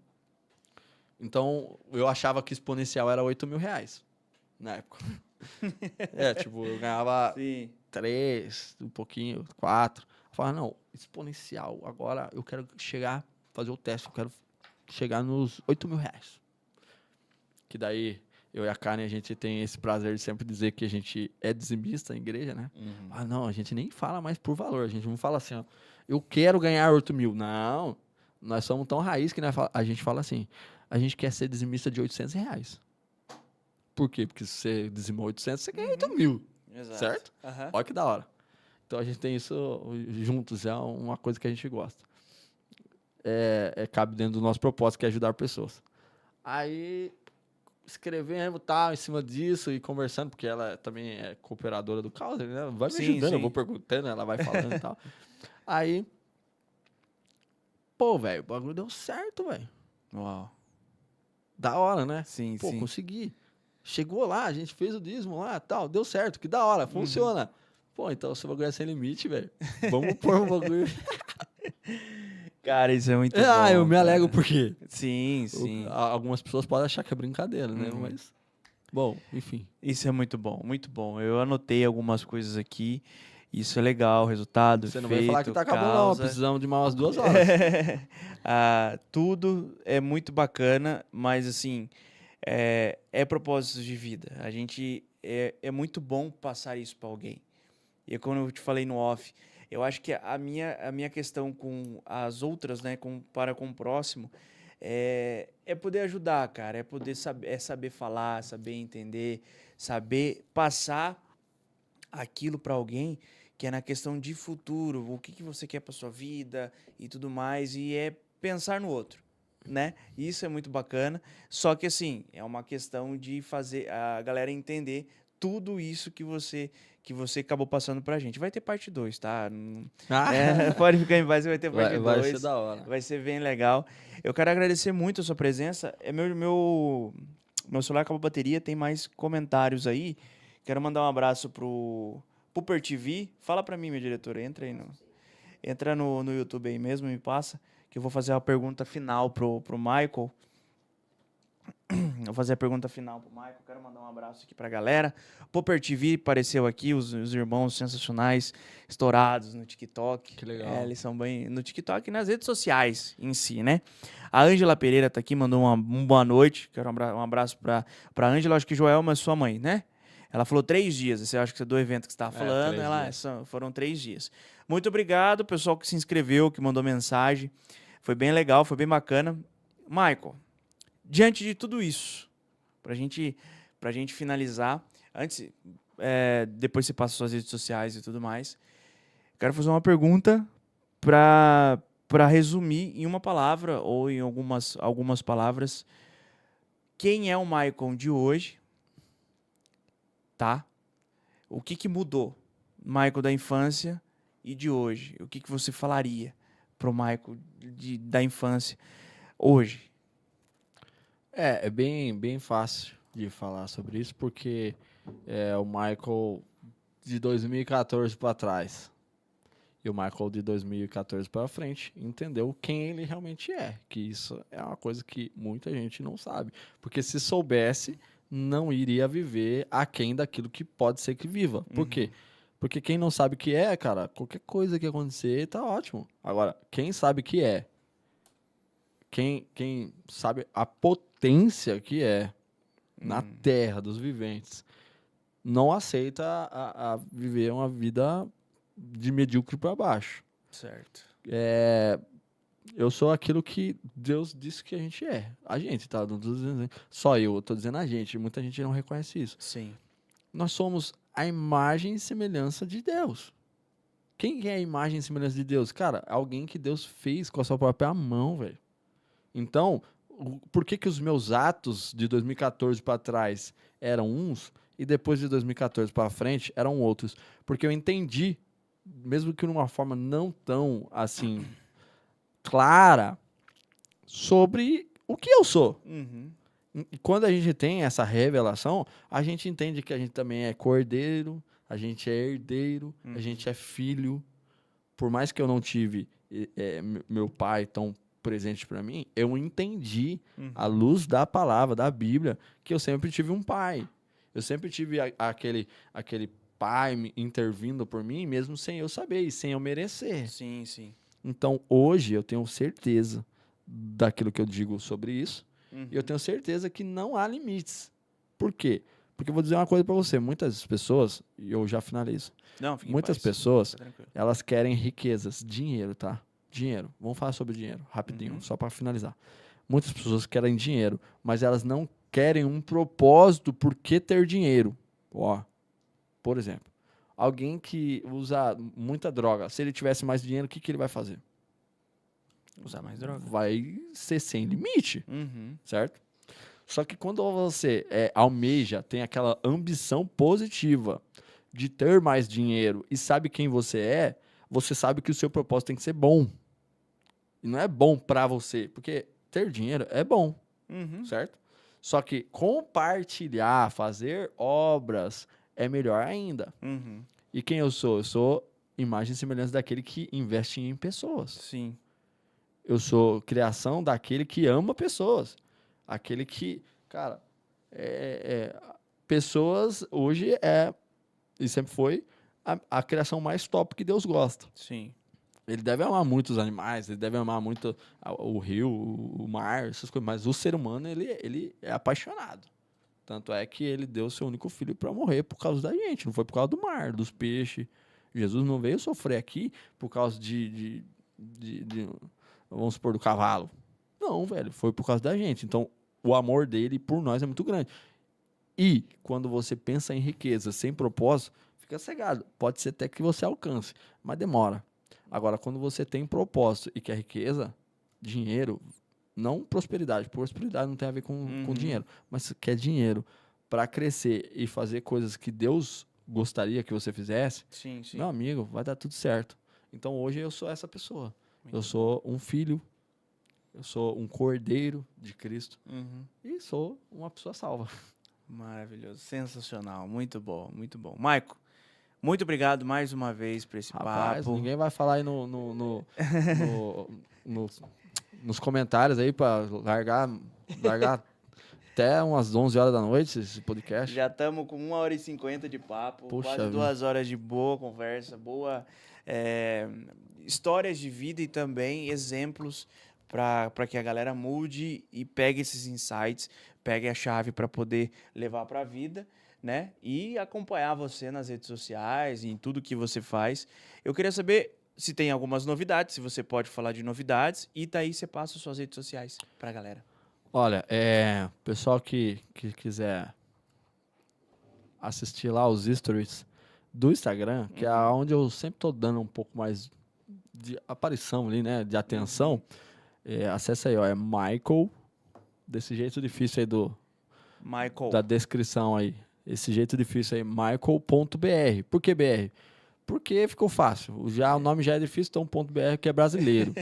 B: Então, eu achava que exponencial era R$8.000 na época. Tipo, eu ganhava
A: Sim.
B: 3, um pouquinho, 4. Eu falava, não, exponencial, agora eu quero chegar, fazer o teste, eu quero chegar nos R$8.000. Que daí, eu e a Karen, a gente tem esse prazer de sempre dizer que a gente é dizimista na igreja, né?
A: Uhum.
B: Ah, não, a gente nem fala mais por valor, a gente não fala assim, ó, eu quero ganhar 8.000. Não, nós somos tão raiz que a gente fala assim, a gente quer ser dizimista de R$800. Por quê? Porque se você dizimou 800, você ganha 8.000.
A: Exato.
B: Certo?
A: Aham.
B: Olha que da hora. Então a gente tem isso juntos, é uma coisa que a gente gosta. Cabe dentro do nosso propósito, que é ajudar pessoas. Aí, escrevendo tal, em cima disso e conversando, porque ela também é cooperadora do Causer, né? Vai me
A: Sim,
B: ajudando, eu
A: sim.
B: vou perguntando, ela vai falando e tal. Aí, pô, velho, o bagulho deu certo, velho.
A: Uau.
B: Da hora, né?
A: Sim,
B: Pô,
A: sim.
B: consegui. Chegou lá, a gente fez o dízimo lá, tal, deu certo, que da hora, funciona. Pô, então o seu bagulho é sem limite, velho. Vamos pôr um bagulho.
A: Cara, isso é muito
B: Eu
A: bom,
B: me alegro
A: cara.
B: porque
A: Sim, sim.
B: algumas pessoas podem achar que é brincadeira, né? Mas, bom, enfim.
A: Isso é muito bom, muito bom. Eu anotei algumas coisas aqui. Isso é legal, resultado,
B: Você não vai falar que
A: efeito,
B: tá acabando, não.
A: causa.
B: Precisamos de mais umas 2 horas.
A: Tudo é muito bacana, mas assim, é propósito de vida. A gente é muito bom passar isso para alguém. E como eu te falei no off, eu acho que a minha questão com as outras, né, para com o próximo, é poder ajudar, cara. É poder saber falar, saber entender, saber passar aquilo para alguém que é na questão de futuro, o que você quer para sua vida e tudo mais, e é pensar no outro, né? Isso é muito bacana, só que assim, é uma questão de fazer a galera entender tudo isso que você acabou passando pra gente. Vai ter parte 2, tá? Pode ficar em paz, vai ter parte
B: Vai ser
A: 2.
B: da hora.
A: Vai ser bem legal. Eu quero agradecer muito a sua presença. Meu celular acabou a bateria, tem mais comentários aí. Quero mandar um abraço pro Pooper TV. Fala pra mim, minha diretora. Entra no YouTube aí mesmo, me passa. Que eu vou fazer a pergunta final pro Michael. Vou fazer a pergunta final pro Michael. Quero mandar um abraço aqui pra galera. Popper TV apareceu aqui, os irmãos sensacionais, estourados no TikTok.
B: Que legal.
A: Eles são bem no TikTok e nas redes sociais em si, né? A Ângela Pereira tá aqui, mandou uma boa noite. Quero um abraço pra Ângela. Acho que Joelma é sua mãe, né? Ela falou 3 dias. Você acha que é do evento que você estava falando?
B: 3 dias.
A: Foram 3 dias. Muito obrigado, pessoal que se inscreveu, que mandou mensagem. Foi bem legal, foi bem bacana. Michael, diante de tudo isso, pra gente finalizar, antes, depois você passa suas redes sociais e tudo mais, quero fazer uma pergunta para resumir em uma palavra ou em algumas palavras. Quem é o Michael de hoje? Tá? O que mudou? Michael da infância e de hoje. O que você falaria pro Michael da infância hoje?
B: É bem fácil de falar sobre isso, porque o Michael de 2014 para trás e o Michael de 2014 para frente entendeu quem ele realmente é, que isso é uma coisa que muita gente não sabe, porque se soubesse, não iria viver aquém daquilo que pode ser que viva. Por quê? Porque quem não sabe o que é, cara, qualquer coisa que acontecer, tá ótimo. Agora, quem sabe o que é, quem sabe a potência que é na terra dos viventes, não aceita a viver uma vida de medíocre para baixo.
A: Certo.
B: Eu sou aquilo que Deus disse que a gente é. A gente, tá? Não tô dizendo só eu tô dizendo a gente. Muita gente não reconhece isso.
A: Sim.
B: Nós somos a imagem e semelhança de Deus. Quem é a imagem e semelhança de Deus? Cara, alguém que Deus fez com a sua própria mão, velho. Então, por que os meus atos de 2014 para trás eram uns e depois de 2014 para frente eram outros. Porque eu entendi, mesmo que de uma forma não tão, assim, clara, sobre o que eu sou.
A: Uhum.
B: E quando a gente tem essa revelação, a gente entende que a gente também é cordeiro, a gente é herdeiro, a gente é filho. Por mais que eu não tive meu pai tão presente para mim, eu entendi, à luz da palavra, da Bíblia, que eu sempre tive um pai. Eu sempre tive aquele pai intervindo por mim, mesmo sem eu saber e sem eu merecer.
A: Sim, sim.
B: Então, hoje, eu tenho certeza daquilo que eu digo sobre isso. E eu tenho certeza que não há limites. Por quê? Porque eu vou dizer uma coisa para você. Muitas pessoas, e eu já finalizo,
A: Não, fique em
B: muitas
A: paz.
B: pessoas,
A: Fica tranquilo.
B: elas querem riquezas, dinheiro, tá? Dinheiro. Vamos falar sobre dinheiro, rapidinho, só para finalizar. Muitas pessoas querem dinheiro, mas elas não querem um propósito por que ter dinheiro. Ó, por exemplo, alguém que usa muita droga, se ele tivesse mais dinheiro, o que, que ele vai fazer?
A: Usar mais droga.
B: Vai ser sem limite,
A: Uhum.
B: certo? Só que quando você almeja, tem aquela ambição positiva de ter mais dinheiro e sabe quem você sabe que o seu propósito tem que ser bom. E não é bom pra você, porque ter dinheiro é bom,
A: Uhum.
B: certo? Só que compartilhar, fazer obras é melhor ainda.
A: Uhum.
B: E quem eu sou? Eu sou imagem e semelhança daquele que investe em pessoas.
A: Sim.
B: Eu sou criação daquele que ama pessoas. Aquele que, cara, pessoas hoje e sempre foi, a criação mais top que Deus gosta.
A: Sim.
B: Ele deve amar muito os animais, ele deve amar muito o rio, o mar, essas coisas, mas o ser humano, ele é apaixonado. Tanto é que ele deu seu único filho para morrer por causa da gente, não foi por causa do mar, dos peixes. Jesus não veio sofrer aqui por causa vamos supor, do cavalo. Não, velho, foi por causa da gente. Então, o amor dele por nós é muito grande. E, quando você pensa em riqueza sem propósito, fica cegado. Pode ser até que você alcance, mas demora. Agora, quando você tem propósito e quer riqueza, dinheiro, não prosperidade. Prosperidade não tem a ver com dinheiro, mas você quer dinheiro para crescer e fazer coisas que Deus gostaria que você fizesse,
A: Sim, sim.
B: meu amigo, vai dar tudo certo. Então, hoje eu sou essa pessoa. Eu sou um filho, eu sou um cordeiro de Cristo e sou uma pessoa salva.
A: Maravilhoso, sensacional, muito bom, muito bom. Maico, muito obrigado mais uma vez por esse
B: Rapaz,
A: papo.
B: ninguém vai falar aí nos comentários aí para largar até umas 11 horas da noite esse podcast.
A: Já estamos com 1h50 de papo,
B: Puxa
A: quase
B: vida.
A: 2 horas de boa conversa, boa histórias de vida e também exemplos para que a galera mude e pegue esses insights, pegue a chave para poder levar para a vida, né? E acompanhar você nas redes sociais, em tudo que você faz. Eu queria saber se tem algumas novidades, se você pode falar de novidades, e daí você passa suas redes sociais para a galera.
B: Olha, pessoal que quiser assistir lá os stories do Instagram, que é onde eu sempre tô dando um pouco mais de aparição ali, né, de atenção, acessa aí, ó, é Michael, desse jeito difícil aí
A: Michael.
B: da descrição aí, esse jeito difícil aí, michael.br. Por que BR? Porque ficou fácil, o nome já é difícil, então .br que é brasileiro.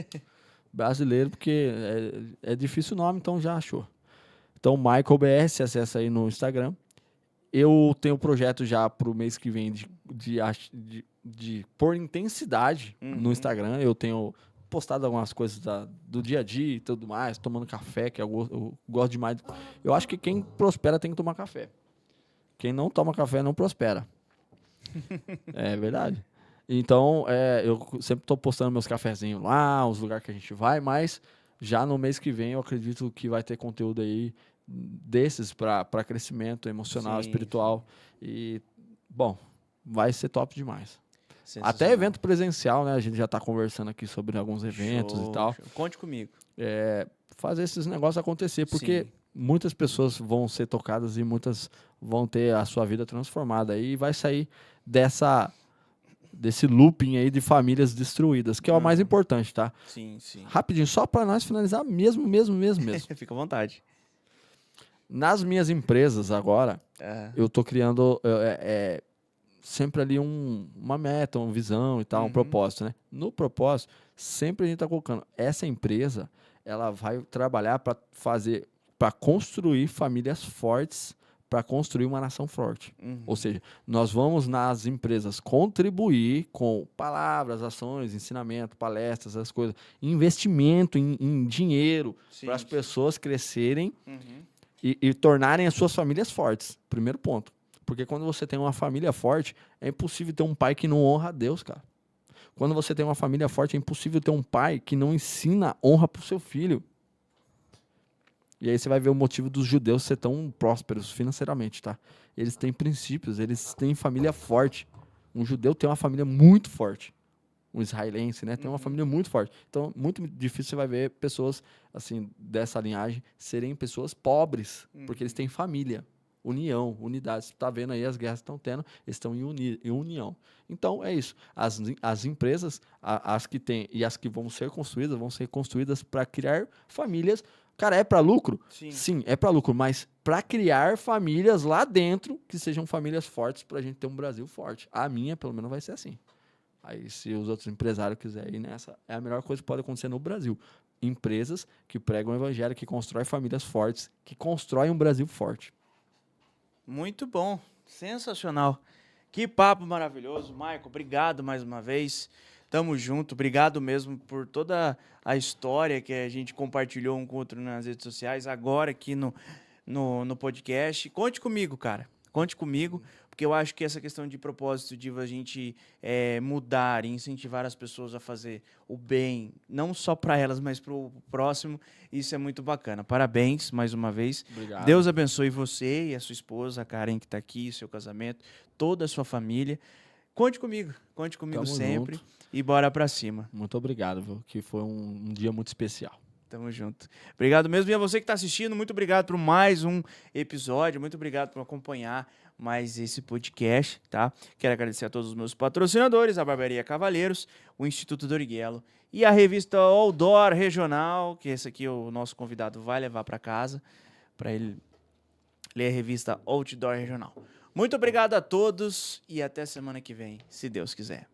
B: Brasileiro, porque é difícil o nome, então já achou. Então, Michael BR, se acessa aí no Instagram. Eu tenho projeto já pro mês que vem de pôr intensidade no Instagram. Eu tenho postado algumas coisas do dia a dia e tudo mais, tomando café, que eu gosto demais. Eu acho que quem prospera tem que tomar café. Quem não toma café não prospera. É verdade. Então, eu sempre estou postando meus cafezinhos lá, os lugares que a gente vai, mas já no mês que vem eu acredito que vai ter conteúdo aí desses para crescimento emocional,
A: Sim,
B: espiritual. E, bom, vai ser top demais.
A: Sensacional.
B: Até evento presencial, né? A gente já está conversando aqui sobre alguns eventos
A: Show,
B: e tal.
A: show. Conte comigo.
B: Fazer esses negócios acontecer, porque
A: Sim.
B: muitas pessoas vão ser tocadas e muitas vão ter a sua vida transformada e vai sair desse looping aí de famílias destruídas, que é o mais importante, tá?
A: Sim, sim.
B: Rapidinho, só para nós finalizar mesmo.
A: Fica à vontade.
B: Nas minhas empresas agora, eu tô criando sempre ali uma meta, uma visão e tal, um propósito, né? No propósito, sempre a gente tá colocando, essa empresa, ela vai trabalhar para construir famílias fortes, para construir uma nação forte. Ou seja, nós vamos nas empresas contribuir com palavras, ações, ensinamento, palestras, essas coisas, investimento em dinheiro para as pessoas crescerem e tornarem as suas famílias fortes. Primeiro ponto. Porque quando você tem uma família forte, é impossível ter um pai que não honra a Deus, cara. Quando você tem uma família forte, é impossível ter um pai que não ensina honra pro seu filho. E aí você vai ver o motivo dos judeus ser tão prósperos financeiramente, tá? Eles têm princípios, eles têm família forte. Um judeu tem uma família muito forte. Um israelense, né? Tem uma família muito forte. Então, muito difícil você vai ver pessoas, assim, dessa linhagem serem pessoas pobres, porque eles têm família. União, unidade. Você está vendo aí as guerras que estão tendo, eles estão em união. Então, é isso. As empresas, as que têm e as que vão ser construídas para criar famílias. Cara, é para lucro? Sim, é para lucro, mas para criar famílias lá dentro que sejam famílias fortes para a gente ter um Brasil forte. A minha, pelo menos, vai ser assim. Aí, se os outros empresários quiserem ir nessa, é a melhor coisa que pode acontecer no Brasil. Empresas que pregam o evangelho, que constroem famílias fortes, que constroem um Brasil forte.
A: Muito bom, sensacional. Que papo maravilhoso, Michael. Obrigado mais uma vez. Tamo junto. Obrigado mesmo por toda a história que a gente compartilhou um com o outro nas redes sociais, agora aqui no podcast. Conte comigo, cara. Conte comigo, porque eu acho que essa questão de propósito, de a gente mudar e incentivar as pessoas a fazer o bem, não só para elas, mas para o próximo, isso é muito bacana. Parabéns, mais uma vez.
B: Obrigado.
A: Deus abençoe você e a sua esposa, a Karen, que está aqui, seu casamento, toda a sua família. Conte comigo
B: Tamo
A: sempre
B: junto.
A: e bora para cima.
B: Muito obrigado, viu? Que foi um dia muito especial.
A: Tamo junto. Obrigado mesmo. E a você que está assistindo, muito obrigado por mais um episódio. Muito obrigado por acompanhar mais esse podcast, tá? Quero agradecer a todos os meus patrocinadores, a Barbearia Cavaleiros, o Instituto Doriguelo e a revista Outdoor Regional, que esse aqui o nosso convidado vai levar para casa, para ele ler a revista Outdoor Regional. Muito obrigado a todos e até semana que vem, se Deus quiser.